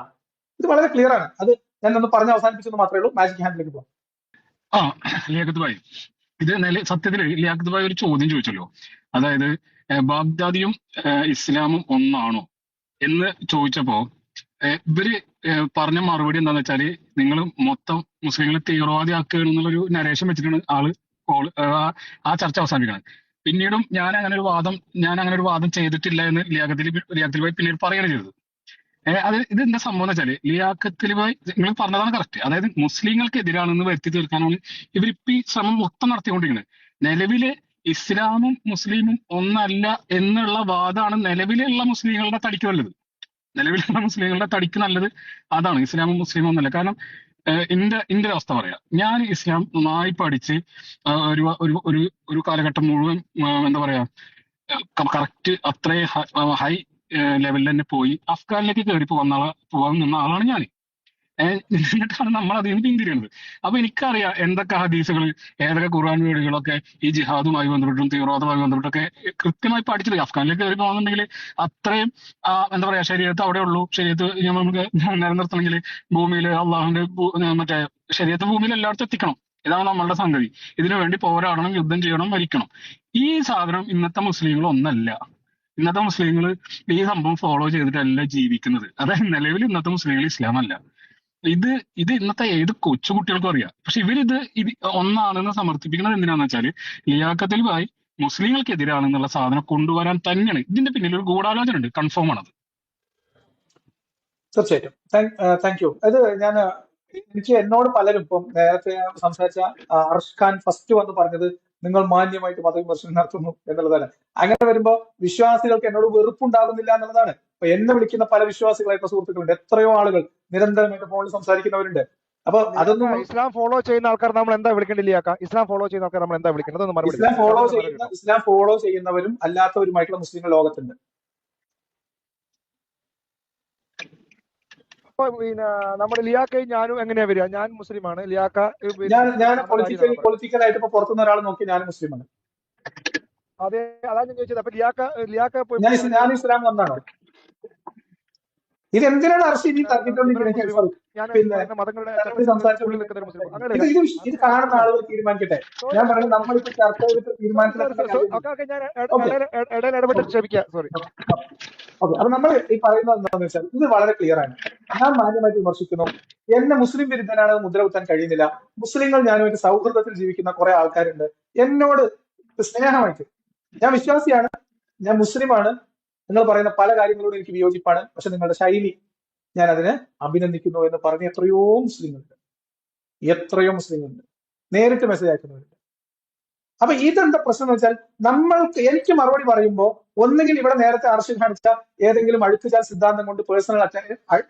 ഇത് വളരെ ക്ലിയർ ആണ്. അത് ഞാൻ ഒന്ന് പറഞ്ഞ് അവസാനിപ്പിച്ചെന്ന് മാത്രമേ ഉള്ളൂ. മാജിക് ഹാൻഡിലേക്ക് പോകാം. ലിയാഖത്ത് ഭായ്, ഇത് സത്യത്തിൽ ലിയാഖത്ത് ഭായ് ഒരു ചോദ്യം ചോദിച്ചല്ലോ, അതായത് ബാഗ്ദാദിയും ഇസ്ലാമും ഒന്നാണോ എന്ന് ചോദിച്ചപ്പോ ഇവര് പറഞ്ഞ മറുപടി എന്താന്ന് വെച്ചാല്, നിങ്ങൾ മൊത്തം മുസ്ലിങ്ങളെ തീവ്രവാദിയാക്കുകയാണ് എന്നുള്ളൊരു നരേഷൻ വെച്ചിട്ടാണ് ആ ചർച്ച അവസാനിപ്പിക്കുന്നത്. പിന്നീടും ഞാൻ അങ്ങനെ ഒരു വാദം ചെയ്തിട്ടില്ല എന്ന് ലിയാഖത്തിൽ ഭായ് പിന്നീട് പറയുകയാണ് ചെയ്തത്. ഇത് എന്താ സംഭവം എന്ന് വെച്ചാല്, ലിയാഖത്തിൽ ഭായ് നിങ്ങൾ പറഞ്ഞതാണ് കറക്റ്റ്. അതായത് മുസ്ലിങ്ങൾക്ക് എതിരാണെന്ന് വരുത്തി തീർക്കാനാണ് ഇവരിപ്പോ ഈ ശ്രമം മൊത്തം നടത്തിക്കൊണ്ടിരിക്കുന്നത്. നിലവിലെ ഇസ്ലാമും മുസ്ലിമും ഒന്നല്ല എന്നുള്ള വാദമാണ് നിലവിലുള്ള മുസ്ലിങ്ങളുടെ തടിക്ക് നല്ലത്. നിലവിലുള്ള മുസ്ലിങ്ങളുടെ തടിക്ക് നല്ലത് അതാണ്, ഇസ്ലാമും മുസ്ലിമും ഒന്നല്ല. കാരണം എന്റെ ഒരു അവസ്ഥ പറയാം. ഞാൻ ഇസ്ലാം നന്നായി പഠിച്ച് ഒരു ഒരു ഒരു ഒരു കാലഘട്ടം മുഴുവൻ എന്താ പറയാ കറക്റ്റ് അത്രയും ഹൈ ലെവലിൽ തന്നെ പോയി അഫ്ഗാനിലേക്ക് കയറി പോകാൻ നിന്ന ആളാണ് ഞാൻ. എന്നിട്ടാണ് നമ്മൾ അതിൽ നിന്ന് പിന്തിരിയുന്നത്. അപ്പൊ എനിക്കറിയാം എന്തൊക്കെ ഹദീസുകൾ, ഏതൊക്കെ ഖുർആൻ വീടുകളൊക്കെ ഈ ജിഹാദുമായി ബന്ധപ്പെട്ടും തീവ്രവാദവുമായി ബന്ധപ്പെട്ടൊക്കെ കൃത്യമായി പഠിച്ചത്. അഫ്ഗാനിലേക്ക് കയറി പോകാന്നുണ്ടെങ്കിൽ അത്രയും എന്താ പറയാ ശരീരത്ത് അവിടെ ഉള്ളൂ. ശരീരത്ത് നമുക്ക് നിലനിർത്തണമെങ്കിൽ ഭൂമിയിൽ അള്ളാഹുവിന്റെ മറ്റേ ശരീരത്ത് ഭൂമിയിൽ എല്ലായിടത്തും എത്തിക്കണം. ഇതാണ് നമ്മളുടെ സംഗതി. ഇതിനു വേണ്ടി പോരാടണം, യുദ്ധം ചെയ്യണം, മരിക്കണം. ഈ സാധനം ഇന്നത്തെ മുസ്ലിങ്ങൾ ഒന്നല്ല. ഇന്നത്തെ മുസ്ലിങ്ങൾ ഈ സംഭവം ഫോളോ ചെയ്തിട്ടല്ല ജീവിക്കുന്നത്. അതായത് നിലവിൽ ഇന്നത്തെ മുസ്ലിങ്ങൾ ഇസ്ലാം അല്ല. ഇത് ഇന്നത്തെ ഏത് കൊച്ചുകുട്ടികൾക്കും അറിയാം. പക്ഷെ ഇത് ഒന്നാണെന്ന് സമർത്ഥിപ്പിക്കുന്നത് എന്തിനാന്ന് വെച്ചാൽ ലിയാഖത്തുൽ ബായ് മുസ്ലിങ്ങൾക്കെതിരാണെന്നുള്ള സാധനം കൊണ്ടുവരാൻ തന്നെയാണ്. ഇതിന്റെ പിന്നിൽ ഒരു ഗൂഢാലോചന ഉണ്ട്, കൺഫേം ആണത്. തീർച്ചയായിട്ടും താങ്ക് യു. അത് എനിക്ക് എന്നോട് പലരും ഇപ്പം നേരത്തെ സംസാരിച്ച അർഷ് ഖാൻ ഫസ്റ്റ് വന്ന് പറഞ്ഞത് നിങ്ങൾ മാന്യമായിട്ട് മതവിമർശനം നടത്തുന്നു എന്നുള്ളതാണ്. അങ്ങനെ വരുമ്പോ വിശ്വാസികൾക്ക് എന്നോട് വെറുപ്പുണ്ടാകുന്നില്ല എന്നുള്ളതാണ്. ഇപ്പൊ എന്നെ വിളിക്കുന്ന പല വിശ്വാസികളായിട്ടുള്ള സുഹൃത്തുക്കളുണ്ട്, എത്രയോ ആളുകൾ നിരന്തരമായിട്ട് ഫോണിൽ സംസാരിക്കുന്നവരുണ്ട്. അപ്പൊ അതൊന്നും ഇസ്ലാം ഫോളോ ചെയ്യുന്ന ആൾക്കാർ നമ്മൾ എന്താ വിളിക്കേണ്ടില്ല? ഇസ്ലാം ഫോളോ ചെയ്യുന്ന ആൾക്കാർ നമ്മൾ എന്താ വിളിക്കേണ്ടത്? ഇസ്ലാം ഫോളോ ചെയ്യുന്നവരും അല്ലാത്തവരുമായിട്ടുള്ള മുസ്ലിങ്ങൾ ലോകത്തുണ്ട്. അപ്പൊ പിന്നെ നമ്മുടെ ലിയാക്കയും ഞാനും എങ്ങനെയാ വരിക? ഞാൻ മുസ്ലിമാണ്, ലിയാക്ക ഞാൻ പൊളിറ്റിക്കലായിട്ട് ഇപ്പൊ പുറത്തുനിന്ന് ഒരാൾ നോക്കി ഞാൻ മുസ്ലിമാണ്. അതെ, അതാണ് ഞാൻ ചോദിച്ചത്. അപ്പൊ ലിയാക്ക ഞാൻ ഇസ്ലാം വന്നാണോ? ഇതെന്തിനാണ് അർഷി തർക്കിക്കൊണ്ടിരിക്കുന്നത്? ഇത് കാണുന്ന ആളുകൾ തീരുമാനിക്കട്ടെ. ഞാൻ പറയുന്നത് നമ്മളിപ്പോ ചർച്ച ചെയ്തിട്ട് ഓക്കെ. അപ്പൊ നമ്മൾ ഈ പറയുന്നത് എന്താണെന്ന് വെച്ചാൽ ഇത് വളരെ ക്ലിയർ ആണ്. ഞാൻ മാന്യമായിട്ട് വിമർശിക്കുന്നു, എന്നെ മുസ്ലിം വിരുദ്ധനാണ് മുദ്ര കുത്താൻ കഴിയുന്നില്ല. മുസ്ലിങ്ങൾ ഞാനുമായിട്ട് സൗഹൃദത്തിൽ ജീവിക്കുന്ന കുറെ ആൾക്കാരുണ്ട്. എന്നോട് സ്നേഹമായിട്ട്, ഞാൻ വിശ്വാസിയാണ്, ഞാൻ മുസ്ലിമാണ്, നിങ്ങൾ പറയുന്ന പല കാര്യങ്ങളോടും എനിക്ക് വിയോജിപ്പാണ്, പക്ഷെ നിങ്ങളുടെ ശൈലി ഞാൻ അതിനെ അഭിനന്ദിക്കുന്നു എന്ന് പറഞ്ഞ് എത്രയോ മുസ്ലിങ്ങളുണ്ട്, നേരിട്ട് മെസ്സേജ് അയക്കുന്നവരുണ്ട്. അപ്പൊ ഇതെന്താ പ്രശ്നം എന്ന് വെച്ചാൽ എനിക്ക് മറുപടി പറയുമ്പോൾ ഒന്നുകിൽ ഇവിടെ നേരത്തെ അർഷി കാണിച്ച ഏതെങ്കിലും അഴുക്കുചാൽ സിദ്ധാന്തം കൊണ്ട് പേഴ്സണൽ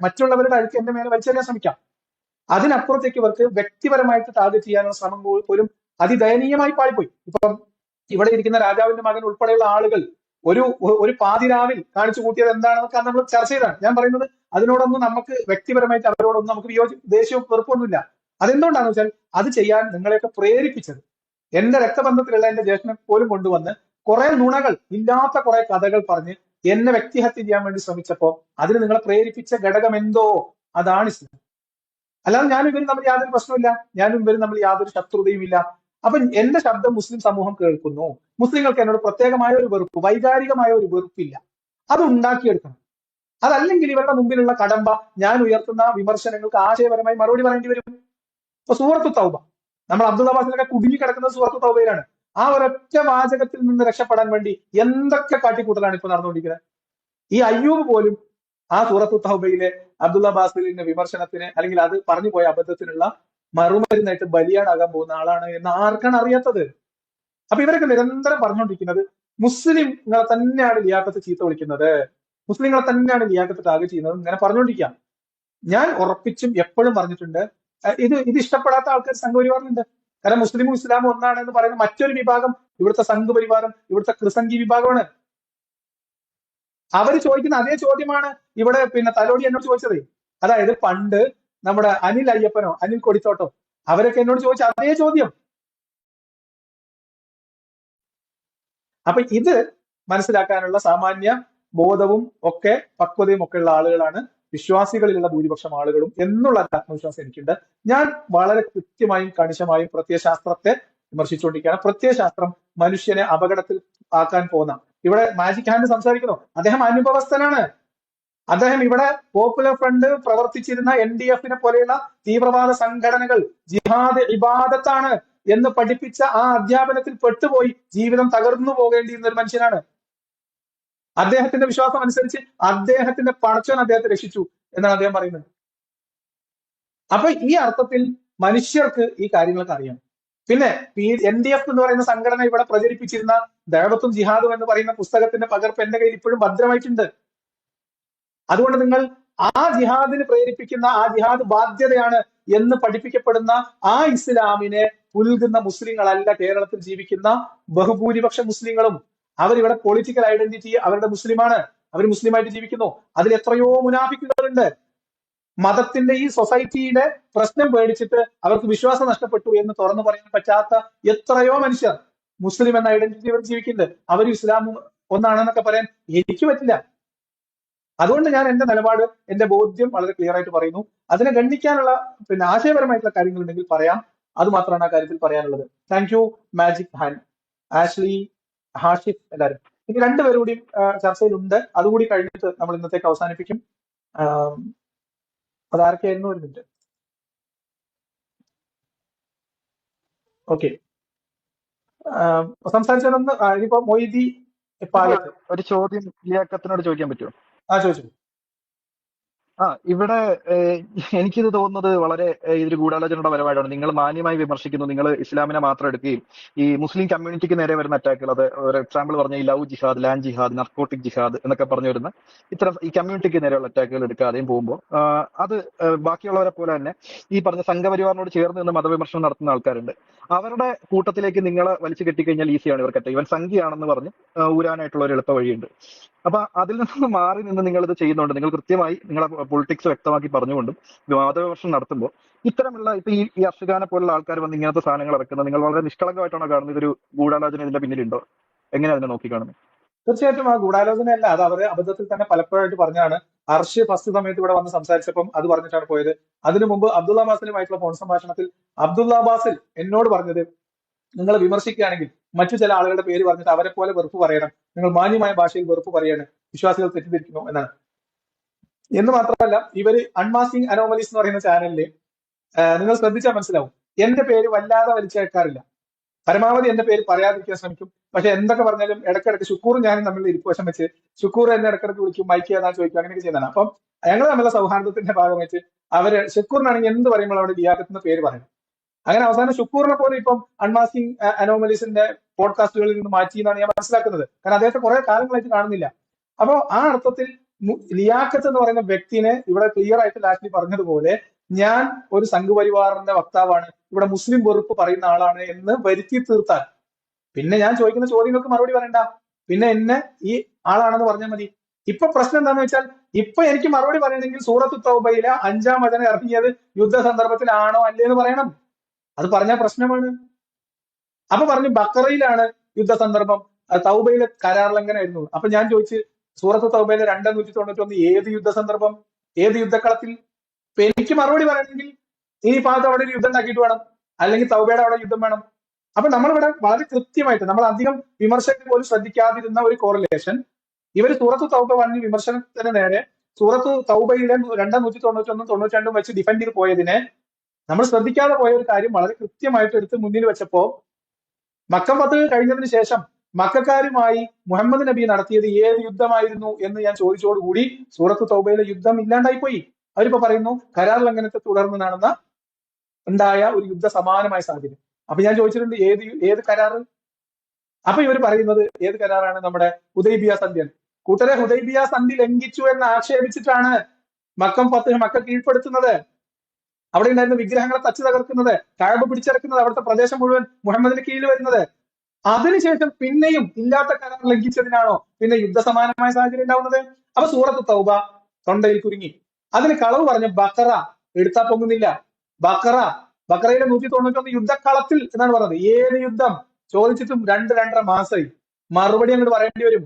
മറ്റുള്ളവരുടെ അഴുക്ക് എന്റെ മേലെ വലിച്ചെറിയാൻ ശ്രമിക്കാം. അതിനപ്പുറത്തേക്ക് ഇവർക്ക് വ്യക്തിപരമായിട്ട് ടാർഗറ്റ് ചെയ്യാനുള്ള ശ്രമം പോലും അതിദയനീയമായി പാളിപ്പോയി. ഇപ്പം ഇവിടെ ഇരിക്കുന്ന രാജാവിന്റെ മകൻ ഉൾപ്പെടെയുള്ള ആളുകൾ ഒരു പാതിരാവിൽ കാണിച്ചു കൂട്ടിയത് എന്താണെന്നൊക്കെ നമ്മൾ ചർച്ച ചെയ്താണ്. ഞാൻ പറയുന്നത് അതിനോടൊന്നും നമുക്ക് വ്യക്തിപരമായിട്ട് അവരോടൊന്നും നമുക്ക് ദേഷ്യവും വെറുപ്പൊന്നുമില്ല. അതെന്തുകൊണ്ടാണെന്ന് വെച്ചാൽ അത് ചെയ്യാൻ നിങ്ങളെയൊക്കെ പ്രേരിപ്പിച്ചത് എന്റെ രക്തബന്ധത്തിലുള്ള എന്റെ ജ്യേഷ്ഠനെ പോലും കൊണ്ടുവന്ന് കുറെ നുണകൾ, ഇല്ലാത്ത കുറെ കഥകൾ പറഞ്ഞ് എന്നെ വ്യക്തിഹത്യ ചെയ്യാൻ വേണ്ടി ശ്രമിച്ചപ്പോ അതിന് നിങ്ങളെ പ്രേരിപ്പിച്ച ഘടകം എന്തോ അതാണ് ഇസ്ലാം. അല്ലാതെ ഞാനും ഇവരും തമ്മിൽ യാതൊരു പ്രശ്നമില്ല, ഞാനും ഇവരും തമ്മിൽ യാതൊരു ശത്രുതയും ഇല്ല. അപ്പൊ എന്റെ ശബ്ദം മുസ്ലിം സമൂഹം കേൾക്കുന്നു. മുസ്ലിങ്ങൾക്ക് എന്നോട് പ്രത്യേകമായ ഒരു വെറുപ്പ്, വൈകാരികമായ ഒരു വെറുപ്പില്ല. അത് ഉണ്ടാക്കിയെടുക്കണം. അതല്ലെങ്കിൽ ഇവരുടെ മുമ്പിലുള്ള കടമ്പ ഞാൻ ഉയർത്തുന്ന വിമർശനങ്ങൾക്ക് ആശയപരമായി മറുപടി പറയേണ്ടി വരും. ഇപ്പൊ സൂറത്തു തൗബ, നമ്മൾ അബ്ദുൽ അബ്ബാസിലൊക്കെ കുടുങ്ങി കിടക്കുന്നത് സൂറത്തു തൗബയിലാണ്. ആ ഒരൊറ്റ വാചകത്തിൽ നിന്ന് രക്ഷപ്പെടാൻ വേണ്ടി എന്തൊക്കെ കാട്ടിക്കൂട്ടലാണ് ഇപ്പൊ നടന്നുകൊണ്ടിരിക്കുന്നത്. ഈ അയ്യൂബ് പോലും ആ സൂറത്തു തൗബയിലെ അബ്ദുൽ അബ്ബാസിലിന്റെ വിമർശനത്തിന് അല്ലെങ്കിൽ അത് പറഞ്ഞു പോയ അബദ്ധത്തിനുള്ള മറുമരുന്നായിട്ട് ബലിയാടാകാൻ പോകുന്ന ആളാണ് എന്ന് ആർക്കാണ് അറിയാത്തത്? അപ്പൊ ഇവരൊക്കെ നിരന്തരം പറഞ്ഞുകൊണ്ടിരിക്കുന്നത് മുസ്ലിങ്ങളെ തന്നെയാണ് ലിയാഖത്ത് ചീത്ത വിളിക്കുന്നത്, മുസ്ലിങ്ങളെ തന്നെയാണ് ലിയാഖത്ത് ടാർഗറ്റ് ചെയ്യുന്നത്, ഇങ്ങനെ പറഞ്ഞുകൊണ്ടിരിക്കാം. ഞാൻ ഉറപ്പിച്ചും എപ്പോഴും പറഞ്ഞിട്ടുണ്ട്, ഇത് ഇഷ്ടപ്പെടാത്ത ആൾക്കാർ സംഘപരിവാറിലുണ്ട്. കാരണം മുസ്ലിമും ഇസ്ലാമും ഒന്നാണ് എന്ന് പറയുന്ന മറ്റൊരു വിഭാഗം ഇവിടുത്തെ സംഘപരിവാരം, ഇവിടുത്തെ ക്രിസംഗി വിഭാഗമാണ്. അവർ ചോദിക്കുന്ന അതേ ചോദ്യമാണ് ഇവിടെ തലോടി എന്നോട് ചോദിച്ചത്. അതായത് പണ്ട് നമ്മുടെ അനിൽ അയ്യപ്പനോ അനിൽ കൊടിത്തോട്ടോ അവരൊക്കെ എന്നോട് ചോദിച്ച അതേ ചോദ്യം. അപ്പൊ ഇത് മനസ്സിലാക്കാനുള്ള സാമാന്യ ബോധവും ഒക്കെ പക്വതയും ഒക്കെ ഉള്ള ആളുകളാണ് വിശ്വാസികളിലുള്ള ഭൂരിപക്ഷം ആളുകളും എന്നുള്ള ആത്മവിശ്വാസം എനിക്കുണ്ട്. ഞാൻ വളരെ കൃത്യമായും കണിശമായും പ്രത്യയശാസ്ത്രത്തെ വിമർശിച്ചുകൊണ്ടിരിക്കുകയാണ്. പ്രത്യയശാസ്ത്രം മനുഷ്യനെ അപകടത്തിൽ ആക്കാൻ പോകുന്ന, ഇവിടെ മാജിക് ഹാൻഡ് സംസാരിക്കുന്നു, അദ്ദേഹം അനുഭവസ്ഥനാണ്. അദ്ദേഹം ഇവിടെ പോപ്പുലർ ഫ്രണ്ട് പ്രവർത്തിച്ചിരുന്ന NDF-നെ പോലെയുള്ള തീവ്രവാദ സംഘടനകൾ ജിഹാദ് ഇബാദത്താണ് എന്ന് പഠിപ്പിച്ച ആ അധ്യാപനത്തിൽ പെട്ടുപോയി ജീവിതം തകർന്നു പോകേണ്ടിയിരുന്ന ഒരു മനുഷ്യനാണ്. അദ്ദേഹത്തിന്റെ വിശ്വാസം അനുസരിച്ച് അദ്ദേഹത്തിന്റെ പടച്ചോൻ അദ്ദേഹത്തെ രക്ഷിച്ചു എന്നാണ് അദ്ദേഹം പറയുന്നത്. അപ്പൊ ഈ അർത്ഥത്തിൽ മനുഷ്യർക്ക് ഈ കാര്യങ്ങളൊക്കെ അറിയാം. പിന്നെ NDF എന്ന് പറയുന്ന സംഘടന ഇവിടെ പ്രചരിപ്പിച്ചിരുന്ന ദഅവത്തും ജിഹാദും എന്ന് പറയുന്ന പുസ്തകത്തിന്റെ പകർപ്പ് എന്റെ കയ്യിൽ ഇപ്പോഴും ഭദ്രമായിട്ടുണ്ട്. അതുകൊണ്ട് നിങ്ങൾ ആ ജിഹാദിന് പ്രേരിപ്പിക്കുന്ന, ആ ജിഹാദ് ബാധ്യതയാണ് എന്ന് പഠിപ്പിക്കപ്പെടുന്ന ആ ഇസ്ലാമിനെ പുൽകുന്ന മുസ്ലിങ്ങളല്ല കേരളത്തിൽ ജീവിക്കുന്ന ബഹുഭൂരിപക്ഷ മുസ്ലിങ്ങളും. അവരിവിടെ പൊളിറ്റിക്കൽ ഐഡന്റിറ്റി അവരുടെ മുസ്ലിമാണ്, അവർ മുസ്ലിമായിട്ട് ജീവിക്കുന്നു. അതിൽ എത്രയോ മുനാഫിക്കുകളുണ്ട്. മതത്തിന്റെ ഈ സൊസൈറ്റിയുടെ പ്രശ്നം പേടിച്ചിട്ട് അവർക്ക് വിശ്വാസം നഷ്ടപ്പെട്ടു എന്ന് തുറന്നു പറയാൻ പറ്റാത്ത എത്രയോ മനുഷ്യർ മുസ്ലിം എന്ന ഐഡന്റിറ്റി അവർ ജീവിക്കുന്നുണ്ട്. അവർ ഇസ്ലാമും ഒന്നാണെന്നൊക്കെ പറയാൻ എനിക്ക് പറ്റില്ല. അതുകൊണ്ട് ഞാൻ എന്റെ നിലപാട്, എന്റെ ബോധ്യം വളരെ ക്ലിയർ ആയിട്ട് പറയുന്നു. അതിനെ ഗണ്ണിക്കാനുള്ള ആശയപരമായിട്ടുള്ള കാര്യങ്ങൾ ഉണ്ടെങ്കിൽ പറയാം. അത് മാത്രമാണ് ആ കാര്യത്തിൽ പറയാനുള്ളത്. താങ്ക് യു മാജിക് ഹാൻ, ആഷ്ലി, ഹാഷിഫ്, എല്ലാവരും. ഇനി രണ്ടുപേരും കൂടി ചർച്ചയിലുണ്ട്. അതുകൂടി കഴിഞ്ഞിട്ട് നമ്മൾ ഇന്നത്തേക്ക് അവസാനിപ്പിക്കും. അതാർക്കായിരുന്നു? ഒരു മിനിറ്റ്. ഓക്കെ, സംസാരിച്ചതൊന്ന് ഇനിയിപ്പോ മൊയ്തി പാലത്ത്. ഒരു ചോദ്യം ലിയാഖത്തിനോട് ചോദിക്കാൻ പറ്റുമോ? ചോദിച്ചു. ഇവിടെ എനിക്കിത് തോന്നുന്നത് വളരെ ഇതൊരു ഗൂഢാലോചനയുടെ പരമായിട്ടാണ്. നിങ്ങൾ മാന്യമായി വിമർശിക്കുന്നു, നിങ്ങൾ ഇസ്ലാമിനെ മാത്രം എടുക്കുകയും ഈ മുസ്ലിം കമ്മ്യൂണിറ്റിക്ക് നേരെ വരുന്ന അറ്റാക്കുകൾ, അത് ഒരു എക്സാമ്പിൾ പറഞ്ഞ ഈ ലവ് ജിഹാദ്, ലാൻഡ് ജിഹാദ്, നർക്കോട്ടിക് ജിഹാദ് എന്നൊക്കെ പറഞ്ഞു വരുന്ന ഇത്തരം ഈ കമ്മ്യൂണിറ്റിക്ക് നേരെയുള്ള അറ്റാക്കുകൾ എടുക്കാതെയും പോകുമ്പോൾ അത് ബാക്കിയുള്ളവരെ പോലെ തന്നെ ഈ പറഞ്ഞ സംഘപരിവാറിനോട് ചേർന്ന് നിന്ന് മതവിമർശനം നടത്തുന്ന ആൾക്കാരുണ്ട്. അവരുടെ കൂട്ടത്തിലേക്ക് നിങ്ങളെ വലിച്ചു കെട്ടിക്കഴിഞ്ഞാൽ ഈസിയാണ് ഇവർക്കറ്റ. ഇവൻ സംഘിയാണെന്ന് പറഞ്ഞ് ഊരാനായിട്ടുള്ള ഒരു എളുപ്പ വഴിയുണ്ട്. അപ്പൊ അതിൽ നിന്ന് മാറി നിന്ന് നിങ്ങൾ ഇത് ചെയ്യുന്നുണ്ട്. നിങ്ങൾ കൃത്യമായി നിങ്ങളെ പൊളിറ്റിക്സ് വ്യക്തമാക്കി പറഞ്ഞുകൊണ്ടും മതവിമർശനം നടത്തുമ്പോൾ ഇത്തരമുള്ള ഇപ്പൊ ഈ അഫ്ഗാനെ പോലുള്ള ആൾക്കാർ വന്ന് ഇങ്ങനത്തെ സാധനങ്ങൾ ഇറക്കുന്നത് നിങ്ങൾ വളരെ നിഷ്കളങ്കമായിട്ടാണോ കാണുന്നത്? ഇതൊരു ഗൂഢാലോചന ഇതിന്റെ പിന്നിലുണ്ടോ? എങ്ങനെ അതിനെ നോക്കി കാണുന്നത്? തീർച്ചയായിട്ടും ആ ഗൂഢാലോചനയല്ല, അത് അവര് അബദ്ധത്തിൽ തന്നെ പലപ്പോഴായിട്ട് പറഞ്ഞാണ്. അർഷ് ഫസ്റ്റ് സമയത്ത് ഇവിടെ വന്ന് സംസാരിച്ചപ്പം അത് പറഞ്ഞിട്ടാണ് പോയത്. അതിനു മുമ്പ് അബ്ദുള്ള ബാസിലുമായിട്ടുള്ള ഫോൺ സംഭാഷണത്തിൽ അബ്ദുള്ള ബാസിൽ എന്നോട് പറഞ്ഞത്, നിങ്ങൾ വിമർശിക്കുകയാണെങ്കിൽ മറ്റു ചില ആളുകളുടെ പേര് പറഞ്ഞിട്ട് അവരെ പോലെ വെറുപ്പ് പറയണം, നിങ്ങൾ മാന്യമായ ഭാഷയിൽ വെറുപ്പ് പറയാണ്, വിശ്വാസികൾ തെറ്റിദ്ധരിക്കുന്നു എന്നാണ്. എന്ന് മാത്രമല്ല, ഇവര് അൺമാസ്കിംഗ് അനോമലീസ് എന്ന് പറയുന്ന ചാനലില് നിങ്ങൾ ശ്രദ്ധിച്ചാൽ മനസ്സിലാവും, എന്റെ പേര് വല്ലാതെ വലിച്ചേക്കാറില്ല. പരമാവധി എന്റെ പേര് പറയാതിരിക്കാൻ ശ്രമിക്കും. പക്ഷെ എന്തൊക്കെ പറഞ്ഞാലും ഇടയ്ക്കിടയ്ക്ക് ഷുക്കൂർ ഞാനും തമ്മിൽ ഇരിപ്പുവശം വെച്ച് ഷുക്കൂർ എന്നെ ഇടയ്ക്കിടയ്ക്ക് വിളിക്കും, മൈക്ക് ഏതാ ചോദിക്കും, അങ്ങനെയൊക്കെ ചെയ്യുന്നതാണ്. അപ്പം ഞങ്ങൾ തമ്മിലുള്ള സൗഹാർദ്ദത്തിന്റെ ഭാഗമായിട്ട് അവര് ഷുക്കൂറിനാണെങ്കിൽ എന്ത് പറയുമ്പോൾ അവിടെ ലിയാഖത്തിന്റെ പേര് പറയണം. അങ്ങനെ അവസാനം ഷുക്കൂറിനെ പോലെ ഇപ്പം അൺമാസ്കിംഗ് അനോമലീസിന്റെ പോഡ്കാസ്റ്റുകളിൽ നിന്ന് മാറ്റി എന്നാണ് ഞാൻ മനസ്സിലാക്കുന്നത്. കാരണം അദ്ദേഹത്തെ കുറെ കാലങ്ങളായിട്ട് കാണുന്നില്ല. അപ്പോ ആ അർത്ഥത്തിൽ ലിയാഖത്ത് എന്ന് പറയുന്ന വ്യക്തിനെ ഇവിടെ ക്ലിയർ ആയിട്ട് ലാസ്റ്റിൽ പറഞ്ഞതുപോലെ ഞാൻ ഒരു സംഘപരിവാറിന്റെ വക്താവാണ്, ഇവിടെ മുസ്ലിം വെറുപ്പ് പറയുന്ന ആളാണ് എന്ന് വരുത്തി തീർത്താൽ പിന്നെ ഞാൻ ചോദിക്കുന്ന ചോദ്യങ്ങൾക്ക് മറുപടി പറയണ്ട, പിന്നെ എന്നെ ഈ ആളാണെന്ന് പറഞ്ഞാൽ മതി. ഇപ്പൊ പ്രശ്നം എന്താന്ന് വെച്ചാൽ, ഇപ്പൊ എനിക്ക് മറുപടി പറയണമെങ്കിൽ സൂറത്ത് തൗബയിലെ 5-ാം വചനം ഇറങ്ങിയത് യുദ്ധ സന്ദർഭത്തിലാണോ അല്ലേ എന്ന് പറയണം. അത് പറഞ്ഞാൽ പ്രശ്നമാണ്. അപ്പൊ പറഞ്ഞു ബക്കറയിലാണ് യുദ്ധ സന്ദർഭം, തൗബയിലെ കരാർ ലംഘനമായിരുന്നു. അപ്പൊ ഞാൻ ചോദിച്ചു, സൂറത്ത് തൗബയിലെ 291 ഏത് യുദ്ധ സന്ദർഭം, ഏത് യുദ്ധക്കളത്തിൽ? ഇപ്പൊ എനിക്ക് മറുപടി പറയണമെങ്കിൽ ഇനി ഭാഗത്ത് അവിടെ ഒരു യുദ്ധം ഉണ്ടാക്കിയിട്ട് വേണം, അല്ലെങ്കിൽ തൗബയുടെ അവിടെ യുദ്ധം വേണം. അപ്പൊ നമ്മളിവിടെ വളരെ കൃത്യമായിട്ട്, നമ്മൾ അധികം വിമർശകർ പോലും ശ്രദ്ധിക്കാതിരുന്ന ഒരു കോറിലേഷൻ, ഇവർ സൂറത്ത് തൗബ പറഞ്ഞ് വിമർശനത്തിന് നേരെ സൂറത്ത് തൗബയിലെ 291, 92 വെച്ച് ഡിഫെൻഡ് ചെയ്ത് പോയതിനെ നമ്മൾ ശ്രദ്ധിക്കാതെ പോയ ഒരു കാര്യം വളരെ കൃത്യമായിട്ട് എടുത്ത് മുന്നിൽ വെച്ചപ്പോ, മക്കം ഫത്ഹ് കഴിഞ്ഞതിന് ശേഷം മക്കക്കാരുമായി മുഹമ്മദ് നബി നടത്തിയത് ഏത് യുദ്ധമായിരുന്നു എന്ന് ഞാൻ ചോദിച്ചോടുകൂടി സൂറത്ത് തൗബയിലെ യുദ്ധം ഇല്ലാണ്ടായി പോയി. അവരിപ്പോ പറയുന്നു കരാർ ലംഘനത്തെ തുടർന്ന് ഉണ്ടായ ഒരു യുദ്ധ സമാനമായ സാഹചര്യം. അപ്പൊ ഞാൻ ചോദിച്ചിട്ടുണ്ട് ഏത് കരാറ്? അപ്പൊ ഇവർ പറയുന്നത് ഏത് കരാറാണ്? നമ്മുടെ ഹുദൈബിയ സന്ധി. കൂട്ടരെ, ഹുദൈബിയ സന്ധി ലംഘിച്ചു എന്ന് ആക്ഷേപിച്ചിട്ടാണ് മക്കം ഫത്ഹ്, മക്ക കീഴ്പ്പെടുത്തുന്നത്, അവിടെ ഉണ്ടായിരുന്ന വിഗ്രഹങ്ങളെ തച്ചു തകർക്കുന്നത്, കഅബ പിടിച്ചെടുക്കുന്നത്, അവിടുത്തെ പ്രദേശം മുഴുവൻ മുഹമ്മദിന് കീഴിൽ വരുന്നത്. അതിനുശേഷം പിന്നെയും ഇല്ലാത്ത കരാർ ലംഘിച്ചതിനാണോ പിന്നെ യുദ്ധസമാനമായ സാഹചര്യം ഉണ്ടാവുന്നത്? അപ്പൊ സൂറത്ത് തൗബ തൊണ്ടയിൽ കുരുങ്ങി. അതിന് കളവ് പറഞ്ഞ ബക്കറ എടുത്താൽ പൊങ്ങുന്നില്ല. ബക്കറയിലെ 191 യുദ്ധക്കളത്തിൽ എന്നാണ് പറഞ്ഞത്. ഏത് യുദ്ധം ചോദിച്ചിട്ടും 2-2.5 മാസമായി മറുപടി അങ്ങോട്ട് പറയേണ്ടി വരും.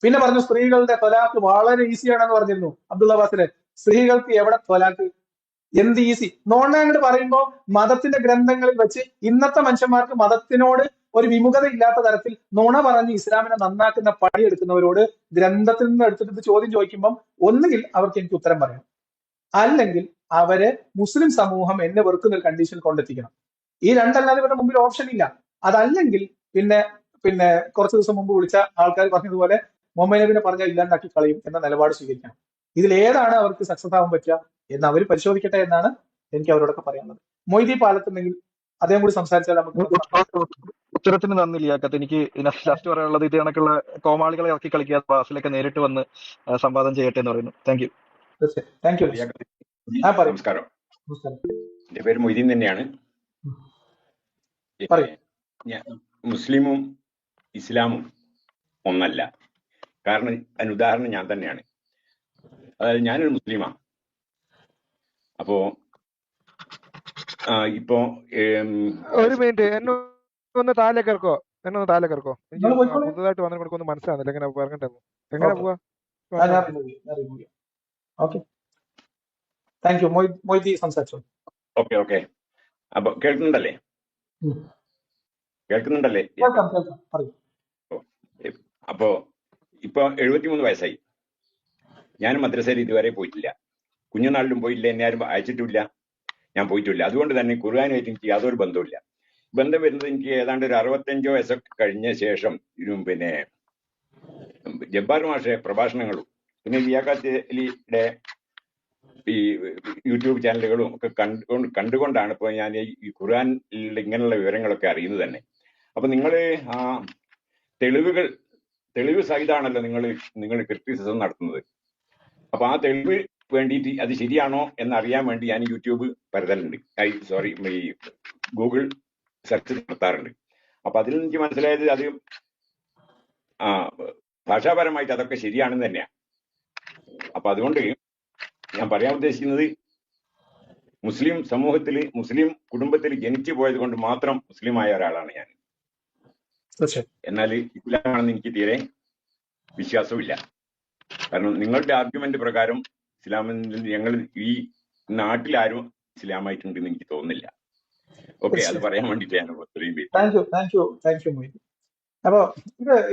പിന്നെ പറഞ്ഞു സ്ത്രീകളുടെ തൊലാക്ക് വളരെ ഈസിയാണെന്ന് പറഞ്ഞിരുന്നു അബ്ദുള്ള ബാസിലെ. സ്ത്രീകൾക്ക് എവിടെ തൊലാക്ക്? എന്ത് ഈസി? നോണ അങ്ങോട്ട് പറയുമ്പോ മതത്തിന്റെ ഗ്രന്ഥങ്ങളിൽ വെച്ച് ഇന്നത്തെ മനുഷ്യന്മാർക്ക് മതത്തിനോട് ഒരു വിമുഖത ഇല്ലാത്ത തരത്തിൽ നുണ പറഞ്ഞ് ഇസ്ലാമിനെ നന്നാക്കുന്ന പണിയെടുക്കുന്നവരോട് ഗ്രന്ഥത്തിൽ നിന്ന് എടുത്തിട്ട് ചോദ്യം ചോദിക്കുമ്പം ഒന്നുകിൽ അവർക്ക് എനിക്ക് ഉത്തരം പറയണം, അല്ലെങ്കിൽ അവരെ മുസ്ലിം സമൂഹം എന്നെ വെറുക്കുന്ന ഒരു കണ്ടീഷനിൽ കൊണ്ടെത്തിക്കണം. ഈ രണ്ടല്ലാതെ ഇവരുടെ മുമ്പിൽ ഓപ്ഷൻ ഇല്ല. അതല്ലെങ്കിൽ പിന്നെ കുറച്ച് ദിവസം മുമ്പ് വിളിച്ച ആൾക്കാർ പറഞ്ഞതുപോലെ മുഹമ്മദ് നബിനെ പറഞ്ഞാൽ ഇല്ലാണ്ടാക്കി കളയും എന്ന നിലപാട് സ്വീകരിക്കണം. ഇതിലേതാണ് അവർക്ക് സക്സസ് ആവാൻ പറ്റുക എന്ന് അവർ പരിശോധിക്കട്ടെ എന്നാണ് എനിക്ക് അവരോടൊക്കെ പറയാനുള്ളത്. മൊയ്തി പാലത്തുണ്ടെങ്കിൽ അദ്ദേഹം കൂടി സംസാരിച്ചാൽ നമുക്ക് ഉത്തരത്തിന് നന്ദി ലിയാക്കത്ത്. എനിക്ക് ലാസ്റ്റ് പറയാനുള്ളത് ഇത് കണക്കുള്ള കോമാളികളെ ഇറക്കി കളിക്കാതെ ക്ലാസ്സിലൊക്കെ നേരിട്ട് വന്ന് സംവാദം ചെയ്യട്ടെ എന്ന് പറയുന്നു. Thank you. Thank you. നമസ്കാരം. എന്റെ പേര് മൊയ്തീൻ തന്നെയാണ്. മുസ്ലിമും ഇസ്ലാമും ഒന്നല്ല. കാരണം അതിന് ഉദാഹരണം ഞാൻ തന്നെയാണ്. അതായത് ഞാനൊരു മുസ്ലിമാണ്. അപ്പോ ഇപ്പോ ഒരു മിനിറ്റ് എന്നെ ഒന്ന് താഴേക്ക് ഇറക്കോ, എനിക്ക് പുതുതായിട്ട് വന്നിട്ട് മനസ്സിലാകുന്നില്ല എങ്ങനെ പറഞ്ഞിട്ട് എങ്ങനെ പോവാ. ഓക്കെ. അപ്പൊ കേൾക്കുന്നുണ്ടല്ലേ? അപ്പോ ഇപ്പൊ 73 വയസ്സായി. ഞാൻ മദ്രസയിൽ ഇതുവരെ പോയിട്ടില്ല. കുഞ്ഞുനാളിലും പോയില്ല, എന്നെ ആരും അയച്ചിട്ടില്ല, ഞാൻ പോയിട്ടില്ല. അതുകൊണ്ട് തന്നെ ഖുർആനുമായിട്ട് എനിക്ക് യാതൊരു ബന്ധവുമില്ല. ബന്ധം വരുന്നത് എനിക്ക് ഏതാണ്ട് ഒരു 65 വയസ്സൊക്കെ കഴിഞ്ഞ ശേഷം പിന്നെ ജബ്ബാർ മാഷെ പ്രഭാഷണങ്ങളും പിന്നെ ലിയാഖത്ത് അലിയുടെ ഈ യൂട്യൂബ് ചാനലുകളും ഒക്കെ കണ്ടുകൊണ്ടാണ് ഇപ്പോൾ ഞാൻ ഈ ഖുർആനിൽ ഇങ്ങനെയുള്ള വിവരങ്ങളൊക്കെ അറിയുന്നത് തന്നെ. അപ്പൊ നിങ്ങൾ ആ തെളിവ് സഹിതമാണല്ലോ നിങ്ങൾ ക്രിറ്റിസിസം നടത്തുന്നത്. അപ്പൊ ആ തെളിവ് വേണ്ടിയിട്ട് അത് ശരിയാണോ എന്നറിയാൻ വേണ്ടി ഞാൻ യൂട്യൂബ് പരതലുണ്ട്, ഈ ഗൂഗിൾ സെർച്ച് നടത്താറുണ്ട്. അപ്പൊ അതിൽ എനിക്ക് മനസ്സിലായത് അത് ഭാഷാപരമായിട്ട് അതൊക്കെ ശരിയാണെന്ന് തന്നെയാണ്. അപ്പൊ അതുകൊണ്ട് ഞാൻ പറയാൻ ഉദ്ദേശിക്കുന്നത്, മുസ്ലിം സമൂഹത്തിൽ മുസ്ലിം കുടുംബത്തിൽ ജനിച്ചു പോയത് കൊണ്ട് മാത്രം മുസ്ലിമായ ഒരാളാണ് ഞാൻ. എന്നാൽ ഇസ്ലാമാണെന്ന് എനിക്ക് തീരെ വിശ്വാസമില്ല. കാരണം നിങ്ങളുടെ ആർഗ്യുമെന്റ് പ്രകാരം ഇസ്ലാമിൽ ഞങ്ങൾ ഈ നാട്ടിലാരും ഇസ്ലാമായിട്ടുണ്ടെന്ന് എനിക്ക് തോന്നുന്നില്ല. ഓക്കെ, അത് പറയാൻ വേണ്ടിയിട്ട് ഞാൻ ഇത്രയും പേര്. അപ്പോ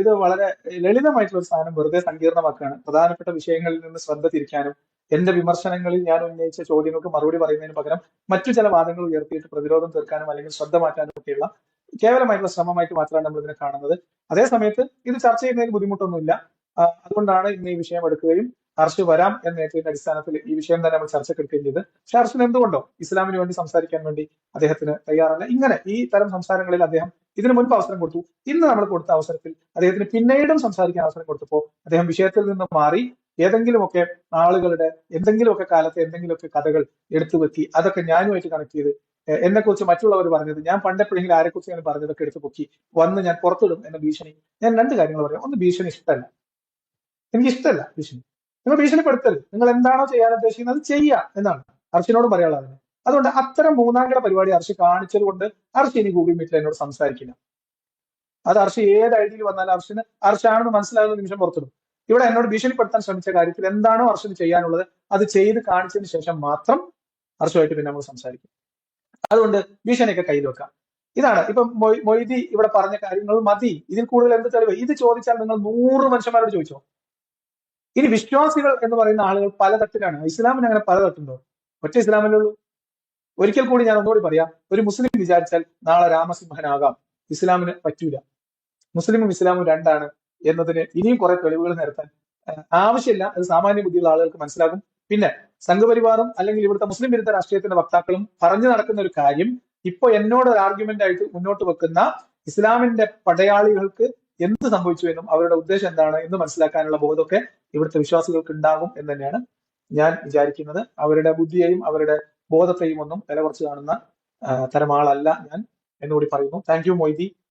ഇത് വളരെ ലളിതമായിട്ടുള്ള ഒരു സാധനം വെറുതെ സങ്കീർണമാക്കുകയാണ്. പ്രധാനപ്പെട്ട വിഷയങ്ങളിൽ നിന്ന് ശ്രദ്ധ തിരിക്കാനും എന്റെ വിമർശനങ്ങളിൽ ഞാൻ ഉന്നയിച്ച ചോദ്യങ്ങൾക്ക് മറുപടി പറയുന്നതിന് പകരം മറ്റു ചില വാദങ്ങൾ ഉയർത്തിയിട്ട് പ്രതിരോധം തീർക്കാനും അല്ലെങ്കിൽ ശ്രദ്ധ മാറ്റാനും ഒക്കെയുള്ള കേവലമായിട്ടുള്ള ശ്രമമായിട്ട് മാത്രമാണ് നമ്മൾ ഇതിനെ കാണുന്നത്. അതേ സമയത്ത് ഇത് ചർച്ച ചെയ്യുന്നതിന് ബുദ്ധിമുട്ടൊന്നുമില്ല. അതുകൊണ്ടാണ് ഇന്ന് ഈ വിഷയം എടുക്കുകയും അർഷ് വരാം എന്നേറ്റതിന്റെ അടിസ്ഥാനത്തിൽ ഈ വിഷയം തന്നെ നമ്മൾ ചർച്ചക്കെടുക്കുകയും ചെയ്ത്. പക്ഷെ അർഷിന് എന്തുകൊണ്ടോ ഇസ്ലാമിന് വേണ്ടി സംസാരിക്കാൻ വേണ്ടി അദ്ദേഹത്തിന് തയ്യാറല്ല. ഇങ്ങനെ ഈ തരം സംസാരങ്ങളിൽ അദ്ദേഹം ഇതിനു മുൻപ് അവസരം കൊടുത്തു. ഇന്ന് നമ്മൾ കൊടുത്ത അവസരത്തിൽ അദ്ദേഹത്തിന് പിന്നീടും സംസാരിക്കാൻ അവസരം കൊടുത്തപ്പോൾ അദ്ദേഹം വിഷയത്തിൽ നിന്ന് മാറി ഏതെങ്കിലുമൊക്കെ ആളുകളുടെ എന്തെങ്കിലുമൊക്കെ കാലത്തെ എന്തെങ്കിലുമൊക്കെ കഥകൾ എടുത്തു വെക്കി അതൊക്കെ ഞാനുമായിട്ട് കണക്ട് ചെയ്ത് എന്നെ കുറിച്ച് മറ്റുള്ളവർ പറഞ്ഞത് ഞാൻ പണ്ടെപ്പോഴെങ്കിലും ആരെക്കുറിച്ച് ഞാൻ പറഞ്ഞതൊക്കെ എടുത്തു പൊക്കി വന്ന് ഞാൻ പുറത്തിടും എന്ന ഭീഷണി. ഞാൻ രണ്ട് കാര്യങ്ങൾ പറയാം. ഒന്ന്, ഭീഷണി ഇഷ്ടമല്ല, എനിക്കിഷ്ടമല്ല ഭീഷണി. നിങ്ങൾ ഭീഷണിപ്പെടുത്തരുത്. നിങ്ങൾ എന്താണോ ചെയ്യാൻ ഉദ്ദേശിക്കുന്നത് അത് ചെയ്യുക എന്നാണ് അർഷിനോടും പറയാനുള്ളത്. അതുകൊണ്ട് അത്തരം മൂന്നാംകിട പരിപാടി അർഷി കാണിച്ചത് കൊണ്ട് അർഷി ഇനി ഗൂഗിൾ മീറ്റിൽ എന്നോട് സംസാരിക്കില്ല. അത് അർഷി ഏത് ഐഡിയിൽ വന്നാലും അർഷാണെന്ന് മനസ്സിലാകുന്ന നിമിഷം പുറത്തിടും. ഇവിടെ എന്നോട് ഭീഷണിപ്പെടുത്താൻ ശ്രമിച്ച കാര്യത്തിൽ എന്താണോ അർഷിന് ചെയ്യാനുള്ളത് അത് ചെയ്ത് കാണിച്ചതിന് ശേഷം മാത്രം അർഷുമായിട്ട് പിന്നെ നമ്മൾ സംസാരിക്കും. അതുകൊണ്ട് ഭീഷണിയൊക്കെ കയ്യിൽ വെക്കാം. ഇതാണ് ഇപ്പൊ മൊയ്തി ഇവിടെ പറഞ്ഞ കാര്യങ്ങൾ മതി. ഇതിൽ കൂടുതൽ എന്ത് തെളിവ്? ഇത് ചോദിച്ചാൽ നിങ്ങൾ 100 മനുഷ്യന്മാരോട് ചോദിച്ചോ. ഇനി വിശ്വാസികൾ എന്ന് പറയുന്ന ആളുകൾ പല തട്ടിലാണ്. ഇസ്ലാമിന് അങ്ങനെ പല തട്ടുണ്ടോ? ഒറ്റ ഇസ്ലാമിലേ ഉള്ളൂ. ഒരിക്കൽ കൂടി ഞാൻ ഒന്നുകൂടി പറയാം. ഒരു മുസ്ലിം വിചാരിച്ചാൽ നാളെ രാമസിംഹനാകാം. ഇസ്ലാമിന് പറ്റൂല. മുസ്ലിമും ഇസ്ലാമും രണ്ടാണ് എന്നതിന് ഇനിയും കുറെ തെളിവുകൾ നിരത്താൻ ആവശ്യമില്ല. അത് സാമാന്യ ബുദ്ധിയുള്ള ആളുകൾക്ക് മനസ്സിലാകും. പിന്നെ സംഘപരിവാറും അല്ലെങ്കിൽ ഇവിടുത്തെ മുസ്ലിം വിരുദ്ധ രാഷ്ട്രീയത്തിന്റെ വക്താക്കളും പറഞ്ഞു നടക്കുന്ന ഒരു കാര്യം ഇപ്പൊ എന്നോട് ഒരു ആർഗ്യുമെന്റ് ആയിട്ട് മുന്നോട്ട് വെക്കുന്ന ഇസ്ലാമിന്റെ പടയാളികൾക്ക് എന്ത് സംഭവിച്ചു എന്നും അവരുടെ ഉദ്ദേശം എന്താണ് എന്ന് മനസ്സിലാക്കാനുള്ള ബോധമൊക്കെ ഇവിടുത്തെ വിശ്വാസികൾക്ക് ഉണ്ടാകും എന്ന് തന്നെയാണ് ഞാൻ വിചാരിക്കുന്നത്. അവരുടെ ബുദ്ധിയെയും അവരുടെ ബോധത്തെയും ഒന്നും വില കുറച്ച് കാണുന്ന തരം ആളല്ല ഞാൻ എന്നുകൂടി പറയുന്നു. Thank you Moythi.